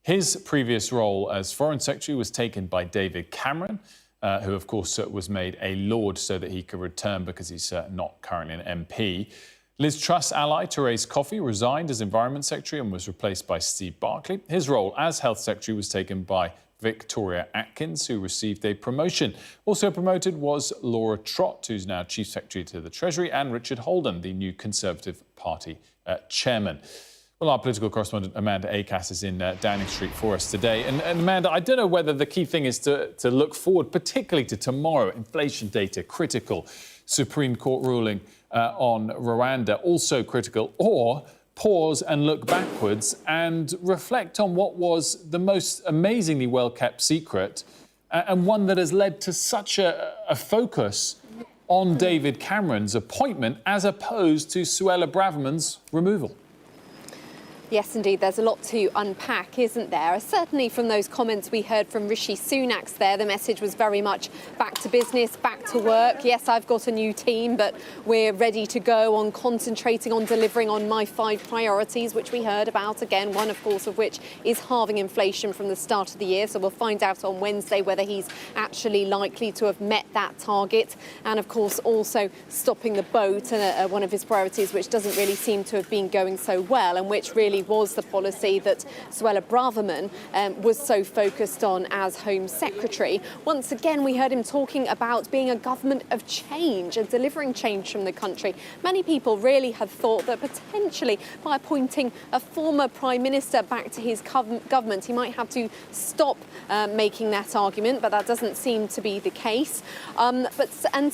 His previous role as Foreign Secretary was taken by David Cameron, who, of course, was made a Lord so that he could return because he's not currently an MP. Liz Truss' ally, Therese Coffey, resigned as Environment Secretary and was replaced by Steve Barclay. His role as Health Secretary was taken by Victoria Atkins, who received a promotion. Also promoted was Laura Trott, who's now Chief Secretary to the Treasury, and Richard Holden, the new Conservative Party chairman. Well, our political correspondent Amanda Acass is in Downing Street for us today. And Amanda, I don't know whether the key thing is to look forward, particularly to tomorrow. Inflation data, critical. Supreme Court ruling on Rwanda, also critical. Or pause and look backwards and reflect on what was the most amazingly well-kept secret and one that has led to such a focus on David Cameron's appointment as opposed to Suella Braverman's removal. Yes, indeed, there's a lot to unpack, isn't there? Certainly from those comments we heard from Rishi Sunak there, the message was very much back to business, back to work. Yes, I've got a new team, but we're ready to go on concentrating on delivering on my 5 priorities, which we heard about again, one, of course, of which is halving inflation from the start of the year. So we'll find out on Wednesday whether he's actually likely to have met that target. And, of course, also stopping the boat, one of his priorities, which doesn't really seem to have been going so well and which really was the policy that Suella Braverman was so focused on as Home Secretary. Once again, we heard him talking about being a government of change and delivering change from the country. Many people really had thought that potentially by appointing a former Prime Minister back to his government, he might have to stop making that argument, but that doesn't seem to be the case. And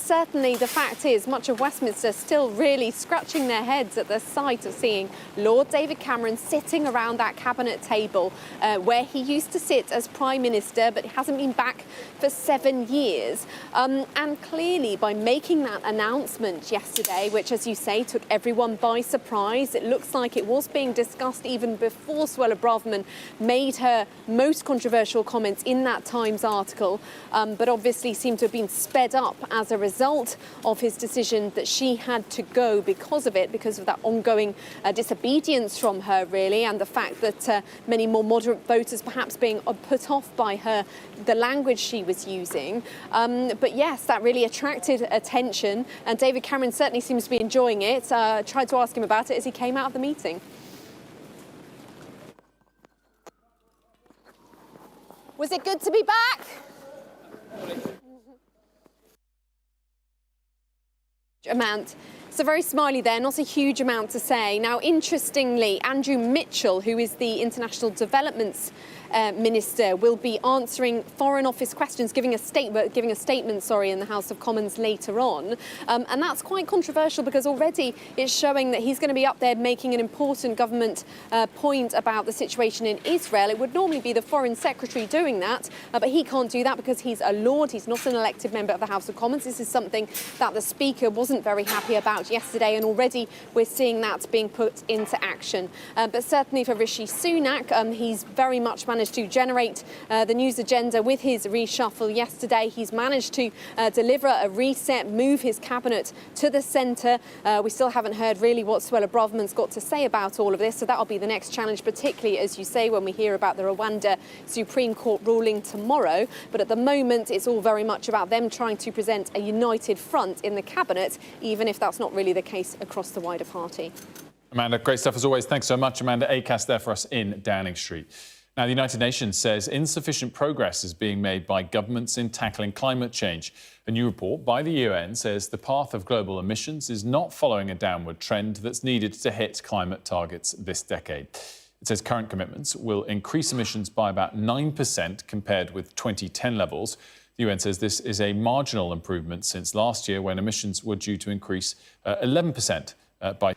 certainly the fact is, much of Westminster still really scratching their heads at the sight of seeing Lord David Cameron sitting around that cabinet table where he used to sit as Prime Minister, but hasn't been back for 7 years. And clearly, by making that announcement yesterday, which, as you say, took everyone by surprise, it looks like it was being discussed even before Suella Braverman made her most controversial comments in that Times article, but obviously seemed to have been sped up as a result of his decision that she had to go because of it, because of that ongoing disobedience from her, really, and the fact that many more moderate voters perhaps being put off by her, the language she was using. But yes, that really attracted attention, and David Cameron certainly seems to be enjoying it. Tried to ask him about it as he came out of the meeting. Was it good to be back? Amount. So very smiley there, not a huge amount to say. Now, interestingly, Andrew Mitchell, who is the International Developments Minister, will be answering Foreign Office questions, giving a statement in the House of Commons later on. And that's quite controversial because already it's showing that he's going to be up there making an important government point about the situation in Israel. It would normally be the Foreign Secretary doing that, but he can't do that because he's a Lord. He's not an elected member of the House of Commons. This is something that the Speaker wasn't very happy about yesterday, and already we're seeing that being put into action. But certainly for Rishi Sunak, he's very much managed to generate the news agenda with his reshuffle yesterday. He's managed to deliver a reset, move his cabinet to the centre. We still haven't heard really what Suella Braverman's got to say about all of this, so that'll be the next challenge, particularly, as you say, when we hear about the Rwanda Supreme Court ruling tomorrow. But at the moment, it's all very much about them trying to present a united front in the cabinet, even if that's not really the case across the wider party. Amanda, great stuff as always. Thanks so much. Amanda Acast there for us in Downing Street. Now, the United Nations says insufficient progress is being made by governments in tackling climate change. A new report by the UN says the path of global emissions is not following a downward trend that's needed to hit climate targets this decade. It says current commitments will increase emissions by about 9% compared with 2010 levels. The UN says this is a marginal improvement since last year, when emissions were due to increase 11% by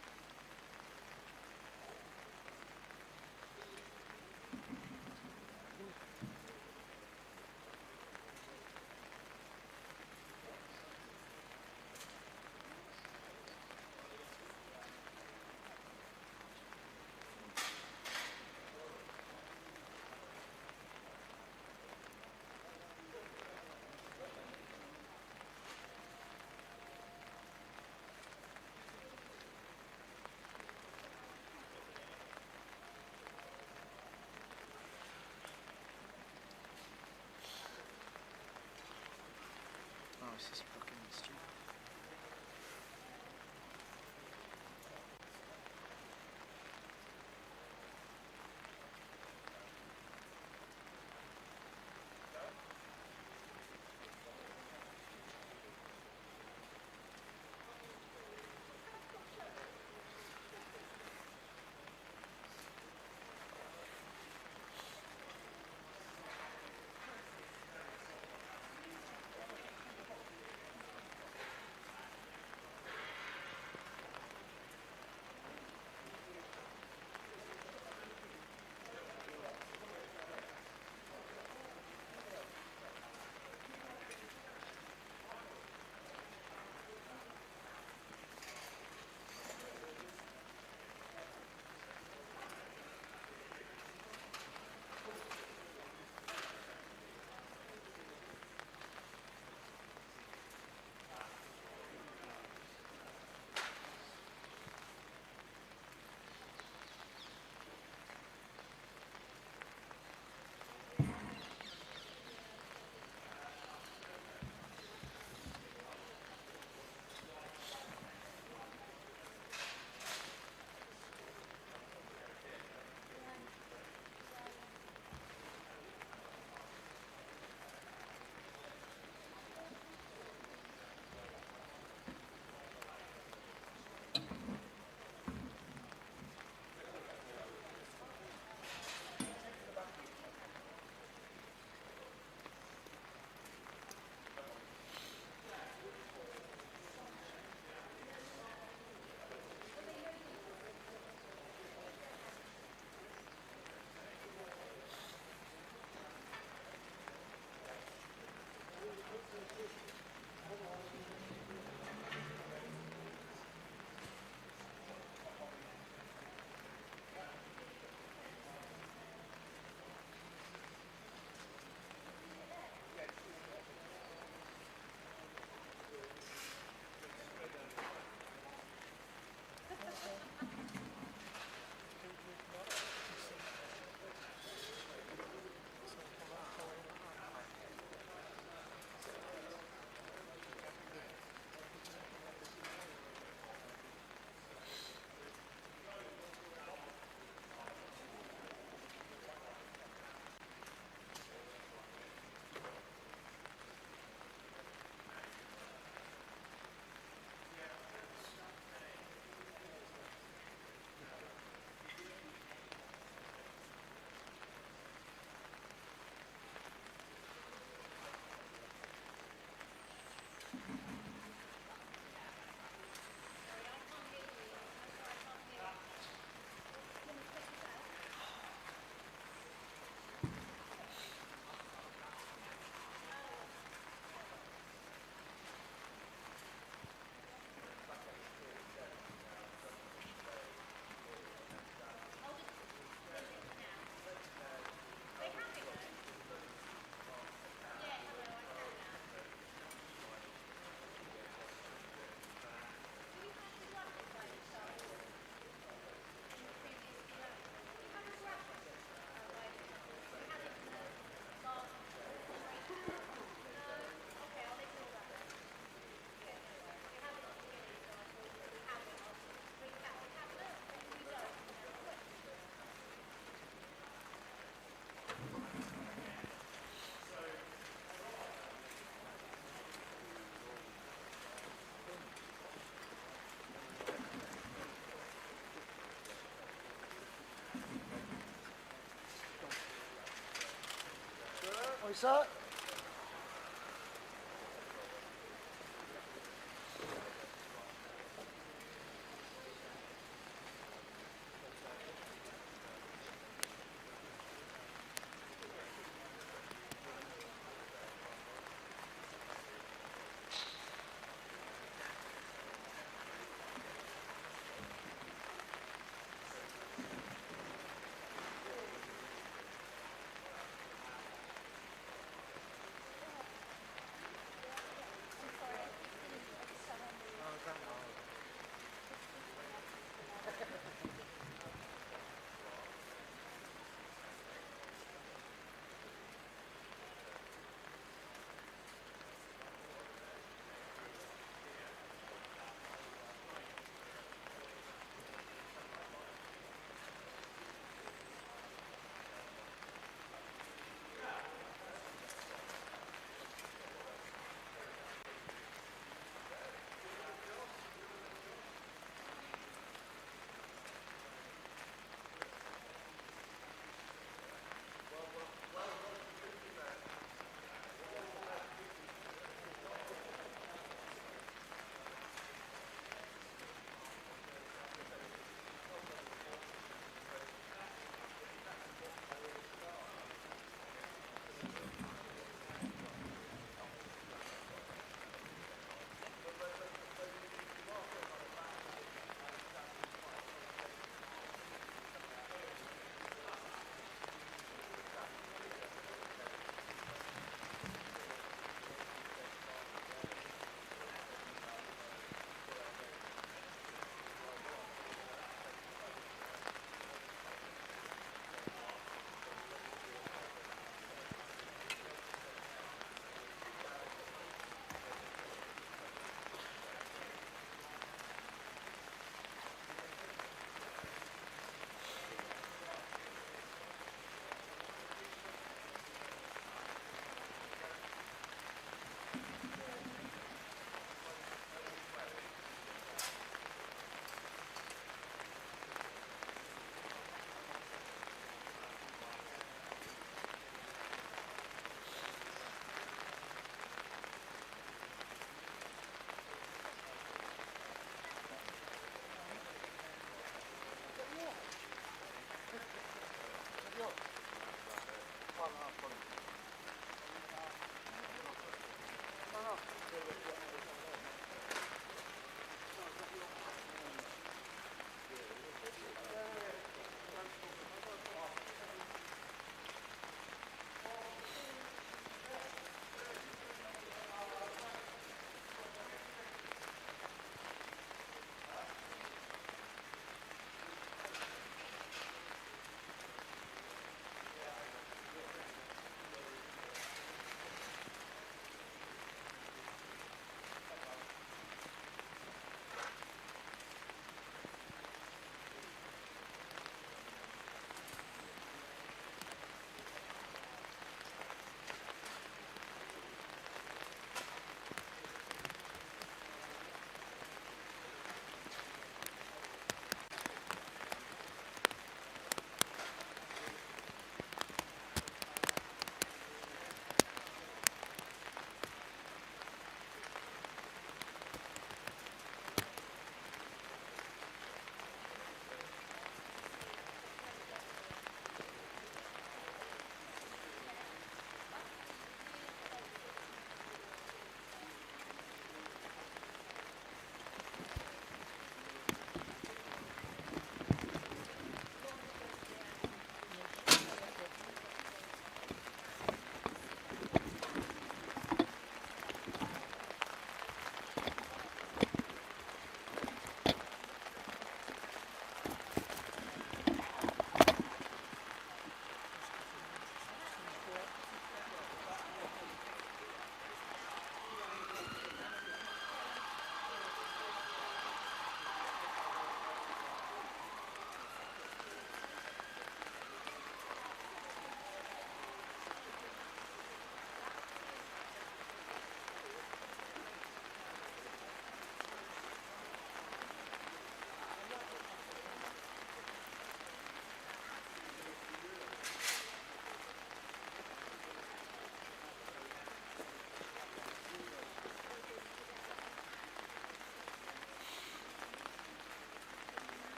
sir.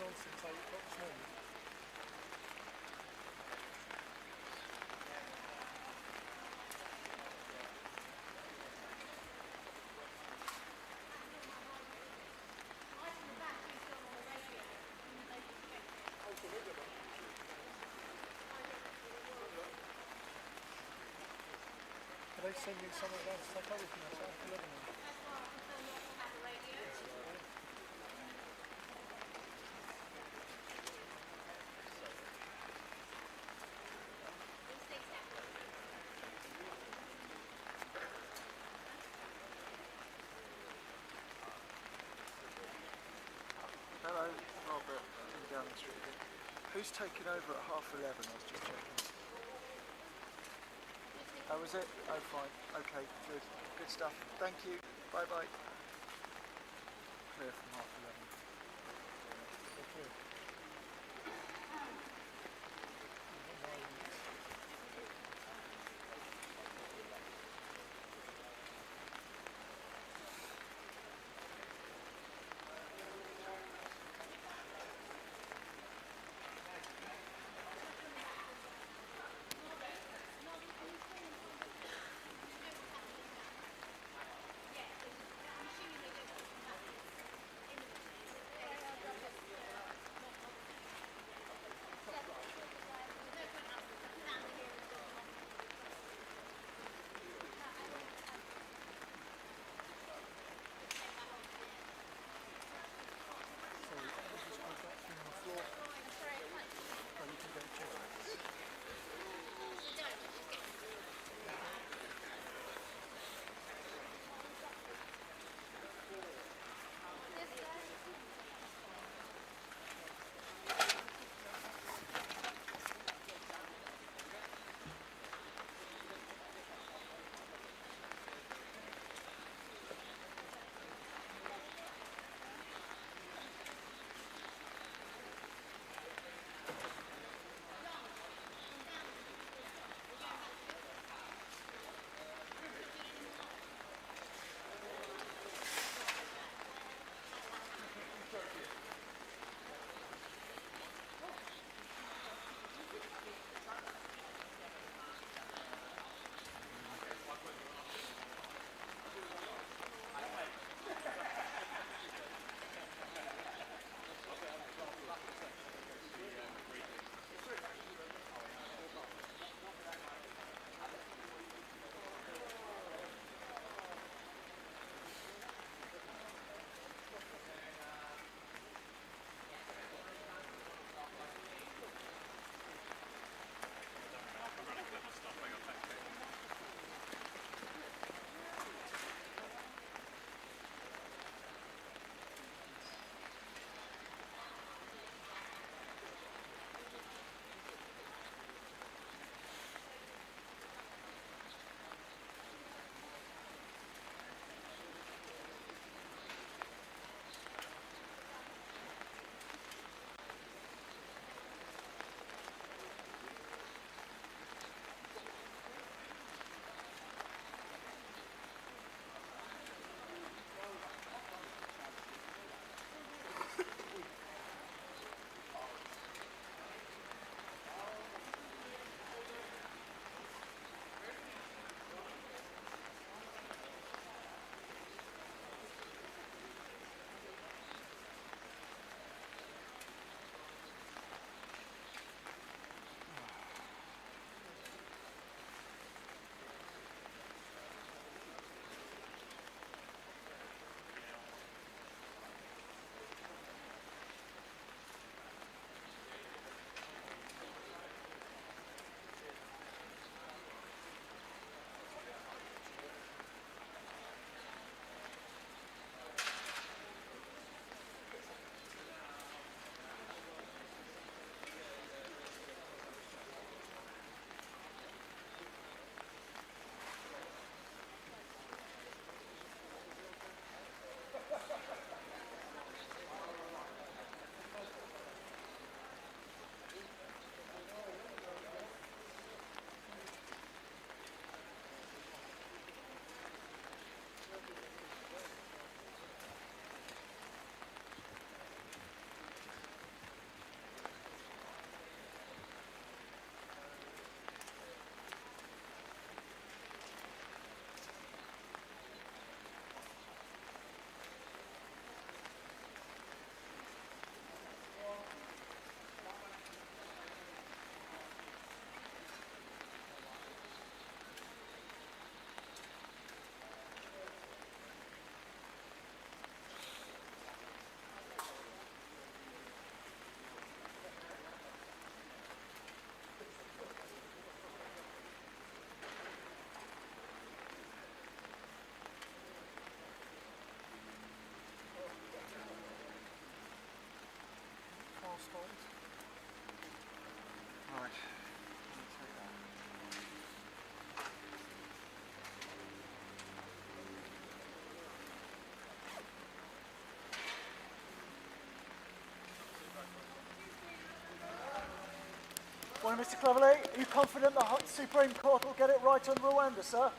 on since 8 o'clock this morning? Are they sending someone down to take over from us after Lebanon? Hello, Robert, from Downing Street here. Who's taking over at 11:30? I was just checking. Oh, was it? Oh, fine. Okay, good. Good stuff. Thank you. Bye-bye. Clear from 11:30. Okay. Morning, Mr. Cleverley. Are you confident the Supreme Court will get it right on Rwanda, sir?